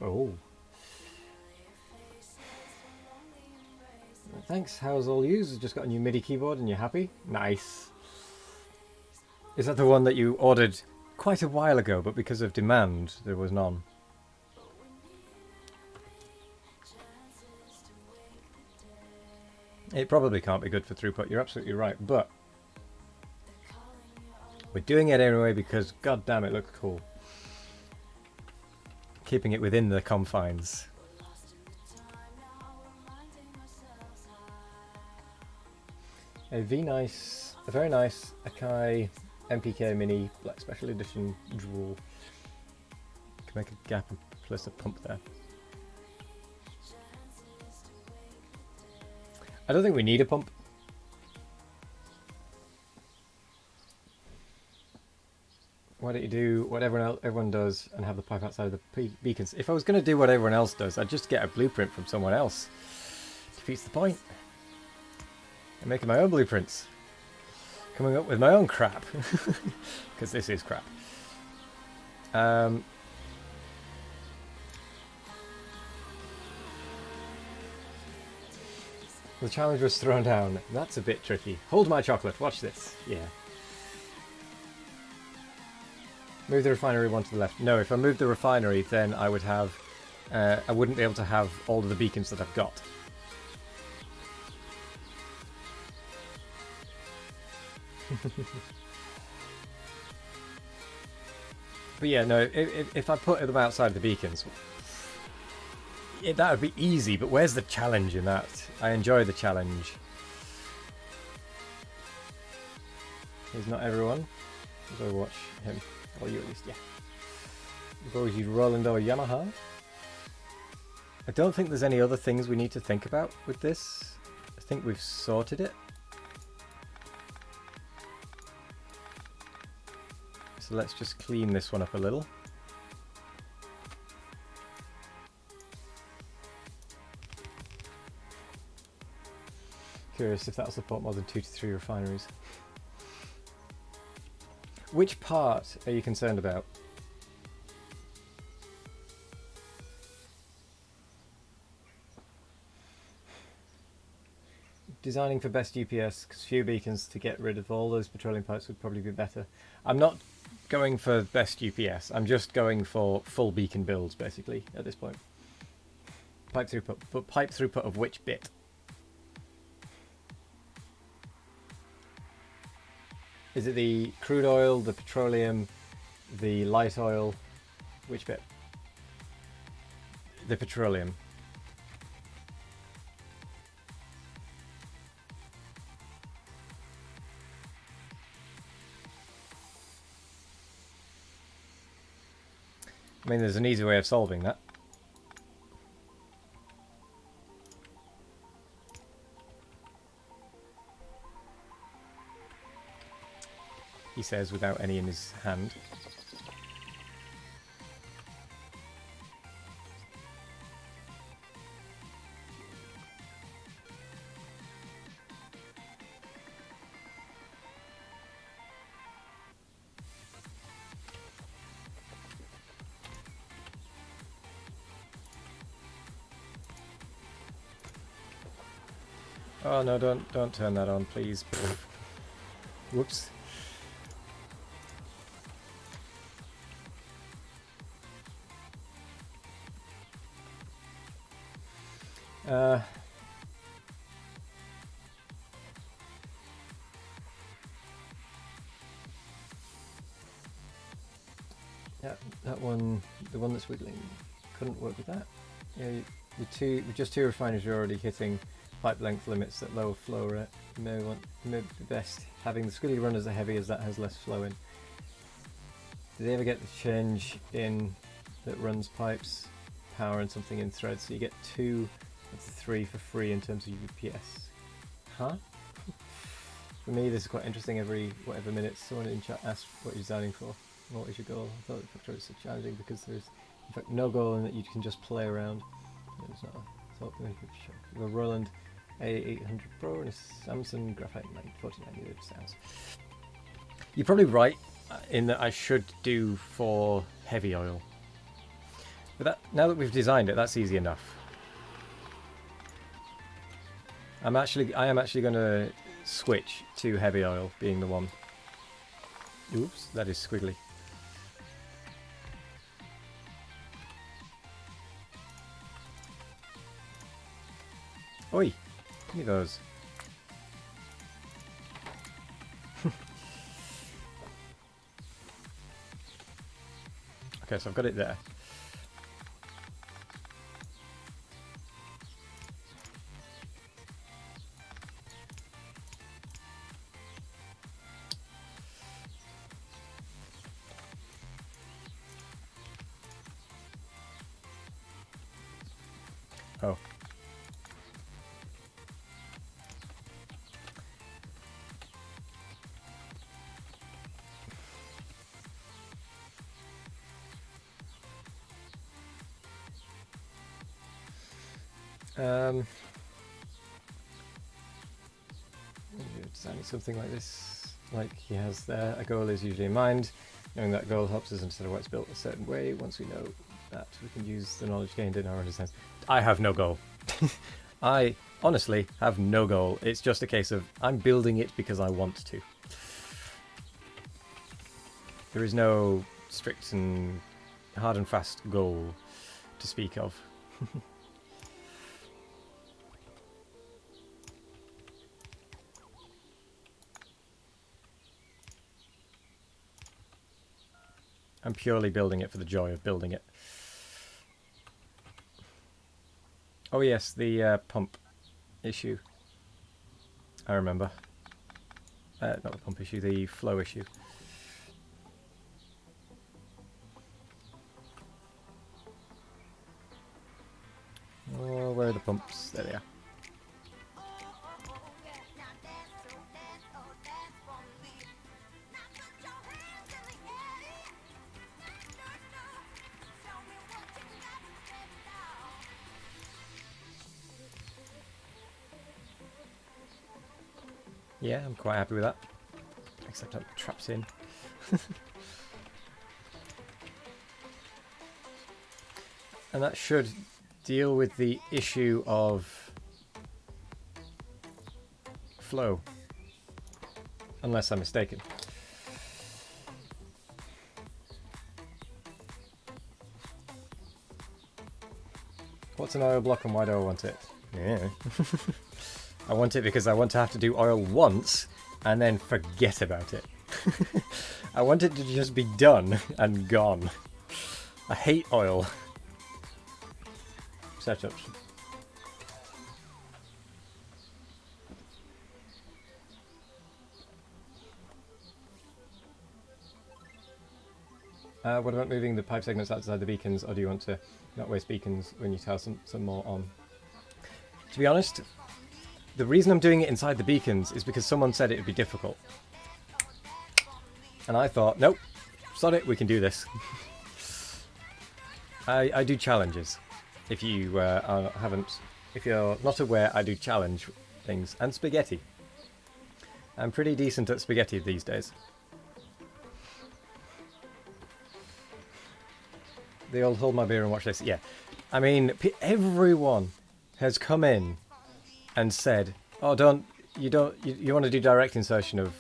Oh. Thanks, how's all yous? Just got a new MIDI keyboard and you're happy? Nice. Is that the one that you ordered quite a while ago, but because of demand, there was none? It probably can't be good for throughput, you're absolutely right, but we're doing it anyway because god damn it looks cool. Keeping it within the confines. A very nice Akai MPK Mini Black Special Edition Jewel. Can make a gap and place a pump there. I don't think we need a pump. Why don't you do what everyone does and have the pipe outside of the beacons? If I was going to do what everyone else does, I'd just get a blueprint from someone else. Defeats the point. I'm making my own blueprints. Coming up with my own crap. Because this is crap. The challenge was thrown down. That's a bit tricky. Hold my chocolate. Watch this. Yeah. Move the refinery one to the left. No, if I moved the refinery, then I would have... I wouldn't be able to have all of the beacons that I've got. But yeah, no, if I put them outside the beacons, that would be easy, but where's the challenge in that? I enjoy the challenge. He's not everyone. Go watch him. Or you at least, yeah. Goji Rolando Yamaha. I don't think there's any other things we need to think about with this. I think we've sorted it. So let's just clean this one up a little. Curious if that'll support more than 2 to 3 refineries. Which part are you concerned about? Designing for best UPS, because few beacons to get rid of all those petroleum pipes would probably be better. I'm not going for best UPS, I'm just going for full beacon builds, basically, at this point. Pipe throughput, but pipe throughput of which bit? Is it the crude oil, the petroleum, the light oil? Which bit? The petroleum. I mean, there's an easy way of solving that. He says without any in his hand. Oh no, don't turn that on, please. Whoops. Yeah, that one, the one that's wiggling, couldn't work with that. Yeah, just two refineries are already hitting pipe length limits at lower flow rate. May be best having the squiggly runners are heavy as that has less flow in. Did they ever get the change in that runs pipes, power and something in threads? So you get 2 of the 3 for free in terms of UPS. Huh? For me this is quite interesting. Every whatever minutes someone in chat asks what you're designing for. What is your goal? I thought the Factorio was so challenging because there's in fact no goal in that you can just play around. It's not a thought. We have a Roland A800 Pro and a Samsung Graphite 949 sounds. You're probably right in that I should do for heavy oil. But that, now that we've designed it, that's easy enough. I am actually going to switch to heavy oil being the one. Oops, that is squiggly. Oi, give me those. Okay, so I've got it there. Oh. Designing something like this, like he has there, a goal is usually in mind. Knowing that goal helps us instead of what's built a certain way. Once we know that, we can use the knowledge gained in our designs. I have no goal. I honestly have no goal. It's just a case of I'm building it because I want to. There is no strict and hard and fast goal to speak of. I'm purely building it for the joy of building it. Oh yes, the pump issue. I remember. Not the pump issue, the flow issue. Oh, where are the pumps? There they are. Yeah, I'm quite happy with that. Except that traps in. And that should deal with the issue of flow. Unless I'm mistaken. What's an oil block and why do I want it? Yeah. I want it because I want to have to do oil once and then forget about it. I want it to just be done and gone. I hate oil. Setups. What about moving the pipe segments outside the beacons, or do you want to not waste beacons when you tell some more on? To be honest, the reason I'm doing it inside the beacons is because someone said it would be difficult. And I thought, nope, sod it, we can do this. I do challenges. If you if you're not aware, I do challenge things. And spaghetti. I'm pretty decent at spaghetti these days. They all hold my beer and watch this. Yeah. I mean, everyone has come in and said, "Oh, you want to do direct insertion of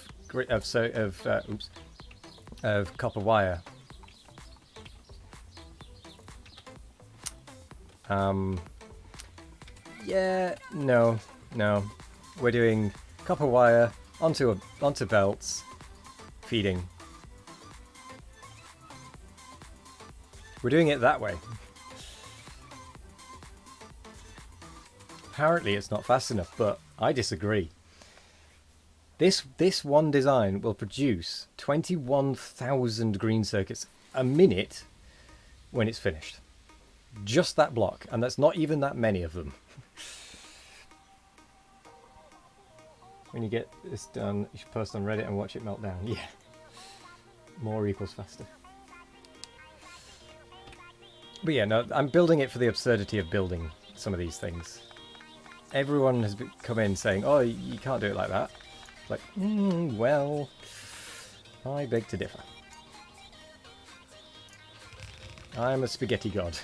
copper wire." Yeah, no. We're doing copper wire onto belts, feeding. We're doing it that way. Apparently it's not fast enough, but I disagree. This one design will produce 21,000 green circuits a minute when it's finished. Just that block, and that's not even that many of them. When you get this done, you should post on Reddit and watch it melt down. Yeah. More equals faster. But yeah, no, I'm building it for the absurdity of building some of these things. Everyone has come in saying, "Oh, you can't do it like that." Like, well, I beg to differ. I'm a spaghetti god.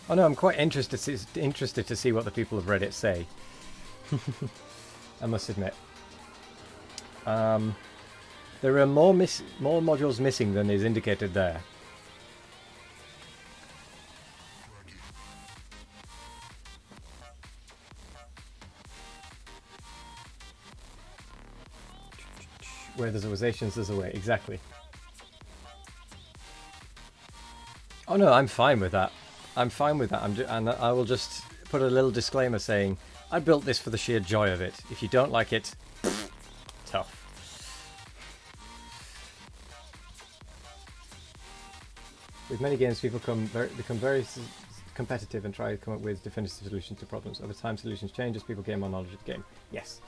Oh no, I'm quite interested to see what the people of Reddit say. I must admit. There are more modules missing than is indicated there. Where there's realizations, there's a way. Exactly. Oh no, I'm fine with that. I'm fine with that. And I will just put a little disclaimer saying, I built this for the sheer joy of it. If you don't like it, tough. With many games, people become very competitive and try to come up with definitive solutions to problems. Over time, solutions change as people gain more knowledge of the game. Yes.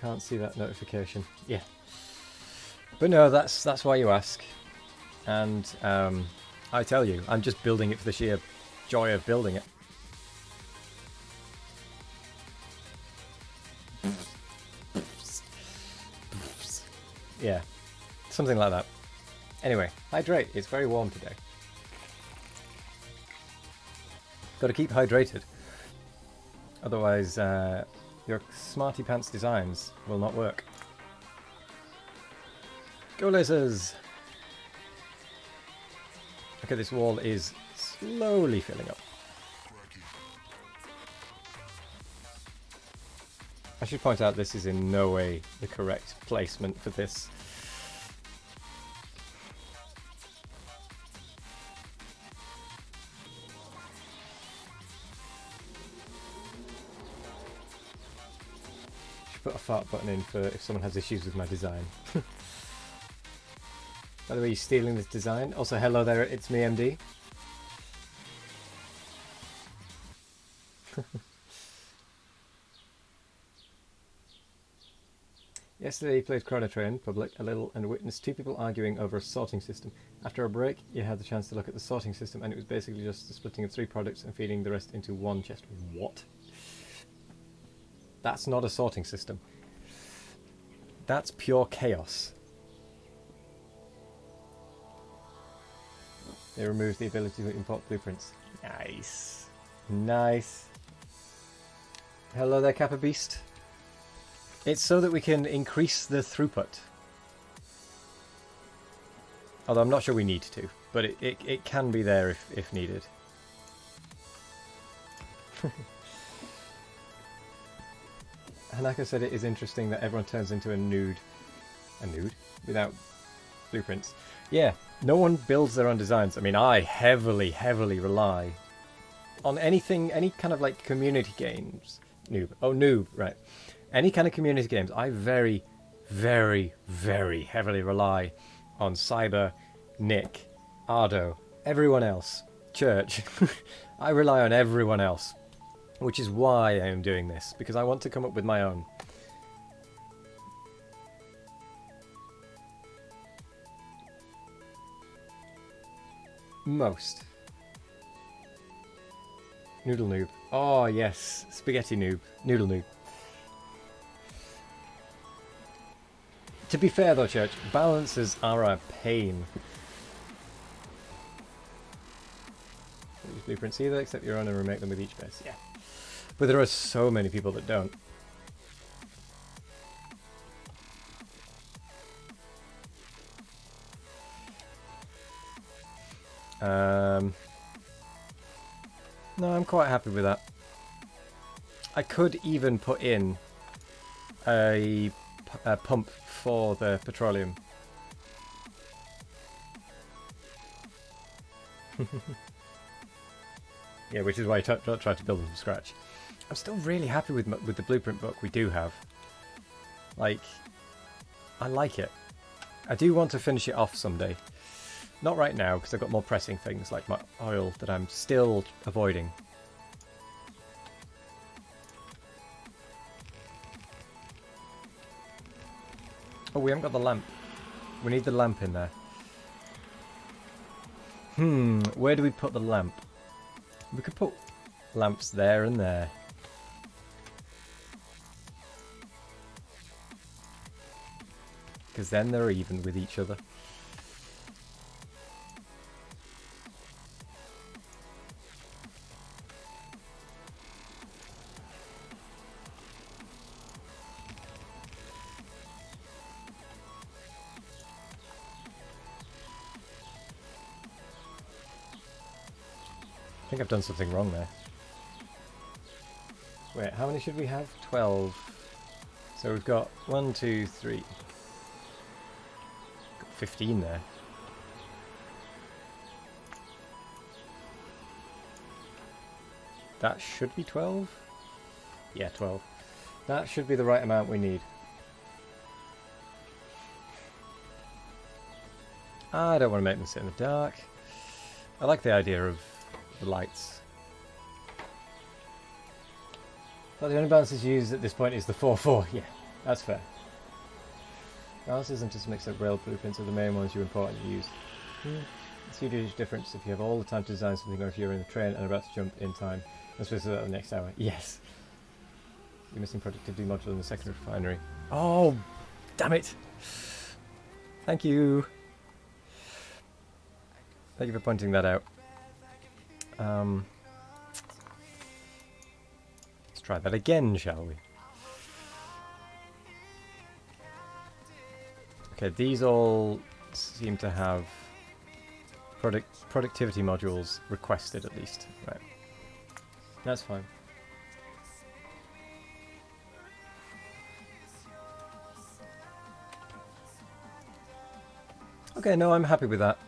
Can't see that notification. Yeah. But no, that's why you ask. And I tell you, I'm just building it for the sheer joy of building it. Yeah, something like that. Anyway, hydrate. It's very warm today. Got to keep hydrated. Otherwise, your smarty pants designs will not work. Go lasers! Okay, this wall is slowly filling up. I should point out this is in no way the correct placement for this. Should put a fart button in for if someone has issues with my design. By the way, you're stealing this design. Also, hello there, it's me, MD. Yesterday you played Chrono Trigger in public a little and witnessed two people arguing over a sorting system. After a break, you had the chance to look at the sorting system, and it was basically just the splitting of 3 products and feeding the rest into one chest. What? That's not a sorting system. That's pure chaos. They removed the ability to import blueprints. Nice. Nice. Hello there, Kappa Beast. It's so that we can increase the throughput. Although I'm not sure we need to, but it can be there if needed. Hanako said it is interesting that everyone turns into a nude. A nude? Without blueprints. Yeah, no one builds their own designs. I mean, I heavily rely on anything, any kind of like community games. Noob. Oh, noob, right. Any kind of community games, I very heavily rely on Cyber, Nick, Ardo, everyone else, Church. I rely on everyone else, which is why I am doing this, because I want to come up with my own. Most. Noodle noob. Oh yes, spaghetti noob. Noodle noob. To be fair though, Church, balances are a pain. Use blueprints either, except your own and remake them with each base. Yeah. But there are so many people that don't. No, I'm quite happy with that. I could even put in a pump for the petroleum. Yeah, which is why I try to build them from scratch. I'm still really happy with the blueprint book we do have. Like, I like it. I do want to finish it off someday. Not right now, because I've got more pressing things like my oil that I'm still avoiding. Oh, we haven't got the lamp. We need the lamp in there. Where do we put the lamp? We could put lamps there and there. Because then they're even with each other. I think I've done something wrong there. Wait, how many should we have? 12. So we've got 1, 2, 3. Got 15 there. That should be 12? Yeah, 12. That should be the right amount we need. I don't want to make them sit in the dark. I like the idea of the lights. But the only balances used at this point is the 4-4. Yeah, that's fair. Balances and just mix up rail blueprints are the main ones you import and use. It's a huge difference if you have all the time to design something or if you're in the train and about to jump in time. Let's visit that the next hour. Yes. You're missing product to do module in the second refinery. Oh, damn it. Thank you. Thank you for pointing that out. Let's try that again, shall we? Okay, these all seem to have productivity modules requested at least. Right. That's fine. Okay, no, I'm happy with that.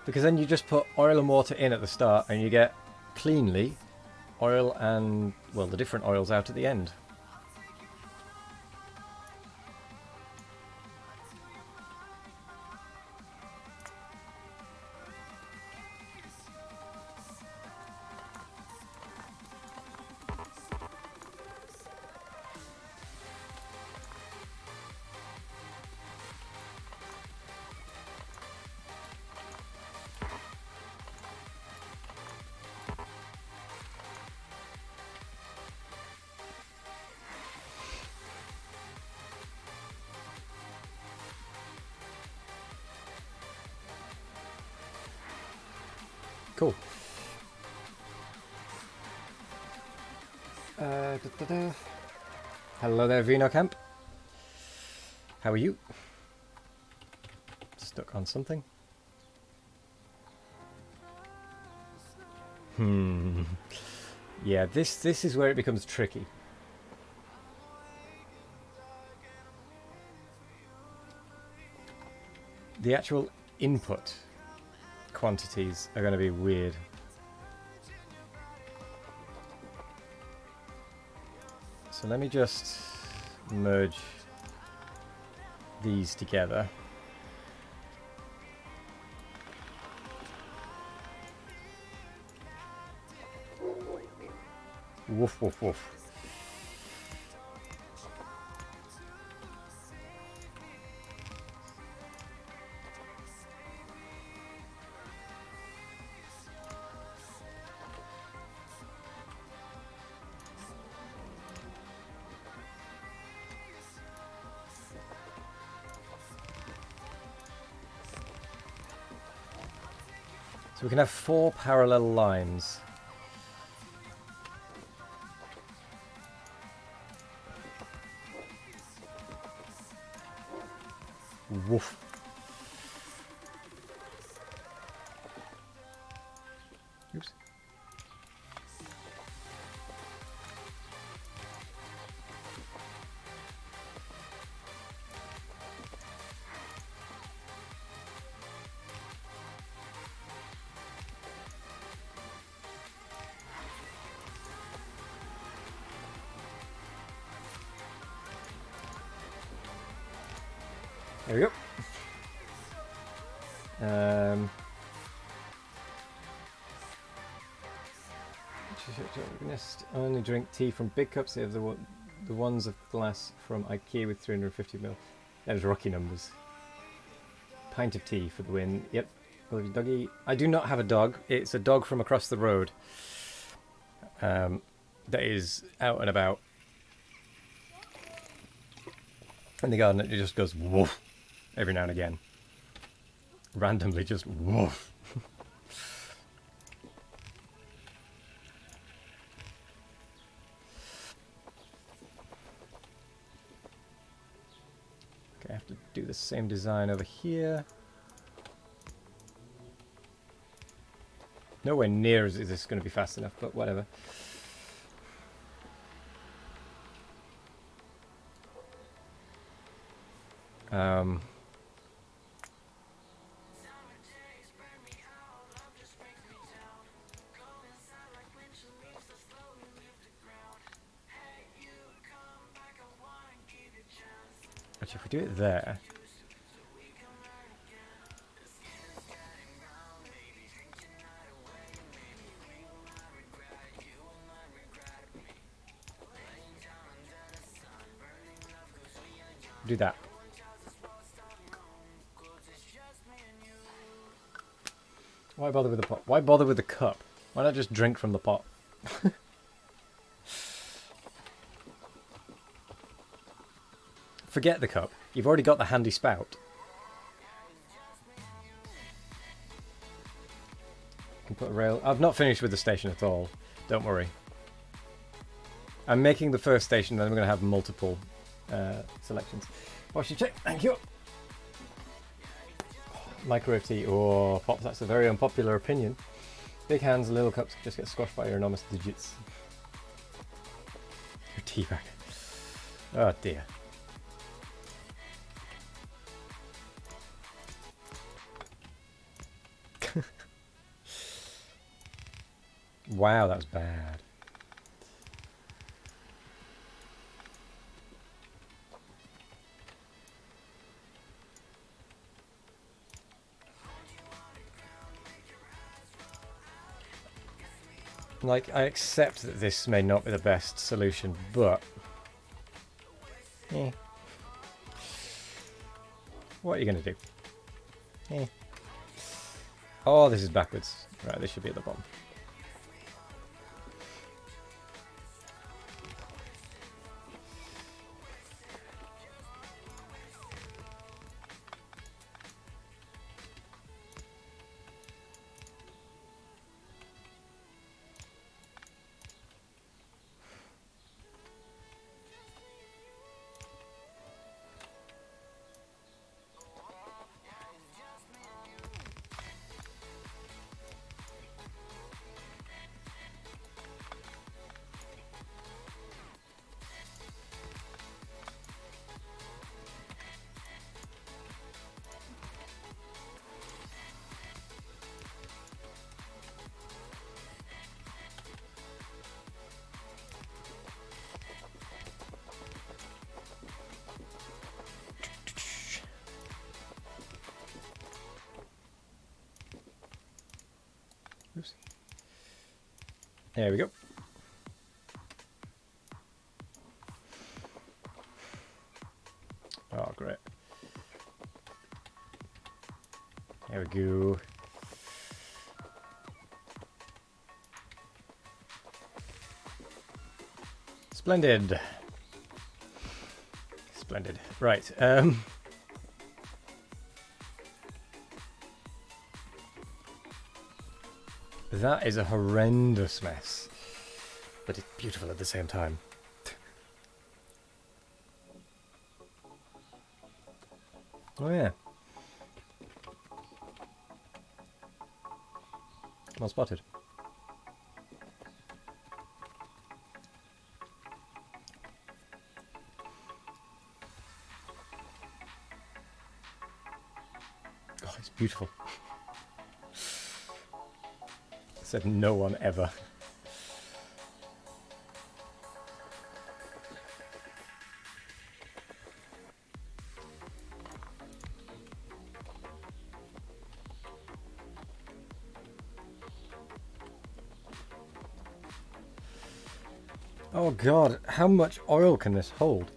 Because then you just put oil and water in at the start and you get cleanly oil and, well, the different oils out at the end. Cool. Da. Hello there, Vino Camp. How are you? Stuck on something? Yeah, this is where it becomes tricky. The actual input quantities are going to be weird. So let me just merge these together. Woof, woof, woof. So we can have 4 parallel lines. Woof. Oops. There we go. Only drink tea from big cups. They have the ones of glass from IKEA with 350ml. That is rocky numbers. Pint of tea for the win. Yep. Doggy. I do not have a dog. It's a dog from across the road. That is out and about. In the garden, it just goes woof every now and again. Randomly, just woof. Okay, I have to do the same design over here. Nowhere near is this going to be fast enough, but whatever. Actually, if we do it there... do that. Why bother with the pot? Why bother with the cup? Why not just drink from the pot? Forget the cup. You've already got the handy spout. You can put a rail... I've not finished with the station at all. Don't worry. I'm making the first station, then we're going to have multiple selections. Wash your check. Thank you. Microwave tea. Oh, Pops, that's a very unpopular opinion. Big hands, little cups just get squashed by your enormous digits. Your tea bag. Oh dear. Wow, that was bad. Like, I accept that this may not be the best solution, but... what are you going to do? Oh, this is backwards. Right, this should be at the bottom. There we go. Oh, great. There we go. Splendid. Splendid. Right. That is a horrendous mess, but it's beautiful at the same time. Oh yeah. Well spotted. Oh, it's beautiful. Said no one ever. Oh god, how much oil can this hold?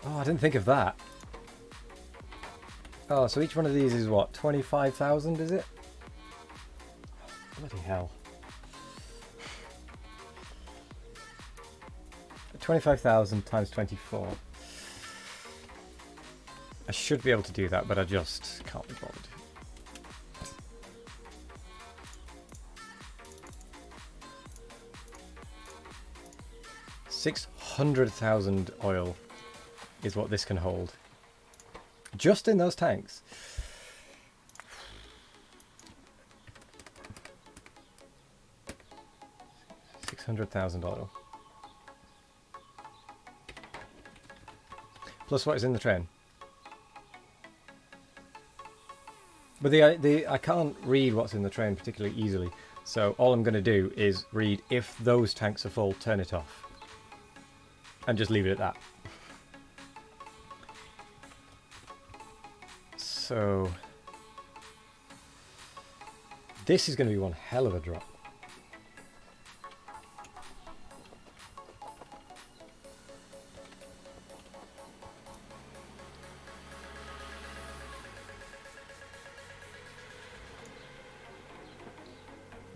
Oh, I didn't think of that. Oh, so each one of these is what, 25,000 is it? Bloody hell. 25,000 times 24. I should be able to do that, but I just can't be bothered. $600,000 oil is what this can hold. Just in those tanks. $600,000 oil. Plus what is in the train. But I can't read what's in the train particularly easily. So all I'm going to do is read if those tanks are full, turn it off. And just leave it at that. So this is going to be one hell of a drop.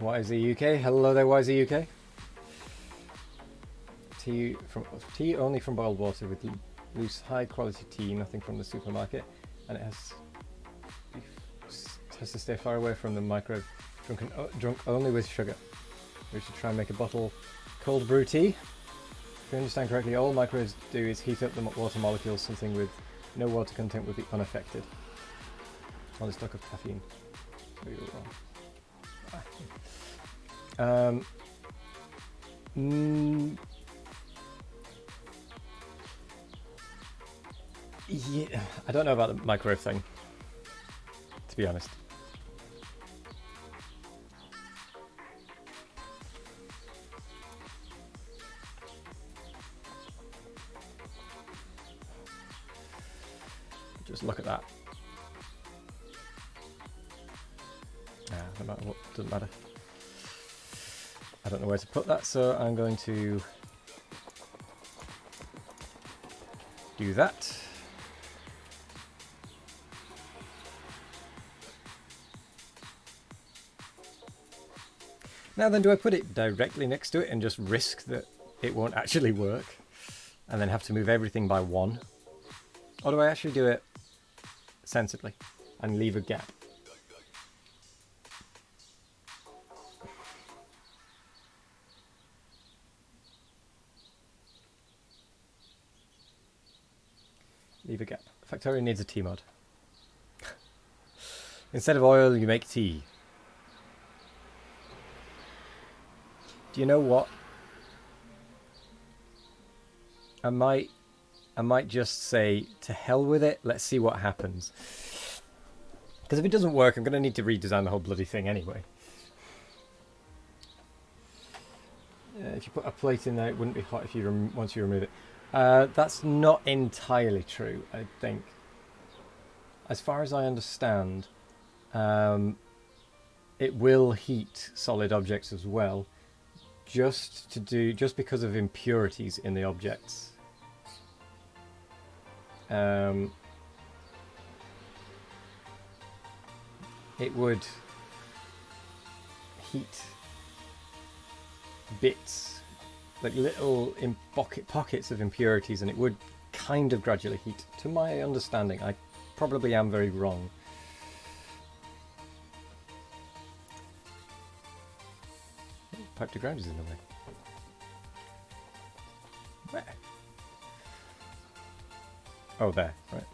YZ UK, hello there YZ UK. Tea only from boiled water with loose high quality tea, nothing from the supermarket, and it has to stay far away from the microwave. Drunk only with sugar. We should try and make a bottle cold brew tea. If you understand correctly, all microwaves do is heat up the water molecules. Something with no water content would be unaffected. On the stock of caffeine. We were wrong. Yeah, I don't know about the microwave thing, to be honest. Just look at that. No matter what, doesn't matter. I don't know where to put that, so I'm going to do that. Now then, do I put it directly next to it and just risk that it won't actually work and then have to move everything by one? Or do I actually do it sensibly and leave a gap? Leave a gap. Factorio needs a tea mod. Instead of oil, you make tea. Do you know what? I might just say, to hell with it, let's see what happens. Because if it doesn't work, I'm going to need to redesign the whole bloody thing anyway. If you put a plate in there, it wouldn't be hot if you once you remove it. That's not entirely true, I think. As far as I understand, it will heat solid objects as well, just because of impurities in the objects. It would heat bits, like little pockets of impurities, and it would kind of gradually heat. To my understanding, I probably am very wrong. Pipe to ground is in the way. Where? Oh, there, right.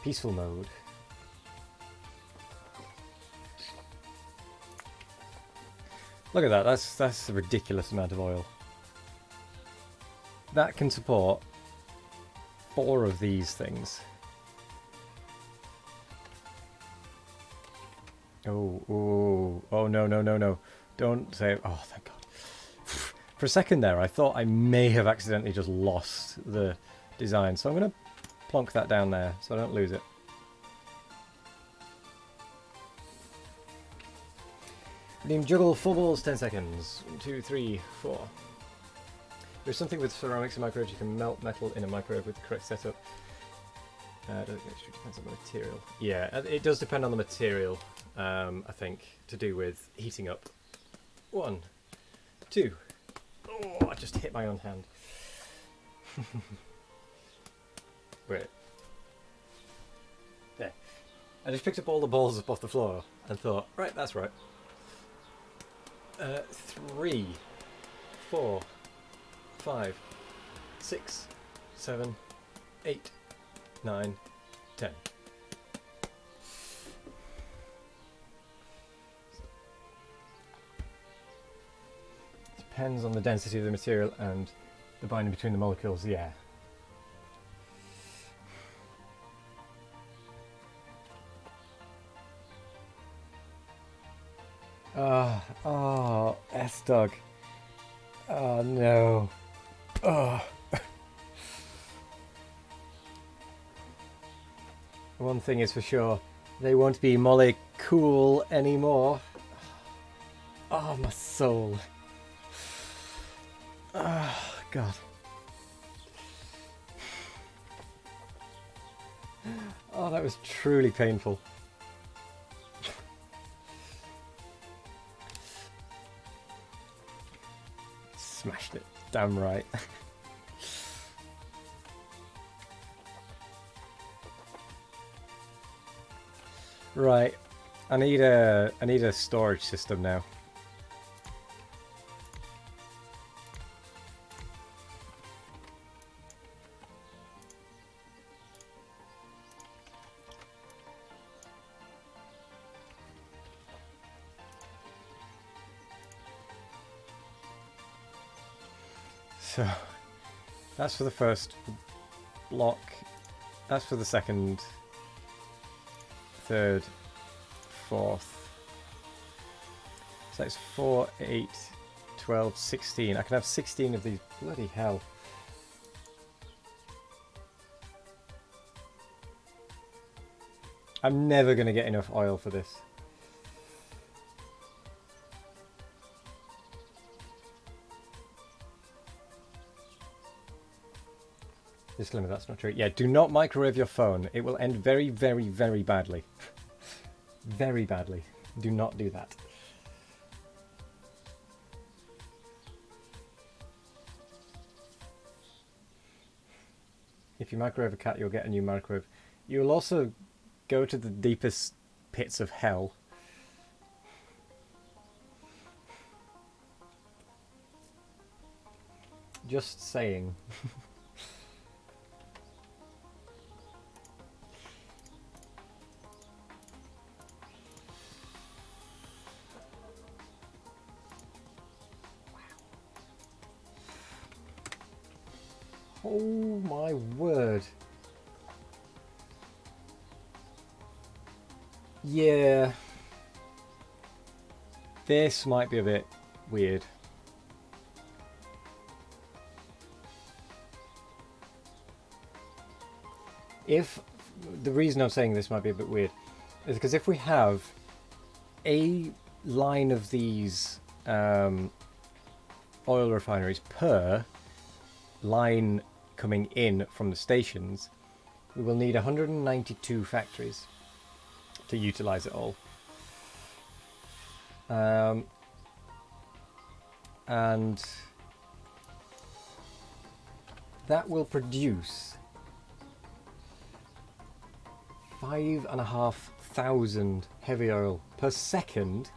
Peaceful mode. Look at that, that's a ridiculous amount of oil. That can support 4 of these things. Oh, no. Don't say, oh, thank God. For a second there, I thought I may have accidentally just lost the design. So I'm going to plonk that down there so I don't lose it. Redeem juggle 4 balls, 10 seconds. 1, 2, 3, 4. There's something with ceramics and microwaves. You can melt metal in a microwave with the correct setup. It depends on the material. Yeah, it does depend on the material, I think, to do with heating up. 1, 2. Oh, I just hit my own hand. Wait. There. I just picked up all the balls up off the floor and thought, right, that's right. 3, 4, 5, 6, 7, 8, 9, 10. Depends on the density of the material and the binding between the molecules, yeah. Oh, S-Dog. Oh, no. Oh. One thing is for sure, they won't be molecule anymore. Oh, my soul. Oh, God. Oh, that was truly painful. Smashed it. Damn right. Right. I need a storage system now. So, that's for the first block, that's for the second, third, fourth, so it's 4, 8, 12, 16, I can have 16 of these, bloody hell. I'm never going to get enough oil for this. Disclaimer, that's not true. Yeah, do not microwave your phone. It will end very, very, very badly. Very badly. Do not do that. If you microwave a cat, you'll get a new microwave. You will also go to the deepest pits of hell. Just saying. Oh my word. Yeah. This might be a bit weird. If the reason I'm saying this might be a bit weird, is because if we have a line of these oil refineries per line coming in from the stations, we will need 192 factories to utilize it all. And that will produce 5,500 heavy oil per second,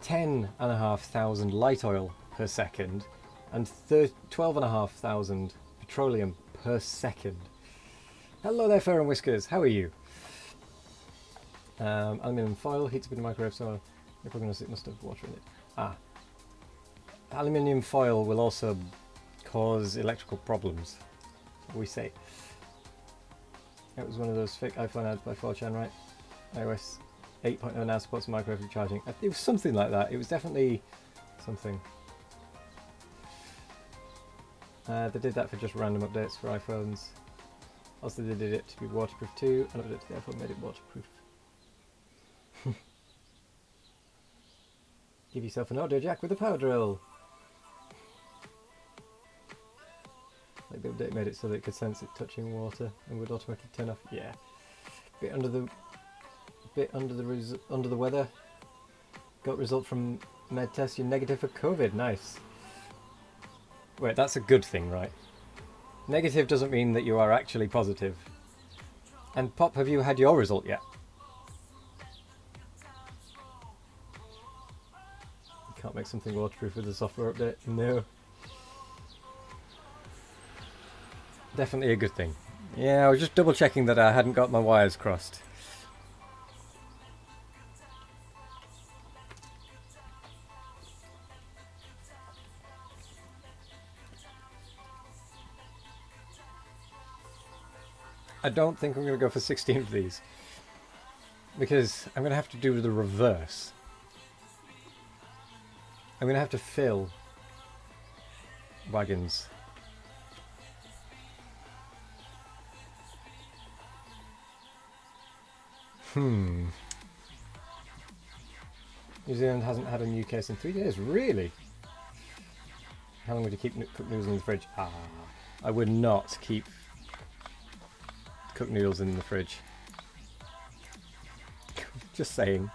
10,500 light oil per second, and 12,500 petroleum per second. Hello there, Fur and Whiskers. How are you? Aluminium foil heats up in the microwave, so you're probably it must have water in it. Aluminium foil will also cause electrical problems, we say. It was one of those fake iPhone ads by 4chan, right? iOS 8.0 now supports microwave charging. It was something like that. It was definitely something. They did that for just random updates for iPhones. Also, they did it to be waterproof too. An update to the iPhone made it waterproof. Give yourself an audio jack with a power drill. Like the update made it so that it could sense it touching water and would automatically turn off. Yeah. Bit under the weather. Got result from med test. You're negative for COVID. Nice. Wait, that's a good thing, right? Negative doesn't mean that you are actually positive. And Pop, have you had your result yet? You can't make something waterproof with a software update. No. Definitely a good thing. Yeah, I was just double checking that I hadn't got my wires crossed. I don't think I'm going to go for 16 of these, because I'm going to have to do the reverse. I'm going to have to fill wagons. New Zealand hasn't had a new case in 3 days. Really? How long would you keep cooked noodles in the fridge? I would not keep cooked noodles in the fridge. Just saying.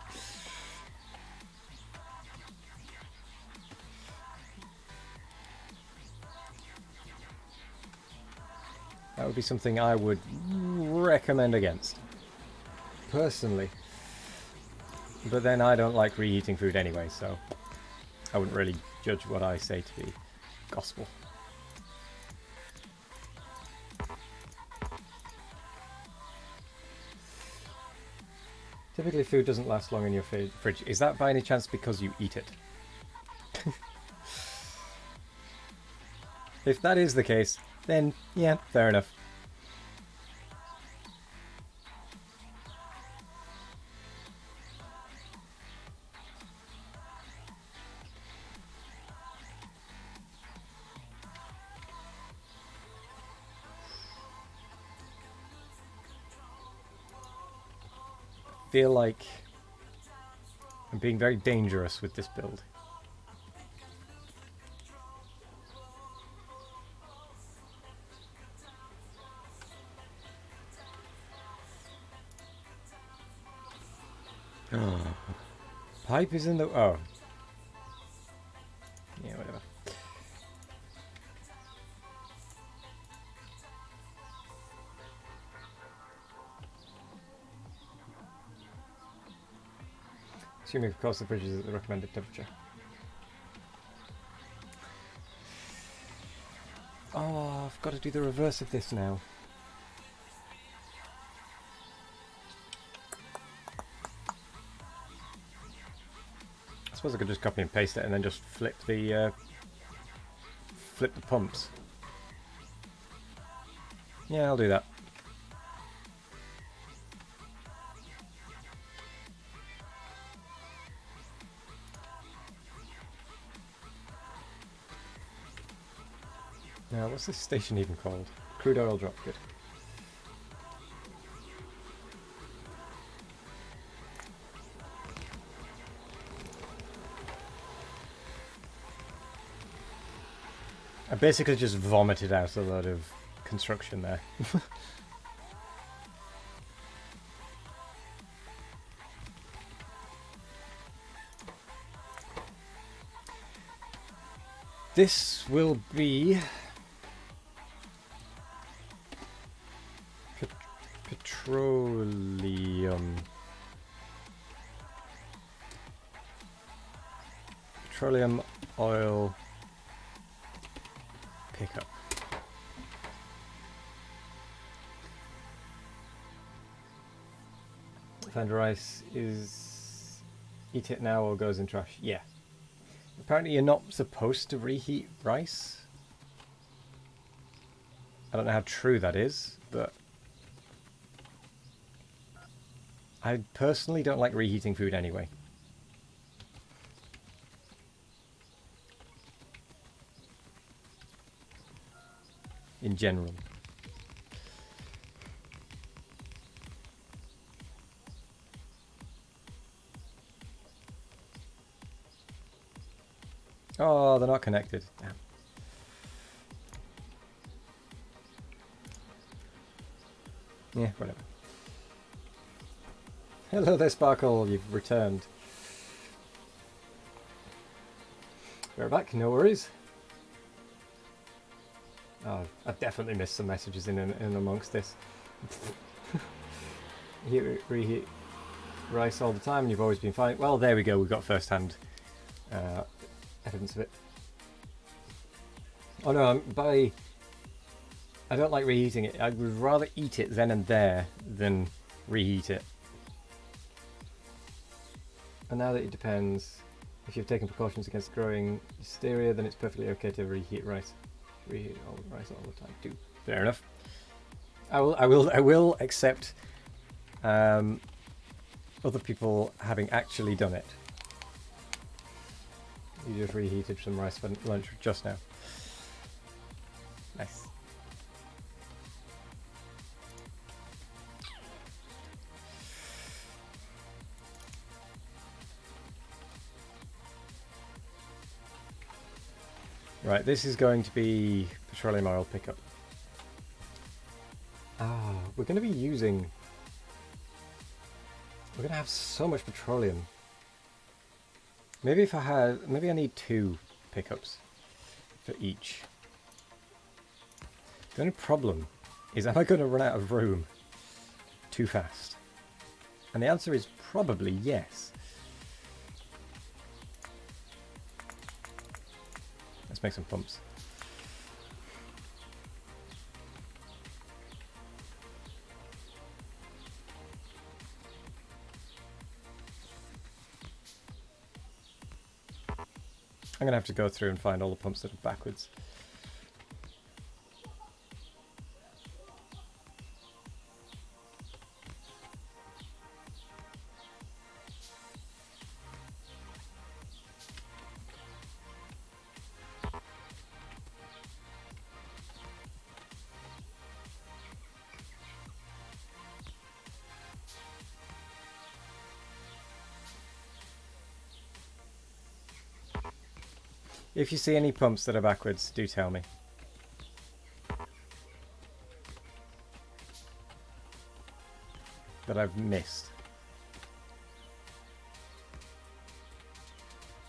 That would be something I would recommend against, personally. But then I don't like reheating food anyway, so I wouldn't really judge what I say to be gospel. Typically food doesn't last long in your fridge. Is that by any chance because you eat it? If that is the case, then yeah, fair enough. I feel like I'm being very dangerous with this build. Pipe is in the... oh. Yeah, whatever. Assuming, of course, the fridge is at the recommended temperature. Oh, I've got to do the reverse of this now. I suppose I could just copy and paste it and then just flip the pumps. Yeah, I'll do that. Now, what's this station even called? Crude oil drop, good. I basically just vomited out a load of construction there. This will be petroleum. Petroleum oil pickup. Fender rice is eat it now or goes in trash. Yeah. Apparently you're not supposed to reheat rice. I don't know how true that is, but I personally don't like reheating food anyway. In general. Oh, they're not connected. Damn. Yeah, whatever. Hello there, Sparkle. You've returned. We're back. No worries. Oh, I've definitely missed some messages in amongst this. Reheat rice all the time and you've always been fine. Well, there we go. We've got first-hand evidence of it. Oh no, I don't like reheating it. I would rather eat it then and there than reheat it. And now that it depends, if you've taken precautions against growing hysteria, then it's perfectly okay to reheat rice. Reheat all rice all the time too. Fair enough. I will accept other people having actually done it. You just reheated some rice for lunch just now. Nice. Right, this is going to be petroleum oil pickup. Ah, we're going to be using... We're going to have so much petroleum. Maybe if I had... Maybe I need 2 pickups for each. The only problem is, am I going to run out of room too fast? And the answer is probably yes. Let's make some pumps. I'm going to have to go through and find all the pumps that are backwards. If you see any pumps that are backwards, do tell me. That I've missed.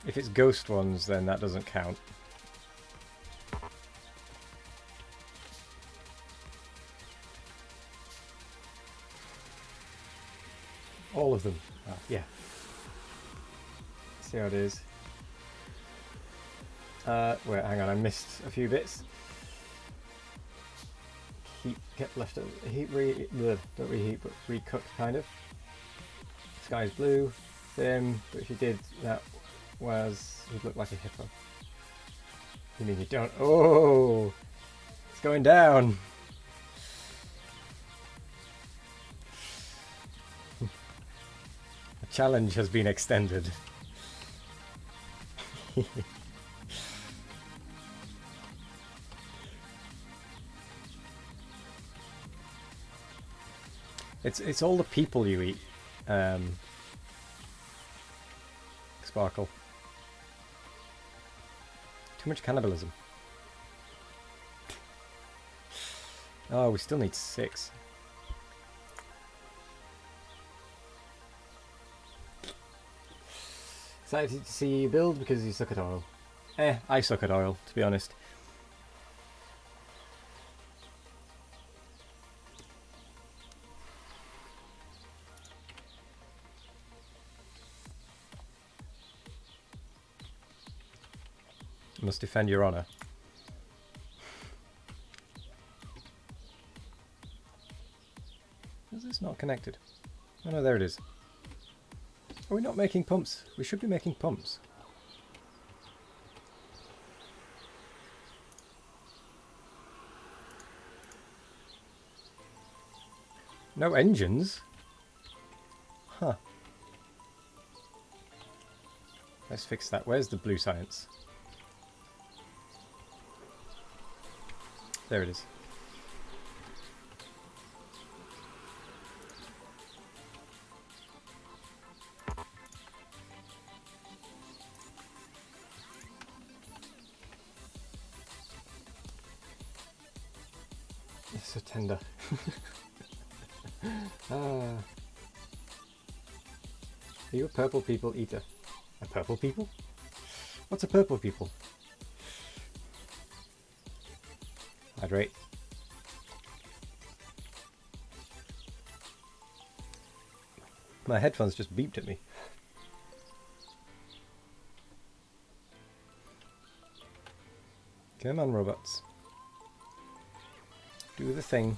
If it's ghost ones, then that doesn't count. All of them. Oh, yeah. See how it is. Wait, hang on, I missed a few bits. Get left over. Don't reheat, but recook, kind of. Sky's blue. Thin, but if you did, that was... You'd look like a hippo. You mean you don't? Oh! It's going down! The challenge has been extended. It's all the people you eat, Sparkle. Too much cannibalism. Oh, we still need 6. Excited to see you build because you suck at oil. I suck at oil, to be honest. Must defend your honor. Is this not connected? Oh no, there it is. Are we not making pumps? We should be making pumps. No engines? Huh. Let's fix that. Where's the blue science? There it is. It's so tender. Are you a purple people eater? A purple people? What's a purple people? Hydrate. My headphones just beeped at me. Come on, robots. Do the thing.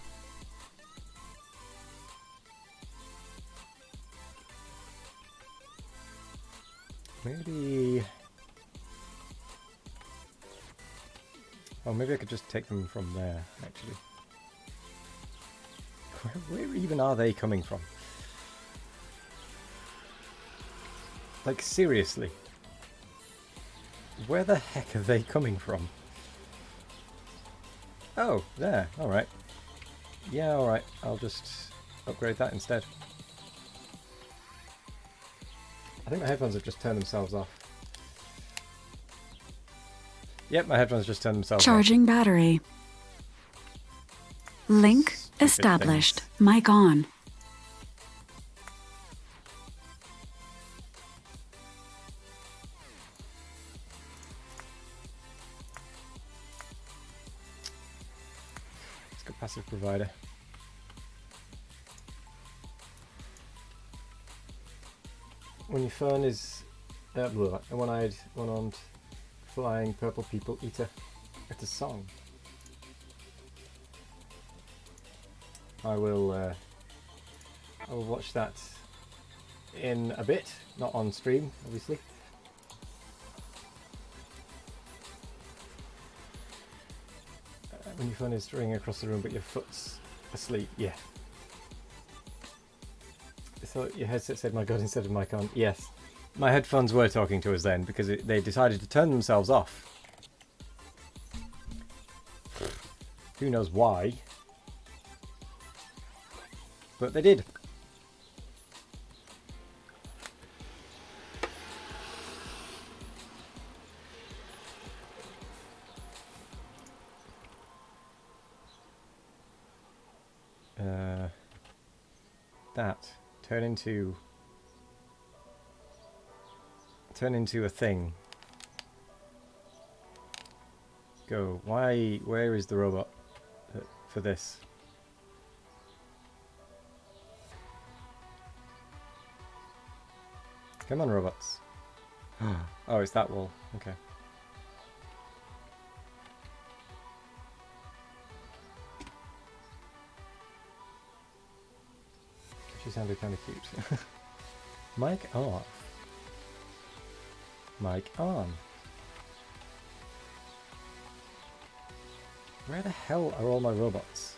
Maybe... Oh, maybe I could just take them from there, actually. Where even are they coming from? Like, seriously. Where the heck are they coming from? Oh, there. Alright. Yeah, alright. I'll just upgrade that instead. I think my headphones have just turned themselves off. Yep, my headphones just turned themselves Charging battery. Link Stupid established. things. Mic on. Let's go passive provider. When your phone is a one-eyed, one-armed, flying purple people eater. It's a song. I will watch that in a bit, not on stream, obviously. When your phone is ringing across the room but your foot's asleep, yeah. I thought your headset said my god instead of mic on. Yes. My headphones were talking to us then because they decided to turn themselves off. Who knows why. But they did. That turn into a thing. Go. Why? Where is the robot for this? Come on, robots. Oh, it's that wall. Okay. She sounded kind of cute. Mic off. Mic on. Where the hell are all my robots?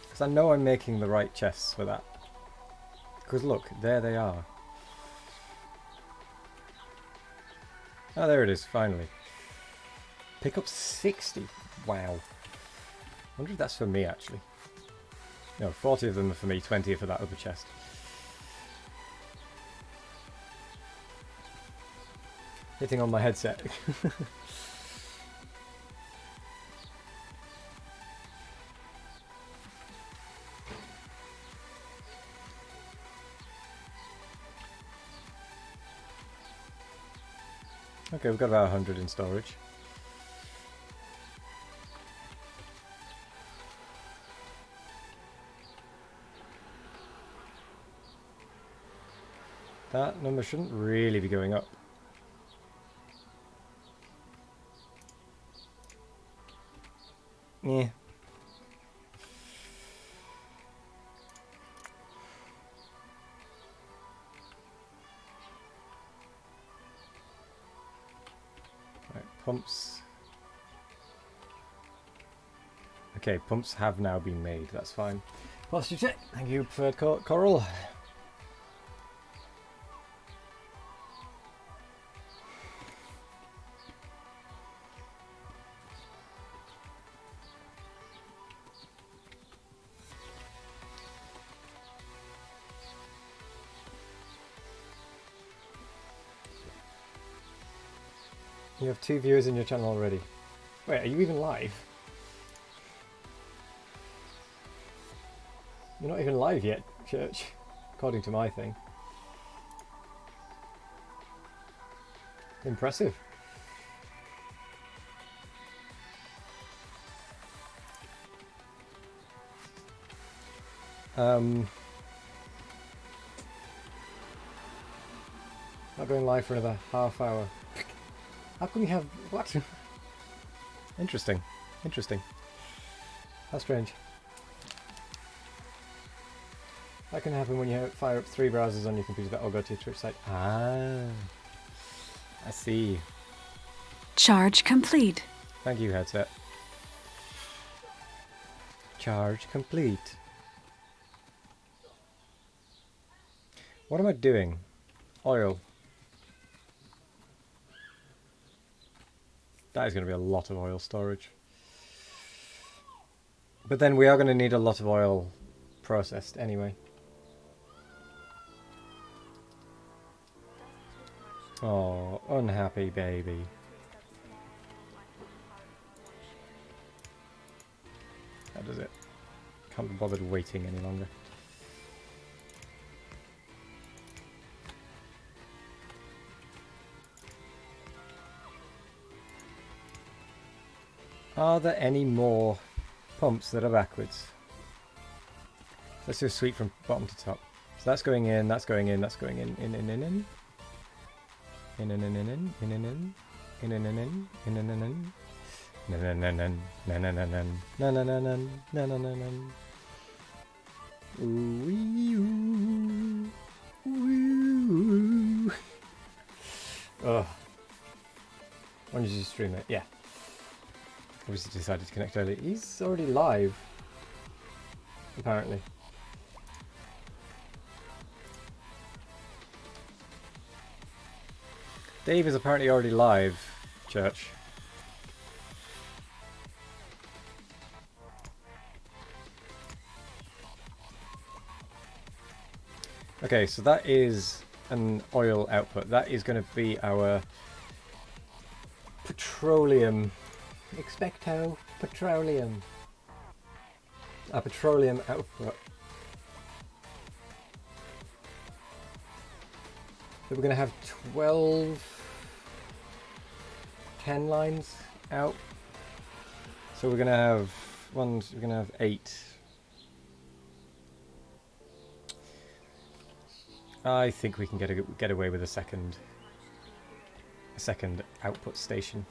Because I know I'm making the right chests for that. Because look, there they are. Oh, there it is, finally. Pick up 60. Wow. Wonder if that's for me, actually. No, 40 of them are for me, 20 are for that other chest. Hitting on my headset. Okay, we've got about 100 in storage. That number shouldn't really be going up. Yeah. Right, pumps. Okay, pumps have now been made, that's fine. Posture check. Thank you, preferred coral. You have 2 viewers in your channel already. Wait, are you even live? You're not even live yet, Church, according to my thing. Impressive. Not going live for another half hour. How come you have... what? Interesting. Interesting. How strange. That can happen when you fire up 3 browsers on your computer that all go to your Twitch site. Ah. I see. Charge complete. Thank you, headset. Charge complete. What am I doing? Oil. That is going to be a lot of oil storage. But then we are going to need a lot of oil processed anyway. Oh, unhappy baby. How does it? Can't be bothered waiting any longer. Are there any more pumps that are backwards? Let's do a sweep from bottom to top. So that's going in, that's going in, that's going in, in, in, in, in. In, in, in, in, in, in, in, in, in, in, in, in, in, in, in, in. Na na na na na na na na na na na na na na na. Ooh, ooh. Oh. When did you stream it? Yeah. Obviously decided to connect early. He's already live. Apparently. Dave is apparently already live, Church. Okay, so that is an oil output. That is going to be our petroleum. Expecto petroleum. Our petroleum output. So we're going to have 10 lines out. So we're going to have we're going to have 8. I think we can get away with a second output station.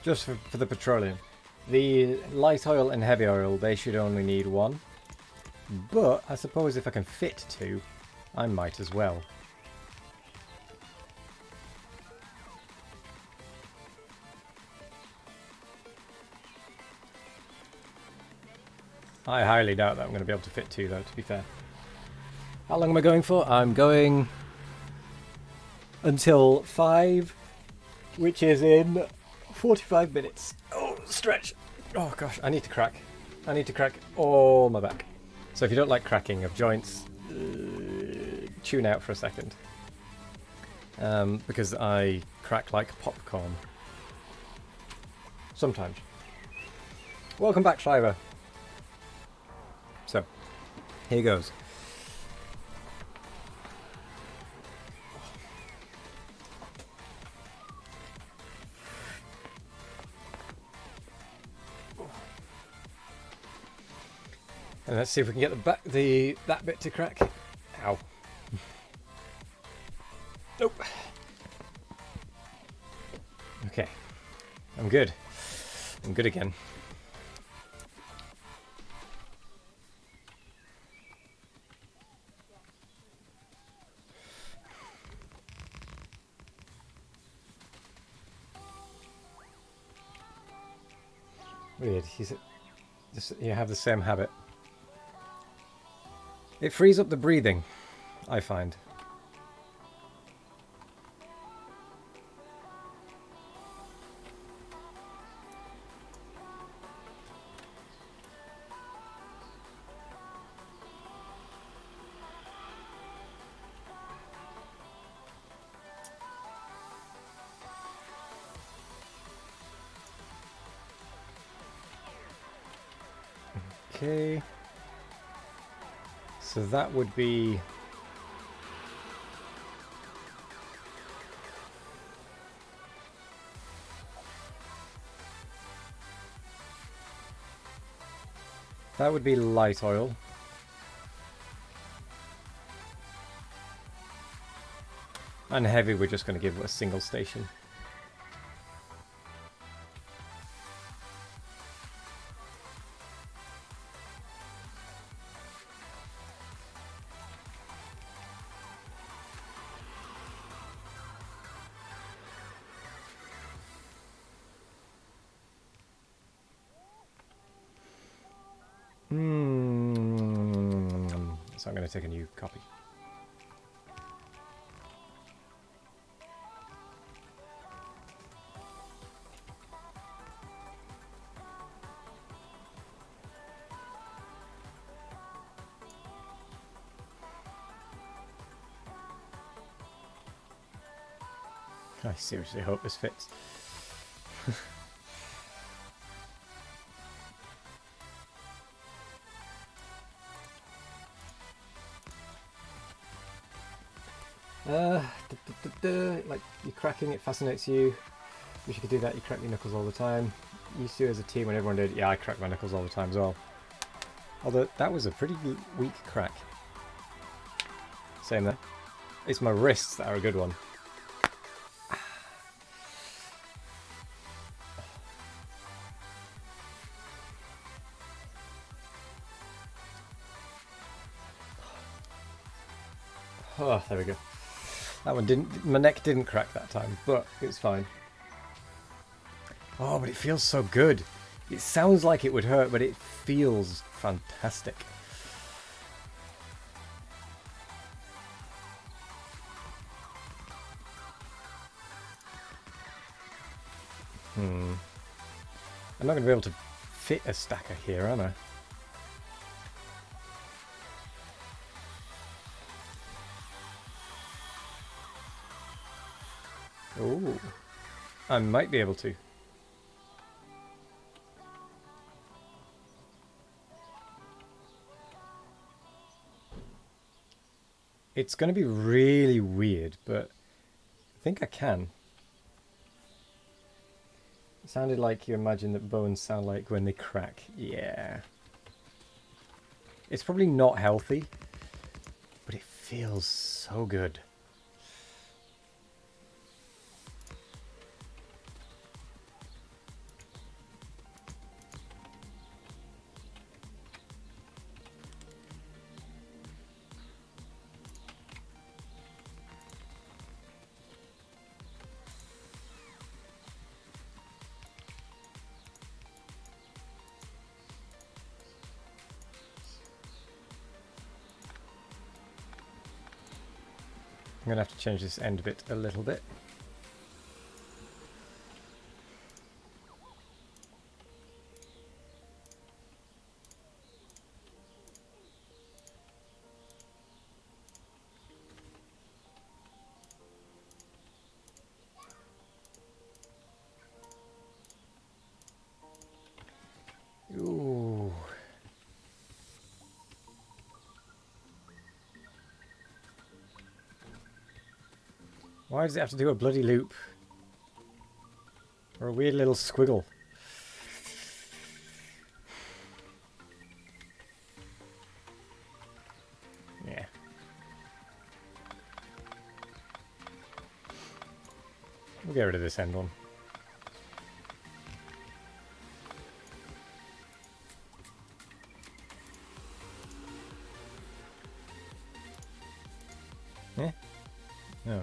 Just for the petroleum. The light oil and heavy oil, they should only need 1. But I suppose if I can fit 2, I might as well. I highly doubt that I'm going to be able to fit 2 though, to be fair. How long am I going for? I'm going until 5, which is in 45 minutes. Oh, stretch. Oh gosh, I need to crack. I need to crack all my back. So if you don't like cracking of joints, tune out for a second. Because I crack like popcorn. Sometimes. Welcome back, Shriver. So, here goes. And let's see if we can get that bit to crack. Ow. Nope. Okay. I'm good. I'm good again. Weird. You have the same habit. It frees up the breathing, I find. Okay. So that would be... That would be light oil. And heavy, we're just going to give it a single station. So I'm going to take a new copy. I seriously hope this fits. Like, you're cracking, it fascinates you. Wish you could do that, you crack your knuckles all the time. Used to as a team when everyone did. Yeah, I crack my knuckles all the time as well. Although, that was a pretty weak crack. Same there. It's my wrists that are a good one. Oh, there we go. That one didn't, my neck didn't crack that time, but it's fine. Oh, but it feels so good. It sounds like it would hurt, but it feels fantastic. I'm not going to be able to fit a stacker here, am I? Oh, I might be able to. It's going to be really weird, but I think I can. It sounded like you imagine that bones sound like when they crack. Yeah. It's probably not healthy, but it feels so good. I'm going to have to change this end bit a little bit. Why does it have to do a bloody loop? Or a weird little squiggle? Yeah. We'll get rid of this end one. Yeah? No.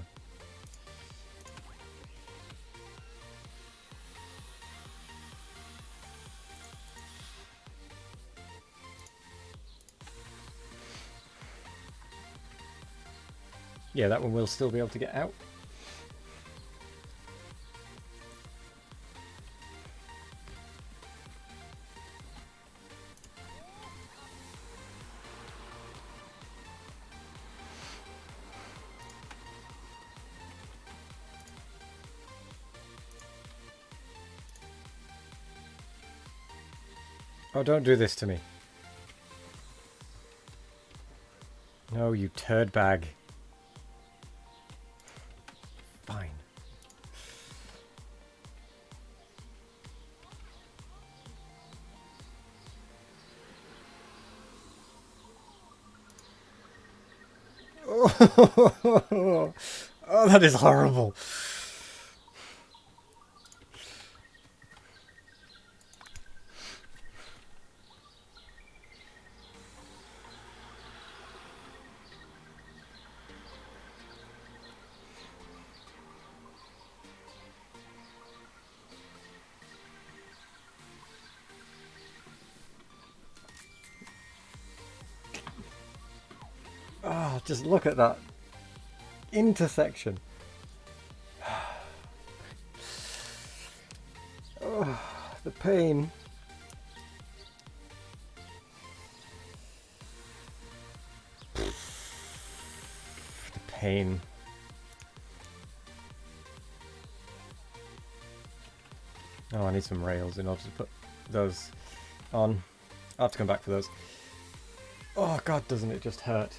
Yeah, that one will still be able to get out. Oh, don't do this to me. No, you turd bag. Fine. Oh, oh, that is horrible. Oh, just look at that intersection. Oh, the pain. The pain. Oh, I need some rails in order to put those on. I'll have to come back for those. Oh god, doesn't it just hurt?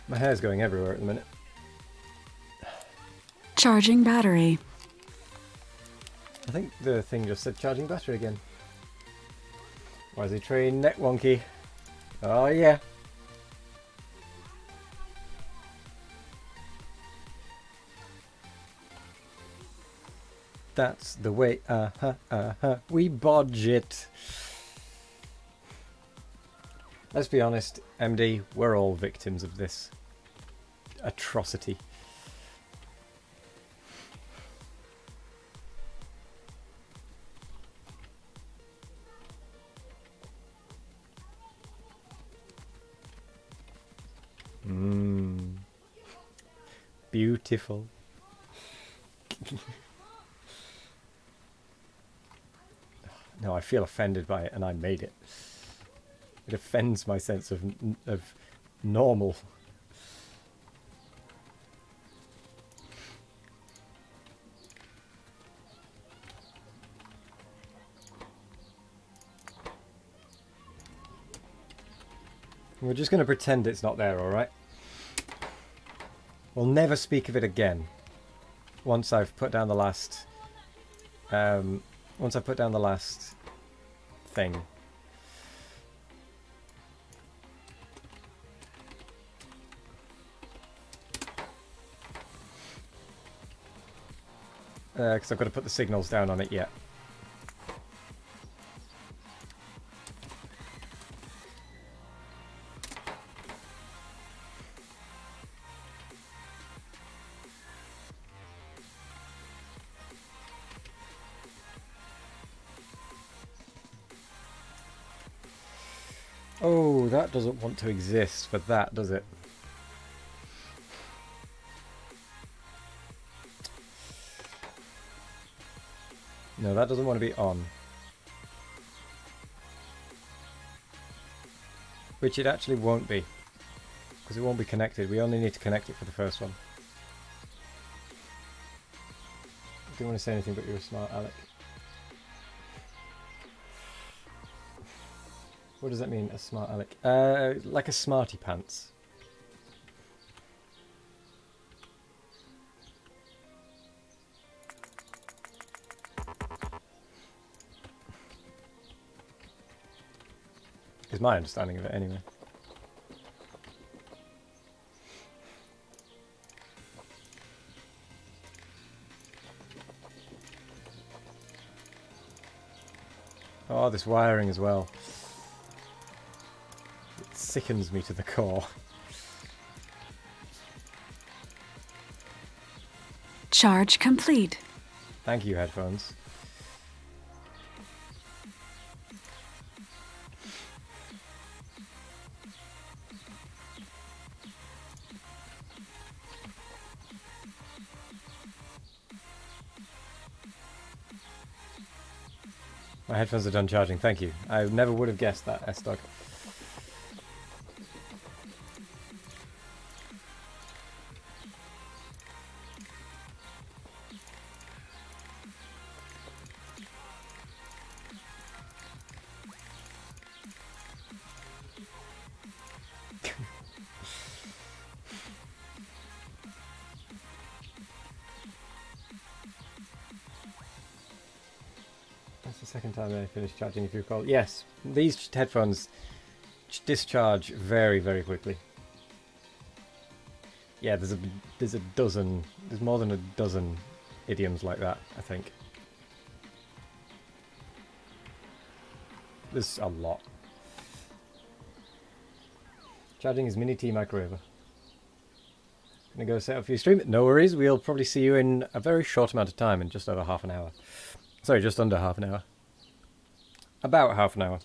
My hair's going everywhere at the minute. Charging battery. I think the thing just said charging battery again. Why is he train neck wonky? Oh yeah. That's the way, we bodge it. Let's be honest, MD, we're all victims of this atrocity. Beautiful. No, I feel offended by it, and I made it. It offends my sense of normal. We're just going to pretend it's not there, alright? We'll never speak of it again. Once I've put down the last... once I've put down the last thing. Because I've got to put the signals down on it yet. Oh, that doesn't want to exist for that, does it? No, that doesn't want to be on. Which it actually won't be. Because it won't be connected. We only need to connect it for the first one. I didn't want to say anything, but you're smart, Alec. What does that mean, a smart aleck? Like a smarty pants. Is my understanding of it anyway. Oh, this wiring as well. It sickens me to the core. Charge complete. Thank you, headphones. My headphones are done charging, thank you. I never would have guessed that, S-Dog. That's the second time I finished charging, if you recall. Yes, these headphones discharge very, very quickly. Yeah, there's a dozen, there's more than a dozen idioms like that, I think. There's a lot. Charging his mini T microwave. Gonna go set up for your stream. No worries, we'll probably see you in a very short amount of time, in just over half an hour. Sorry, just under half an hour. About half an hour.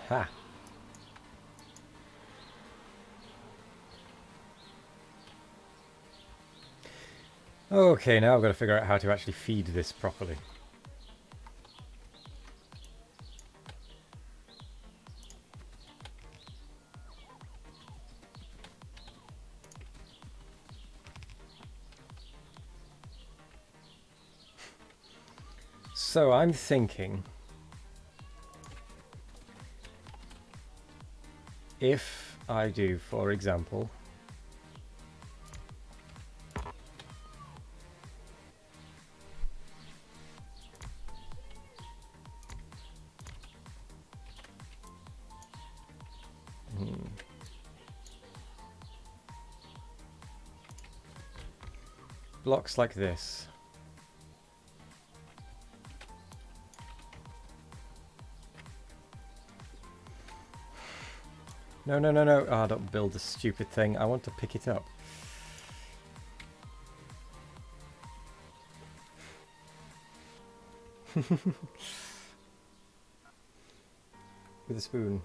Ha! Okay, now I've got to figure out how to actually feed this properly. So I'm thinking, if I do, for example, blocks like this. No, no, no, no. Ah, don't build the stupid thing. I want to pick it up. With a spoon.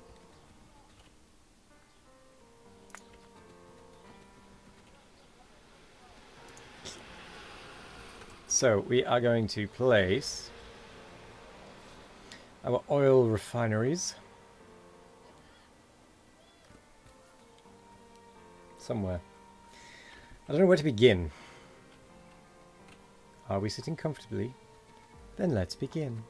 So we are going to place our oil refineries somewhere. I don't know where to begin. Are we sitting comfortably? Then let's begin.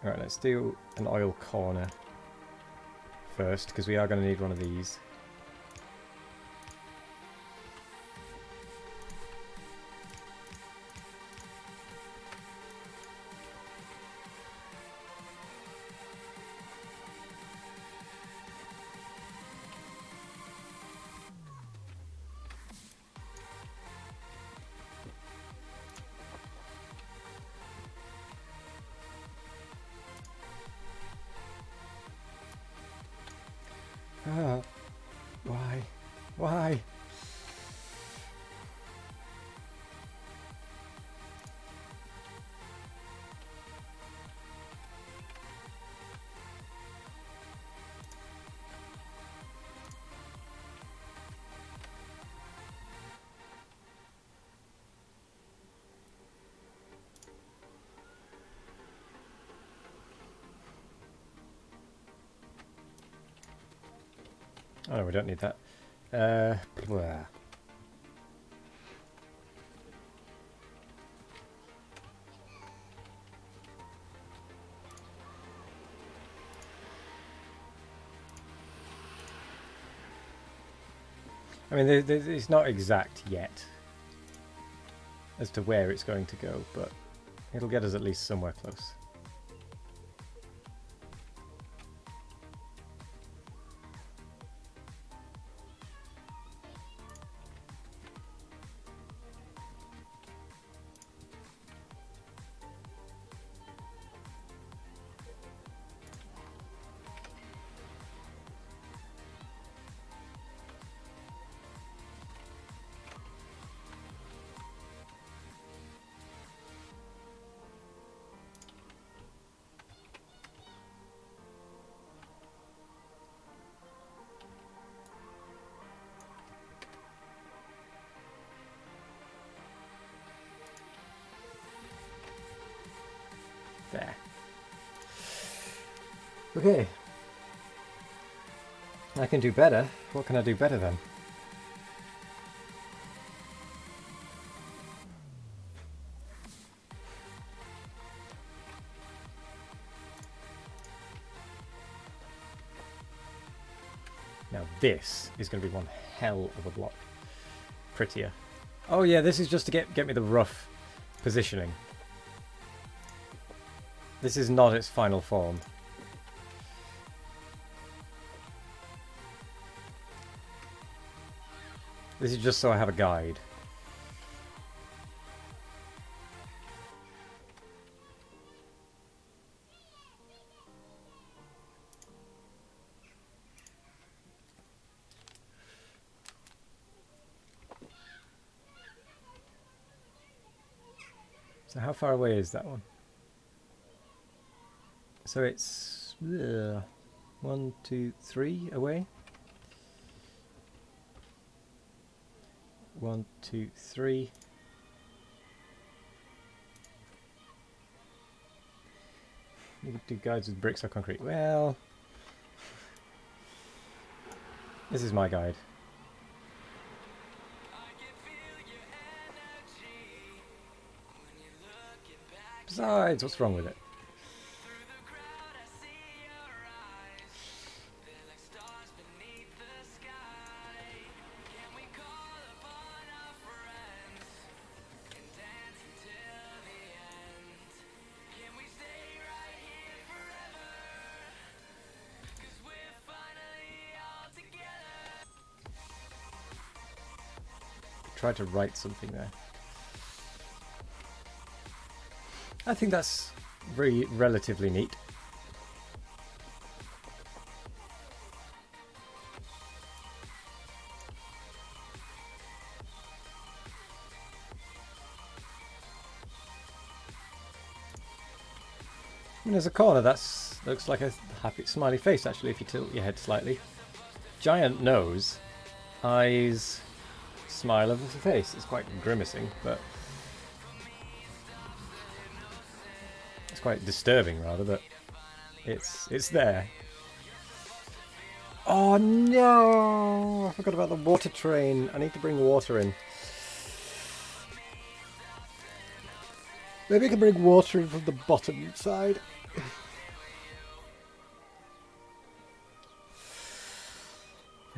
Alright, let's do an oil corner first, because we are going to need one of these. Ah, why? Why? Oh no, we don't need that. Blah. I mean, it's not exact yet as to where it's going to go, but it'll get us at least somewhere close. There. Okay. I can do better. What can I do better then? Now this is going to be one hell of a block. Prettier. Oh yeah, this is just to get me the rough positioning. This is not its final form. This is just so I have a guide. So how far away is that one? So it's 1, 2, 3 away. 1, 2, 3. You could do guides with bricks or concrete. Well, this is my guide. Besides, what's wrong with it? Try to write something there. I think that's relatively neat. And there's a corner that's looks like a happy smiley face actually if you tilt your head slightly. Giant nose, eyes, smile over the face. It's quite grimacing, but it's quite disturbing rather, but it's there. Oh no! I forgot about the water train. I need to bring water in. Maybe I can bring water in from the bottom side.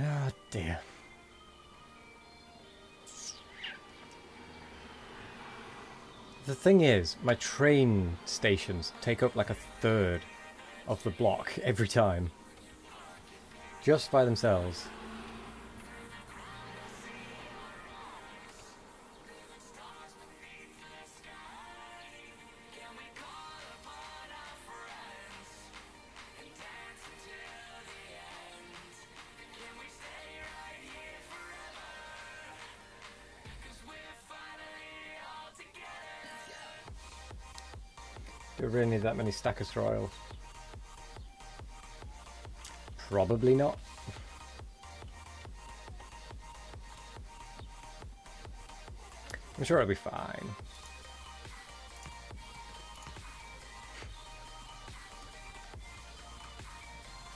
Oh dear. The thing is, my train stations take up like a third of the block every time. Just by themselves. Do we really need that many stackers for oil? Probably not. I'm sure it'll be fine.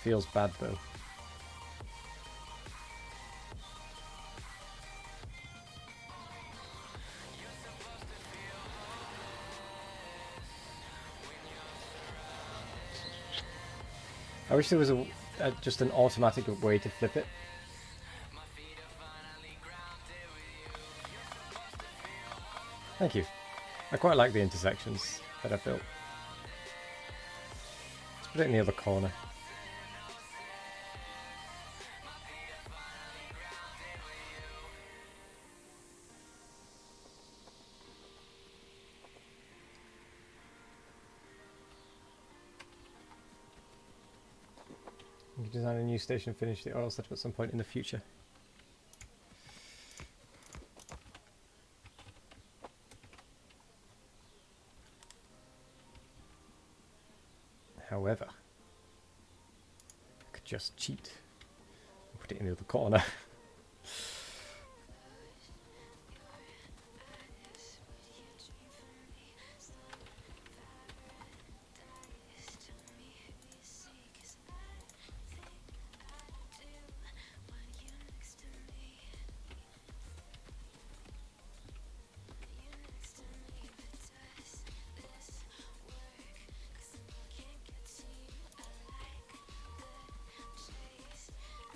Feels bad though. I wish there was just an automatic way to flip it. Thank you. I quite like the intersections that I've built. Let's put it in the other corner. You can design a new station and finish the oil setup at some point in the future. However, I could just cheat and put it in the other corner.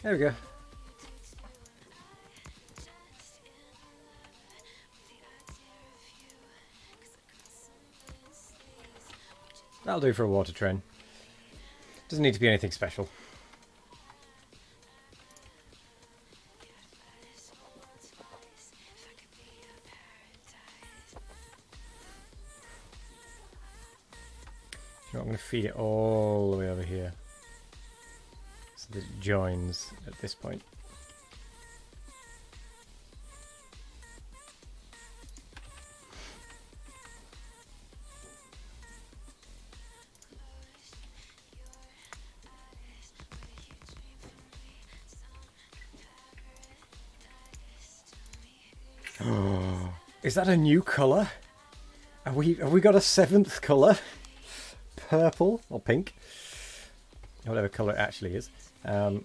There we go. That'll do for a water train. Doesn't need to be anything special. I'm going to feed it all the way over here so that it joins at this point. Oh, is that a new colour? Have we got a 7th colour? Purple or pink, whatever colour it actually is. It's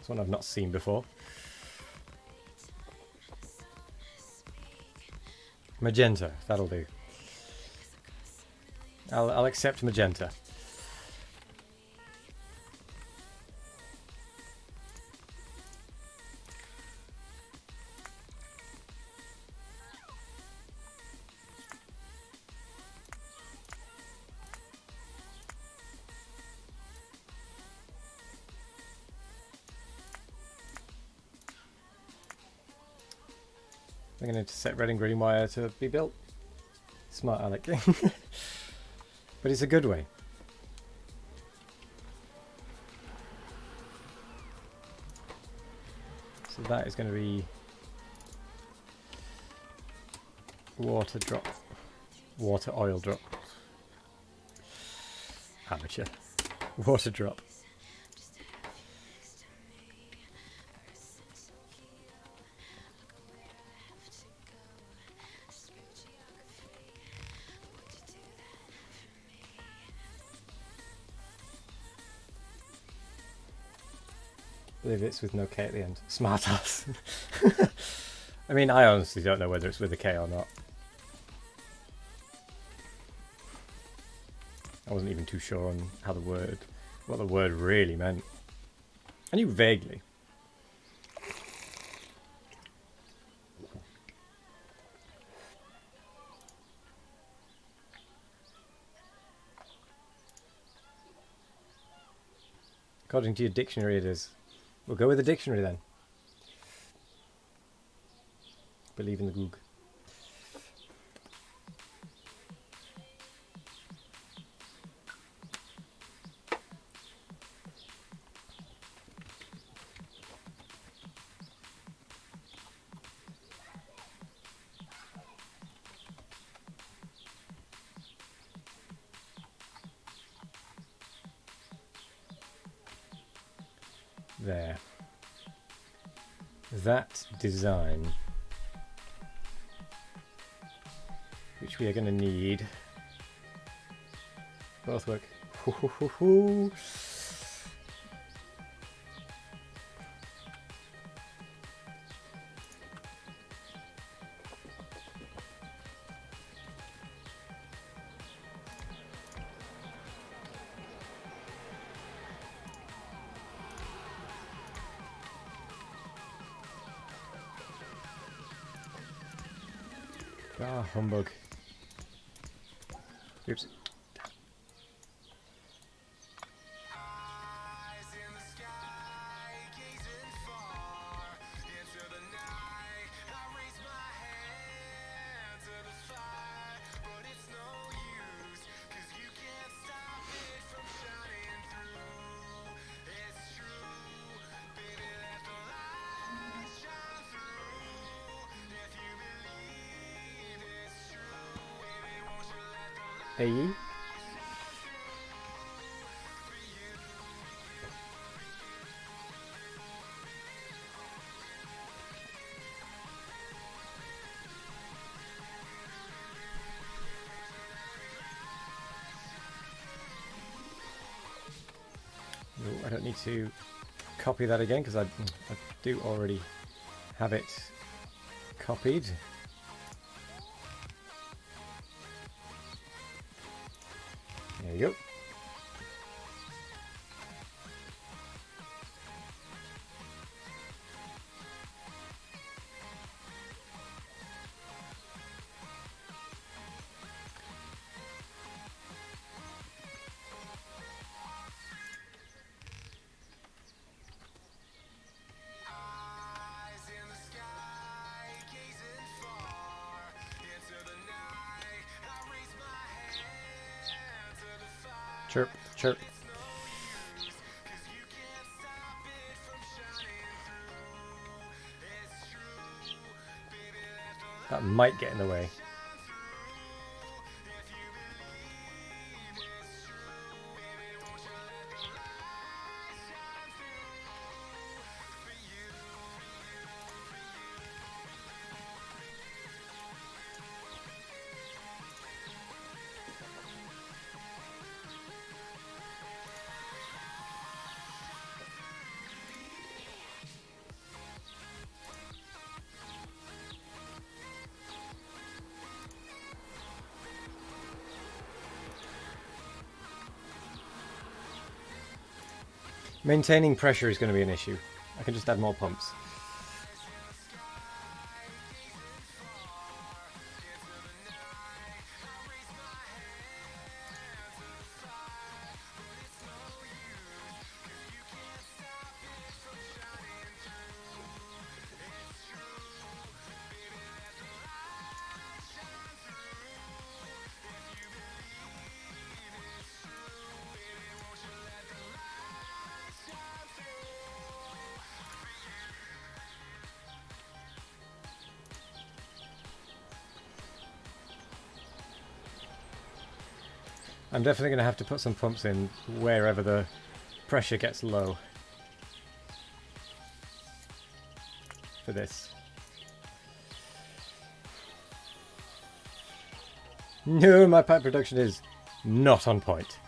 one I've not seen before. Magenta, that'll do. I'll accept magenta. I'm going to set red and green wire to be built. Smart Alec. But it's a good way. So that is going to be water drop. Water oil drop. Amateur. Water drop. I believe it's with no K at the end. Smart ass. I mean, I honestly don't know whether it's with a K or not. I wasn't even too sure on how what the word really meant. I knew vaguely. According to your dictionary it is. We'll go with the dictionary then. Believe in the Goog. There. That design, which we are going to need, both work. Ah, humbug. Oops. Hey. No, I don't need to copy that again because I do already have it copied. There you go. Chirp, chirp. That might get in the way. Maintaining pressure is going to be an issue. I can just add more pumps. I'm definitely going to have to put some pumps in wherever the pressure gets low for this. No, my pipe production is not on point.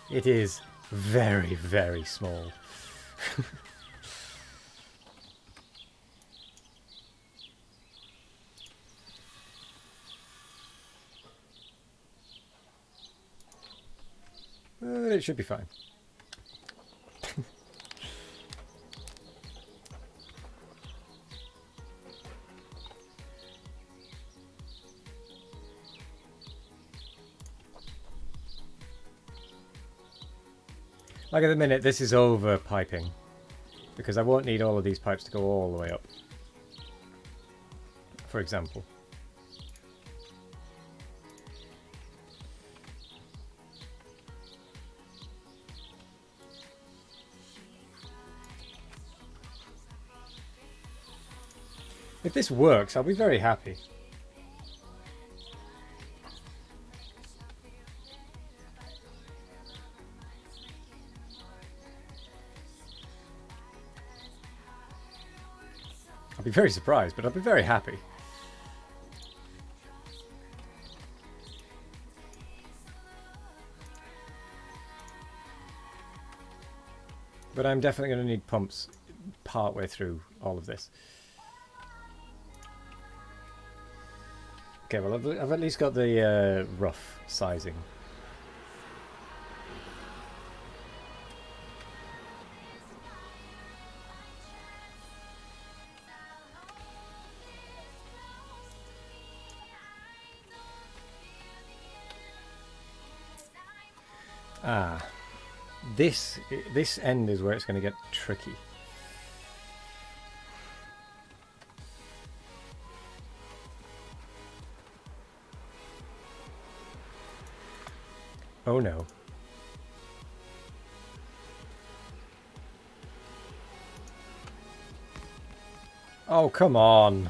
It is very, very small. But it should be fine. Like at the minute, this is over piping, because I won't need all of these pipes to go all the way up, for example. If this works, I'll be very happy. I'll be very surprised, but I'll be very happy. But I'm definitely going to need pumps partway through all of this. Okay, well, I've at least got the rough sizing. Ah, this end is where it's going to get tricky. Oh no. Oh, come on.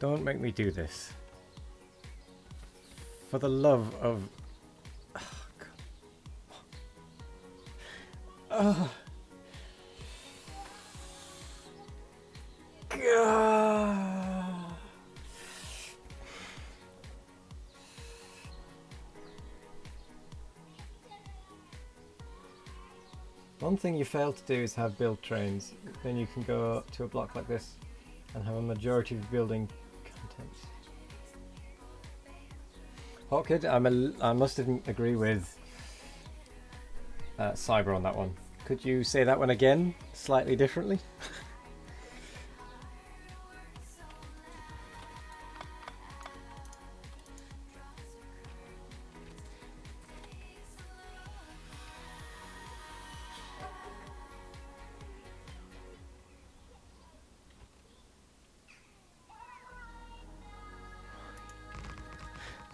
Don't make me do this. For the love of... Oh, God. One thing you fail to do is have build trains. Then you can go to a block like this and have a majority of building contents. Hawkid, I must agree with Cyber on that one. Could you say that one again, slightly differently?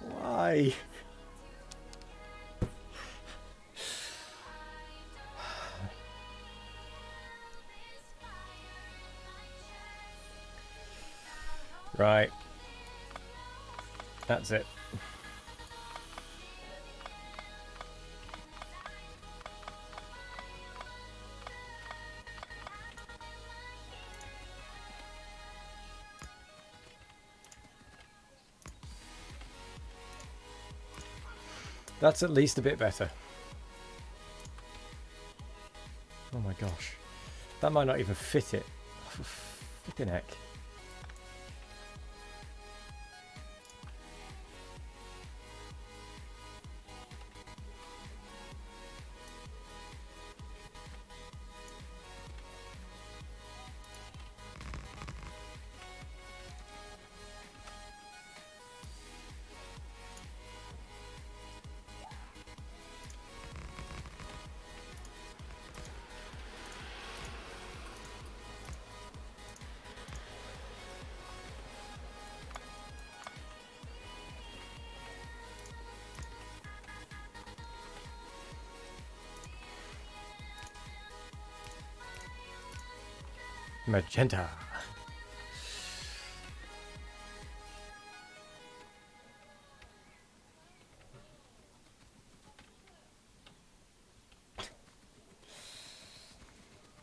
Why? Right. That's it. That's at least a bit better. Oh my gosh. That might not even fit it. Flipping heck. Magenta.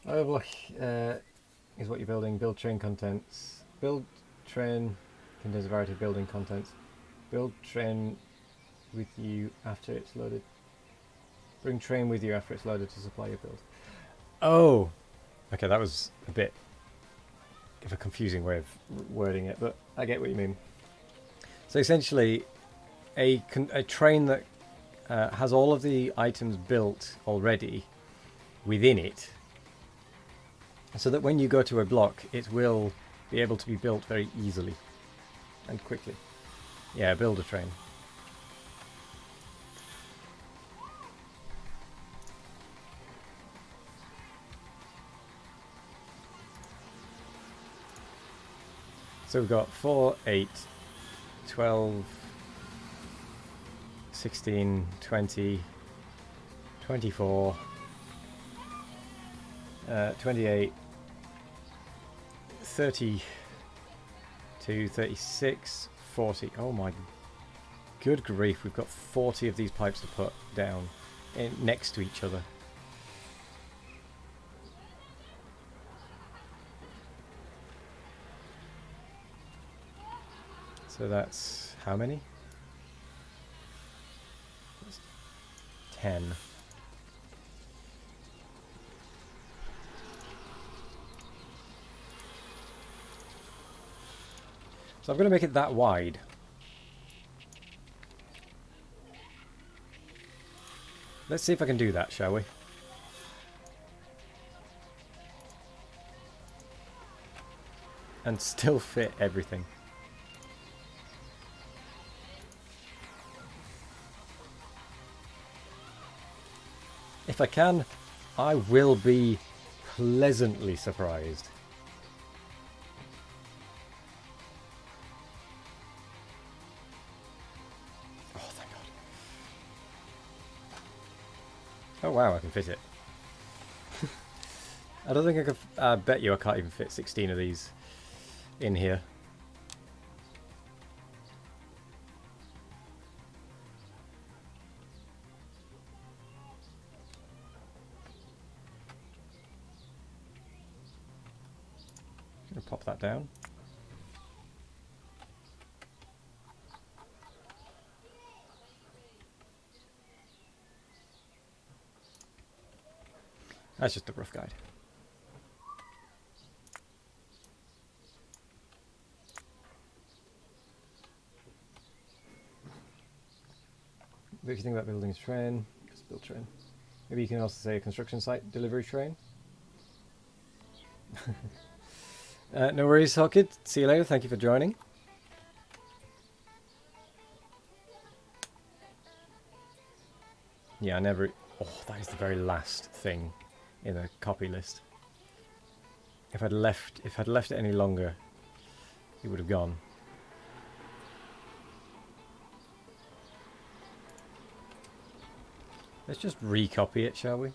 Overlook is what you're building. Build train contents. Build train contains a variety of building contents. Build train with you after it's loaded. Bring train with you after it's loaded to supply your build. Oh! Okay, that was a bit of a confusing way of wording it, but I get what you mean. So essentially, a train that has all of the items built already within it, so that when you go to a block, it will be able to be built very easily and quickly. Yeah, build a train. So we've got 4, 8, 12, 16, 20, 24, 28, 32, 36, 40. Oh my good grief, we've got 40 of these pipes to put down next to each other. So that's how many? That's 10. So I'm going to make it that wide. Let's see if I can do that, shall we? And still fit everything. If I can, I will be pleasantly surprised. Oh, thank God. Oh, wow, I can fit it. I don't think I could... I bet you I can't even fit 16 of these in here. Gonna pop that down. That's just a rough guide. But if you think about building a train, just build train. Maybe you can also say a construction site delivery train. No worries, Hawkid. See you later. Thank you for joining. Yeah, I never... Oh, that is the very last thing in the copy list. If I'd left it any longer, it would have gone. Let's just recopy it, shall we?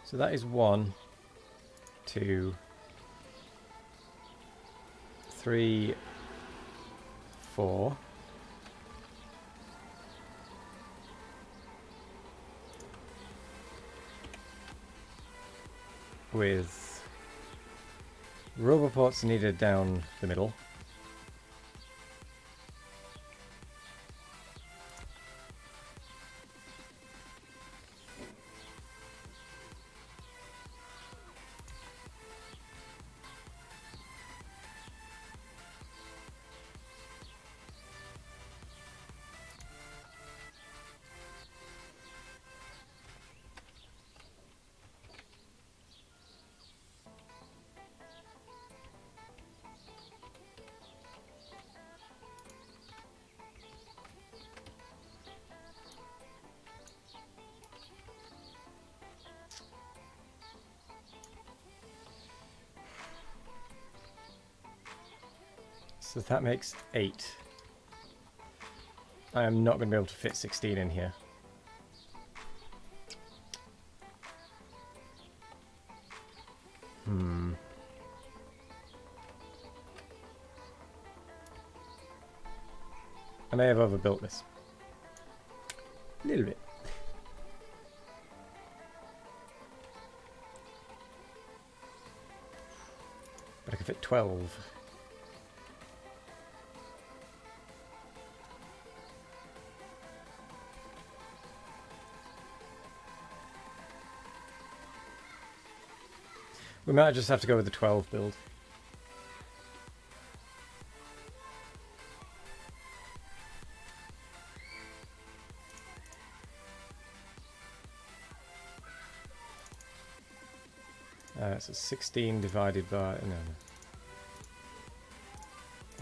So that is 1, 2, 3, 4. With roboports needed down the middle. So that makes 8. I am not going to be able to fit 16 in here. I may have overbuilt this. A little bit. But I can fit 12. We might just have to go with the 12 build. So 16 divided by... No.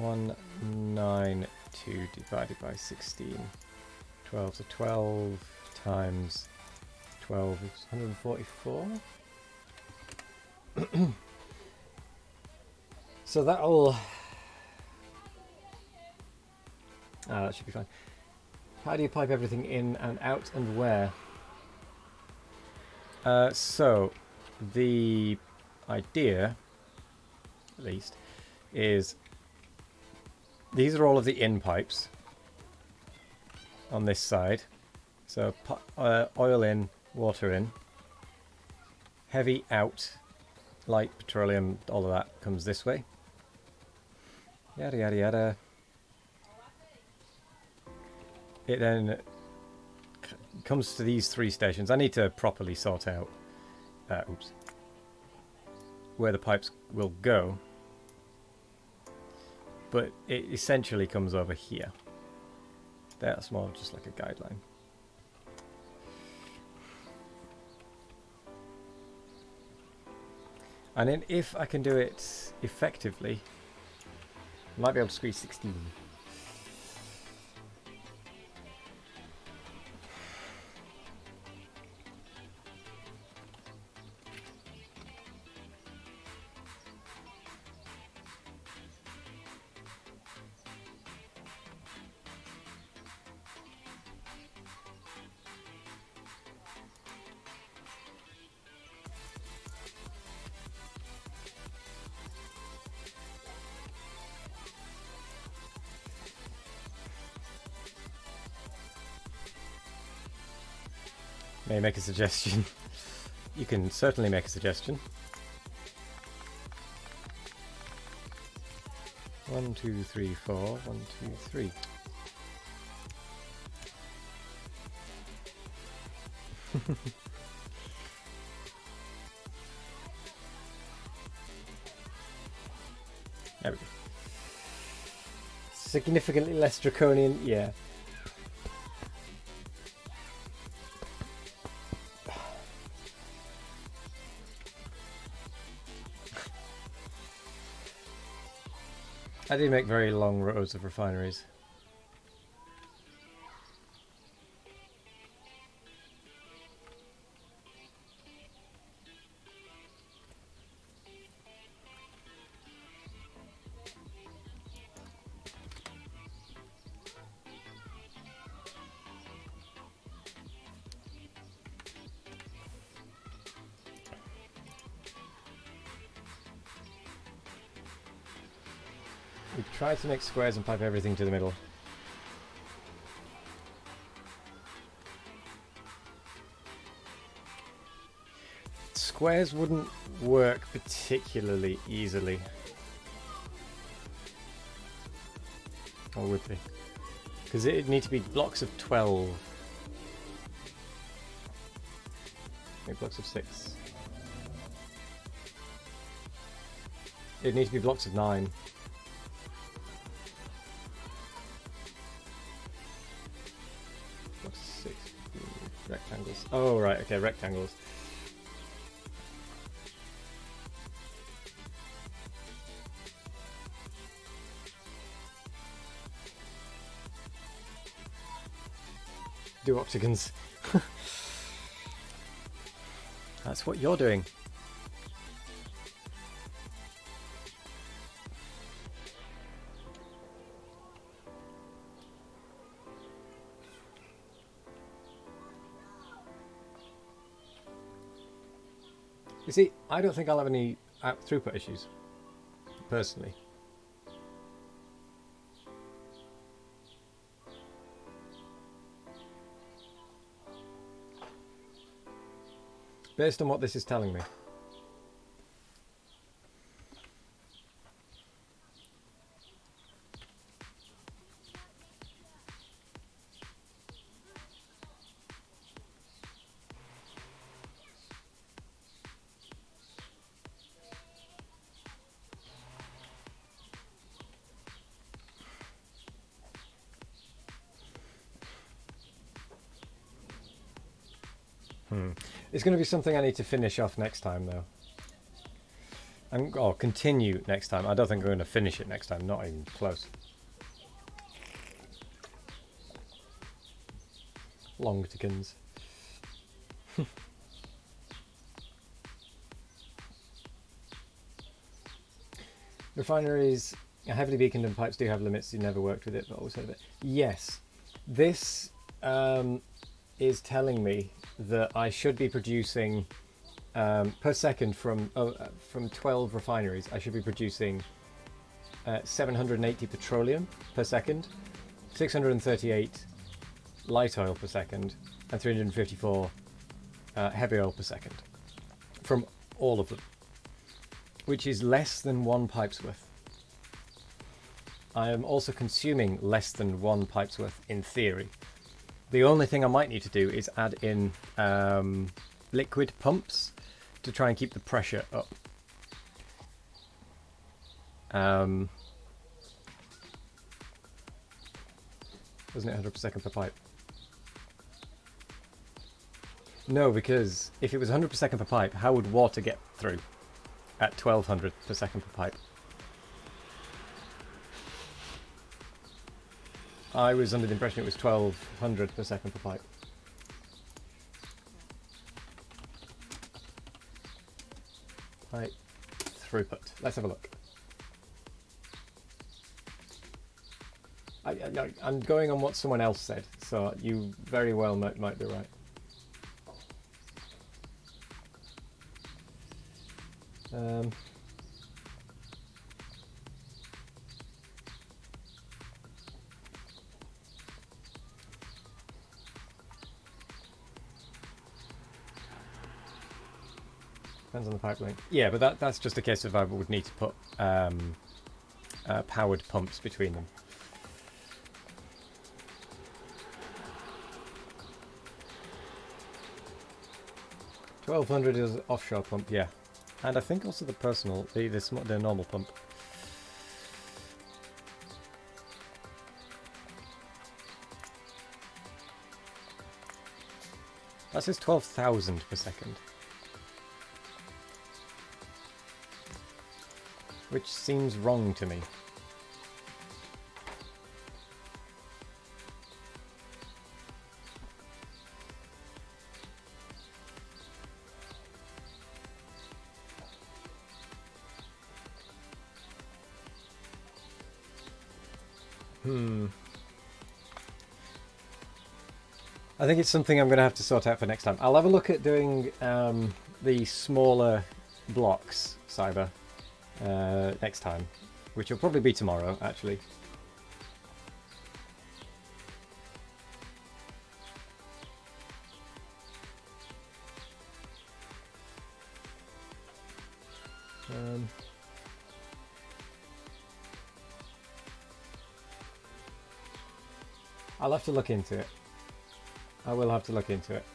192 divided by 16. 12, so 12 times 12 is 144. So that'll... that should be fine. How do you pipe everything in and out and where? So the idea, at least, is these are all of the in pipes on this side. So oil in, water in, heavy out, light petroleum, all of that comes this way. Yada yada yada. It then comes to these 3 stations. I need to properly sort out where the pipes will go, but it essentially comes over here. That's more just like a guideline. And then if I can do it effectively, I might be able to squeeze 16. May I make a suggestion? You can certainly make a suggestion. 1, 2, 3, 4. 1, 2, 3. There we go. Significantly less draconian, yeah. I did make very long rows of refineries. We try to make squares and pipe everything to the middle. Squares wouldn't work particularly easily. Or would they? Because it'd need to be blocks of 12. Maybe blocks of 6. It'd need to be blocks of 9. Blocks of 6. Rectangles. Oh, right, okay, rectangles. Do octagons. That's what you're doing. You see, I don't think I'll have any throughput issues, personally. Based on what this is telling me. It's going to be something I need to finish off next time, though. Or continue next time. I don't think I'm going to finish it next time. Not even close. Longticons. Refineries, heavily beaconed and pipes do have limits. You never worked with it, but always heard of it. Yes. This is telling me that I should be producing per second from 12 refineries. I should be producing 780 petroleum per second, 638 light oil per second, and 354 heavy oil per second from all of them, which is less than one pipe's worth. I am also consuming less than one pipe's worth in theory. The only thing I might need to do is add in liquid pumps to try and keep the pressure up. Wasn't it 100 per second per pipe? No, because if it was 100 per second per pipe, how would water get through at 1200 per second per pipe? I was under the impression it was 1200 per second per pipe. Pipe throughput. Let's have a look. I'm going on what someone else said, so you very well might be right. Depends on the pipe length. Yeah, but that's just a case of I would need to put powered pumps between them. $1,200 is offshore pump, yeah, and I think also the personal, the normal pump. That says 12,000 per second. Which seems wrong to me. I think it's something I'm going to have to sort out for next time. I'll have a look at doing the smaller blocks, Cyber, next time, which will probably be tomorrow, actually. I'll have to look into it. I will have to look into it.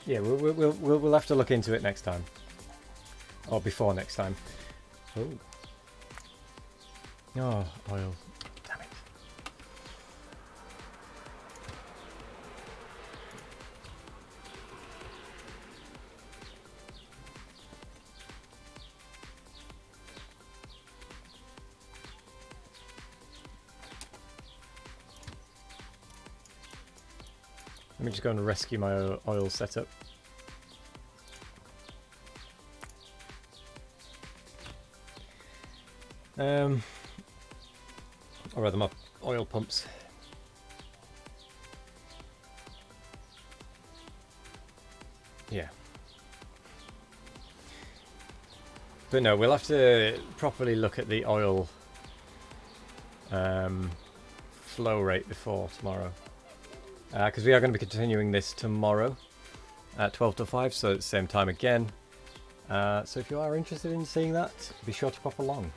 Yeah, we'll have to look into it next time, or before next time. Oh, oil! Damn it! Let me just go and rescue my oil setup. Or rather, my oil pumps. Yeah. But no, we'll have to properly look at the oil flow rate before tomorrow. Because we are going to be continuing this tomorrow at 12 to 5, so at the same time again. So if you are interested in seeing that, be sure to pop along.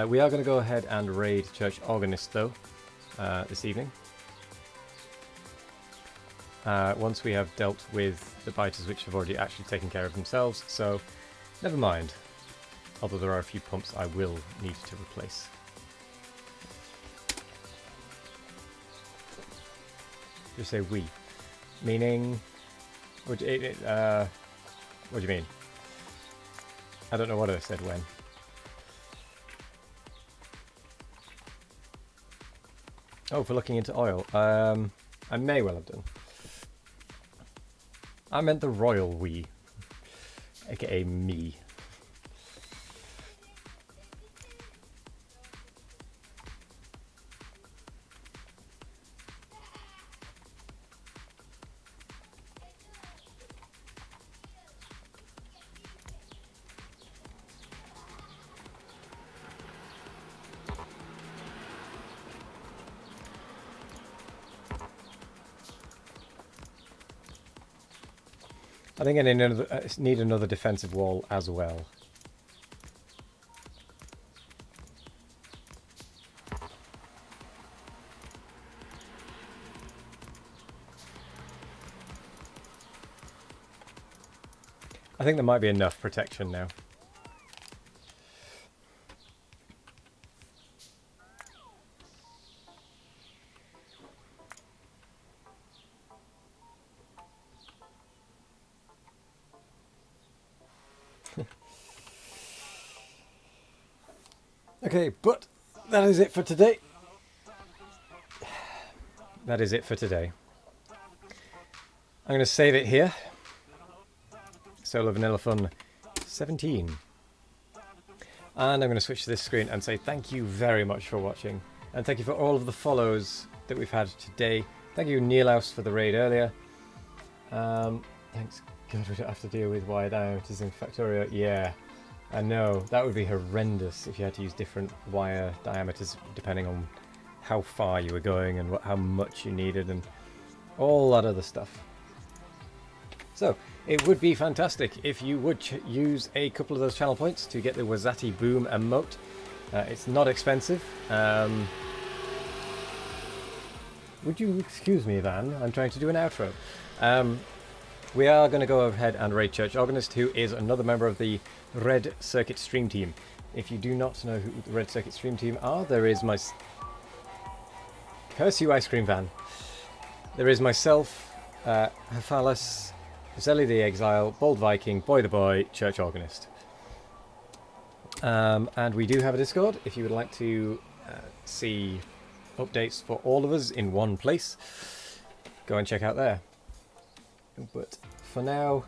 We are going to go ahead and raid Church Organist, though, this evening. Once we have dealt with the biters, which have already actually taken care of themselves, so never mind. Although there are a few pumps I will need to replace. Just say we, meaning, what do you mean? I don't know what I said when. Oh, for looking into oil. I may well have done. I meant the royal we, aka me. I think I need another defensive wall as well. I think there might be enough protection now. Okay, but that is it for today. That is it for today. I'm going to save it here. SoloVanilla Fun 17. And I'm going to switch to this screen and say thank you very much for watching. And thank you for all of the follows that we've had today. Thank you, Neilhouse, for the raid earlier. Thanks. God, we don't have to deal with wire diameters in Factorio. Yeah, I know. That would be horrendous if you had to use different wire diameters depending on how far you were going and how much you needed and all that other stuff. So, it would be fantastic if you would use a couple of those channel points to get the Wazati Boom emote. It's not expensive. Would you excuse me, Van? I'm trying to do an outro. We are going to go ahead and raid Church Organist, who is another member of the Red Circuit Stream Team. If you do not know who the Red Circuit Stream Team are, there is my... Curse you, Ice Cream Van. There is myself, Hephalis, Zelly the Exile, Bold Viking, Boy the Boy, Church Organist. And we do have a Discord if you would like to see updates for all of us in one place. Go and check out there. But for now,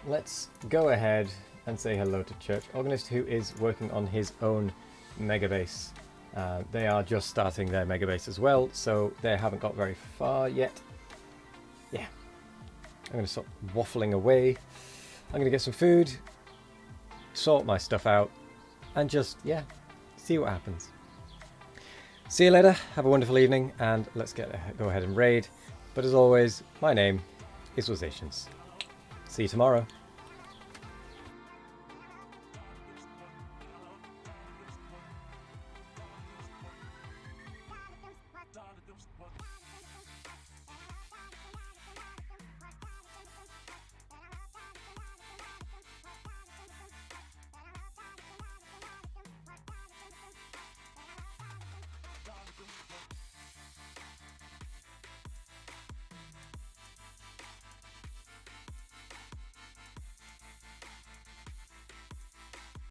let's go ahead and say hello to Church Organist, who is working on his own mega base. They are just starting their mega base as well, so they haven't got very far yet. Yeah. I'm going to stop waffling away. I'm going to get some food, sort my stuff out, and just, yeah, see what happens. See you later, have a wonderful evening, and let's go ahead and raid. But as always, my name is Wazations. See you tomorrow.